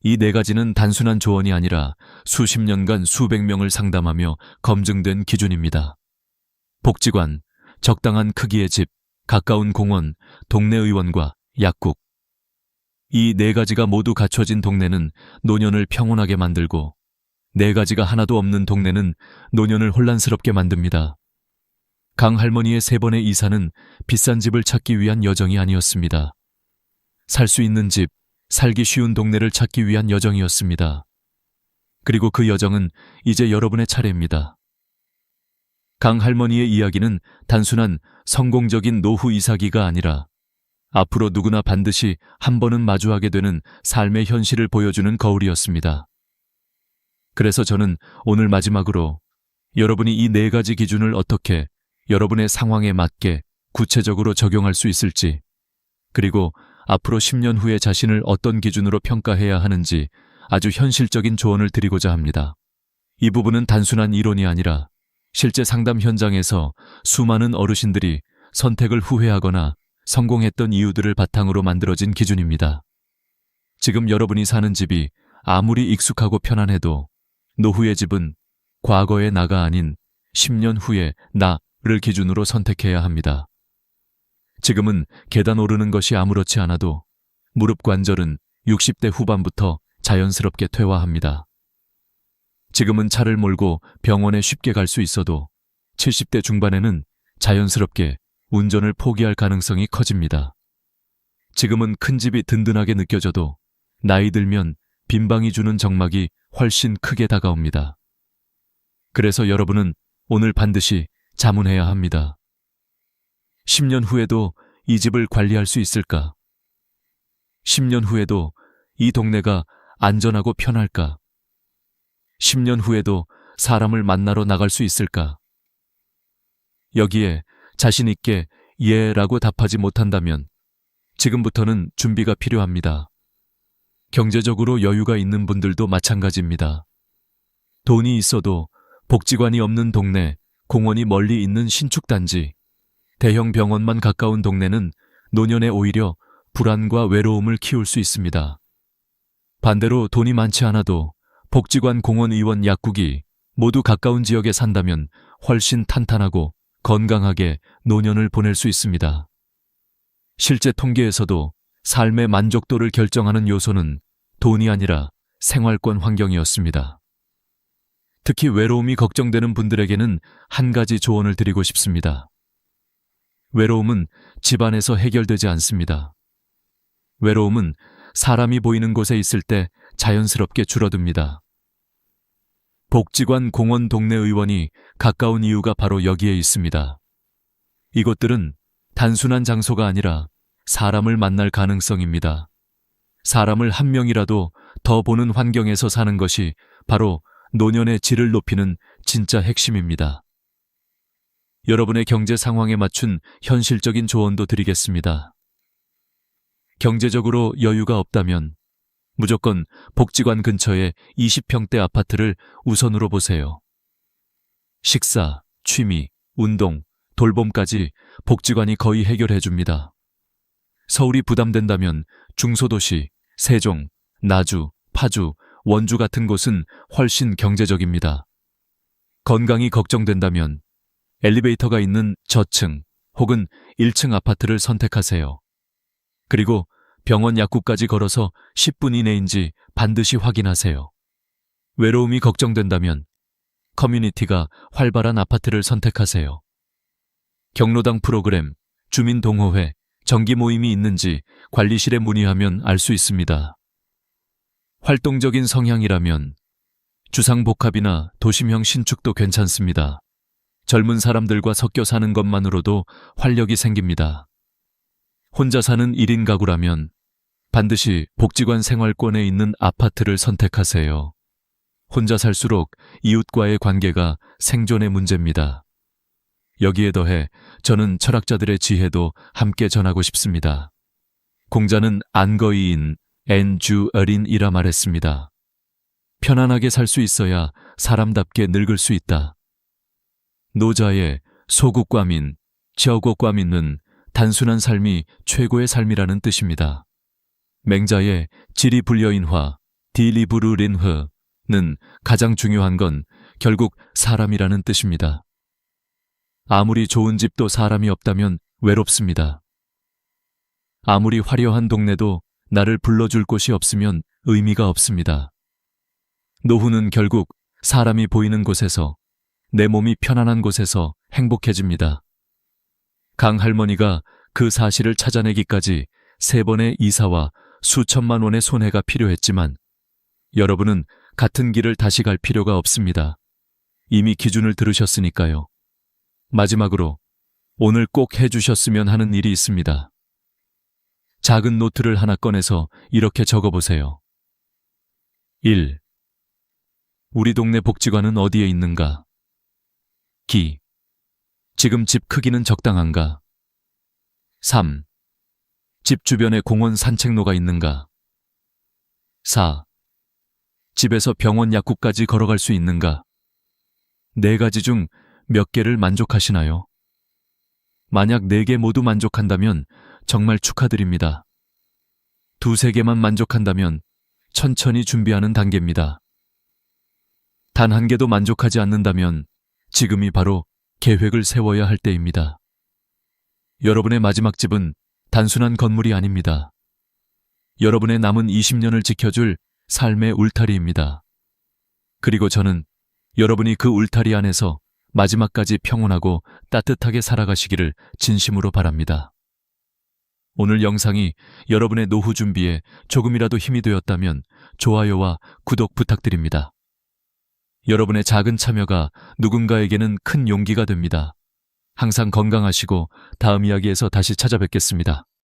이 네 가지는 단순한 조언이 아니라 수십 년간 수백 명을 상담하며 검증된 기준입니다. 복지관, 적당한 크기의 집, 가까운 공원, 동네 의원과 약국. 이 네 가지가 모두 갖춰진 동네는 노년을 평온하게 만들고 네 가지가 하나도 없는 동네는 노년을 혼란스럽게 만듭니다. 강 할머니의 3번의 이사는 비싼 집을 찾기 위한 여정이 아니었습니다. 살 수 있는 집, 살기 쉬운 동네를 찾기 위한 여정이었습니다. 그리고 그 여정은 이제 여러분의 차례입니다. 강 할머니의 이야기는 단순한 성공적인 노후 이사기가 아니라 앞으로 누구나 반드시 한 번은 마주하게 되는 삶의 현실을 보여주는 거울이었습니다. 그래서 저는 오늘 마지막으로 여러분이 이 네 가지 기준을 어떻게 여러분의 상황에 맞게 구체적으로 적용할 수 있을지, 그리고 앞으로 10년 후에 자신을 어떤 기준으로 평가해야 하는지 아주 현실적인 조언을 드리고자 합니다. 이 부분은 단순한 이론이 아니라 실제 상담 현장에서 수많은 어르신들이 선택을 후회하거나 성공했던 이유들을 바탕으로 만들어진 기준입니다. 지금 여러분이 사는 집이 아무리 익숙하고 편안해도 노후의 집은 과거의 나가 아닌 10년 후의 나를 기준으로 선택해야 합니다. 지금은 계단 오르는 것이 아무렇지 않아도 무릎 관절은 60대 후반부터 자연스럽게 퇴화합니다. 지금은 차를 몰고 병원에 쉽게 갈 수 있어도 70대 중반에는 자연스럽게 운전을 포기할 가능성이 커집니다. 지금은 큰 집이 든든하게 느껴져도 나이 들면 빈방이 주는 적막이 훨씬 크게 다가옵니다. 그래서 여러분은 오늘 반드시 자문해야 합니다. 10년 후에도 이 집을 관리할 수 있을까? 10년 후에도 이 동네가 안전하고 편할까? 10년 후에도 사람을 만나러 나갈 수 있을까? 여기에 자신 있게 예라고 답하지 못한다면 지금부터는 준비가 필요합니다. 경제적으로 여유가 있는 분들도 마찬가지입니다. 돈이 있어도 복지관이 없는 동네, 공원이 멀리 있는 신축단지, 대형 병원만 가까운 동네는 노년에 오히려 불안과 외로움을 키울 수 있습니다. 반대로 돈이 많지 않아도 복지관, 공원, 의원, 약국이 모두 가까운 지역에 산다면 훨씬 탄탄하고 건강하게 노년을 보낼 수 있습니다. 실제 통계에서도 삶의 만족도를 결정하는 요소는 돈이 아니라 생활권 환경이었습니다. 특히 외로움이 걱정되는 분들에게는 한 가지 조언을 드리고 싶습니다. 외로움은 집안에서 해결되지 않습니다. 외로움은 사람이 보이는 곳에 있을 때 자연스럽게 줄어듭니다. 복지관, 공원, 동네 의원이 가까운 이유가 바로 여기에 있습니다. 이곳들은 단순한 장소가 아니라 사람을 만날 가능성입니다. 사람을 한 명이라도 더 보는 환경에서 사는 것이 바로 노년의 질을 높이는 진짜 핵심입니다. 여러분의 경제 상황에 맞춘 현실적인 조언도 드리겠습니다. 경제적으로 여유가 없다면 무조건 복지관 근처의 20평대 아파트를 우선으로 보세요. 식사, 취미, 운동, 돌봄까지 복지관이 거의 해결해 줍니다. 서울이 부담된다면 중소도시, 세종, 나주, 파주, 원주 같은 곳은 훨씬 경제적입니다. 건강이 걱정된다면 엘리베이터가 있는 저층 혹은 1층 아파트를 선택하세요. 그리고 병원 약국까지 걸어서 10분 이내인지 반드시 확인하세요. 외로움이 걱정된다면 커뮤니티가 활발한 아파트를 선택하세요. 경로당 프로그램, 주민동호회, 정기 모임이 있는지 관리실에 문의하면 알 수 있습니다. 활동적인 성향이라면 주상복합이나 도심형 신축도 괜찮습니다. 젊은 사람들과 섞여 사는 것만으로도 활력이 생깁니다. 혼자 사는 1인 가구라면 반드시 복지관 생활권에 있는 아파트를 선택하세요. 혼자 살수록 이웃과의 관계가 생존의 문제입니다. 여기에 더해 저는 철학자들의 지혜도 함께 전하고 싶습니다. 공자는 안거이인 엔주어린이라 말했습니다. 편안하게 살 수 있어야 사람답게 늙을 수 있다. 노자의 소국과민, 저곡과민은 단순한 삶이 최고의 삶이라는 뜻입니다. 맹자의 지리불여인화, 디리부르린흐는 가장 중요한 건 결국 사람이라는 뜻입니다. 아무리 좋은 집도 사람이 없다면 외롭습니다. 아무리 화려한 동네도 나를 불러줄 곳이 없으면 의미가 없습니다. 노후는 결국 사람이 보이는 곳에서, 내 몸이 편안한 곳에서 행복해집니다. 강 할머니가 그 사실을 찾아내기까지 3번의 이사와 수천만 원의 손해가 필요했지만 여러분은 같은 길을 다시 갈 필요가 없습니다. 이미 기준을 들으셨으니까요. 마지막으로 오늘 꼭 해주셨으면 하는 일이 있습니다. 작은 노트를 하나 꺼내서 이렇게 적어보세요. 1. 우리 동네 복지관은 어디에 있는가? 기. 지금 집 크기는 적당한가? 3. 집 주변에 공원 산책로가 있는가? 4. 집에서 병원 약국까지 걸어갈 수 있는가? 4가지 중 몇 개를 만족하시나요? 만약 4개 모두 만족한다면 정말 축하드립니다. 2-3개만 만족한다면 천천히 준비하는 단계입니다. 단 1개도 만족하지 않는다면 지금이 바로 계획을 세워야 할 때입니다. 여러분의 마지막 집은 단순한 건물이 아닙니다. 여러분의 남은 20년을 지켜줄 삶의 울타리입니다. 그리고 저는 여러분이 그 울타리 안에서 마지막까지 평온하고 따뜻하게 살아가시기를 진심으로 바랍니다. 오늘 영상이 여러분의 노후 준비에 조금이라도 힘이 되었다면 좋아요와 구독 부탁드립니다. 여러분의 작은 참여가 누군가에게는 큰 용기가 됩니다. 항상 건강하시고 다음 이야기에서 다시 찾아뵙겠습니다.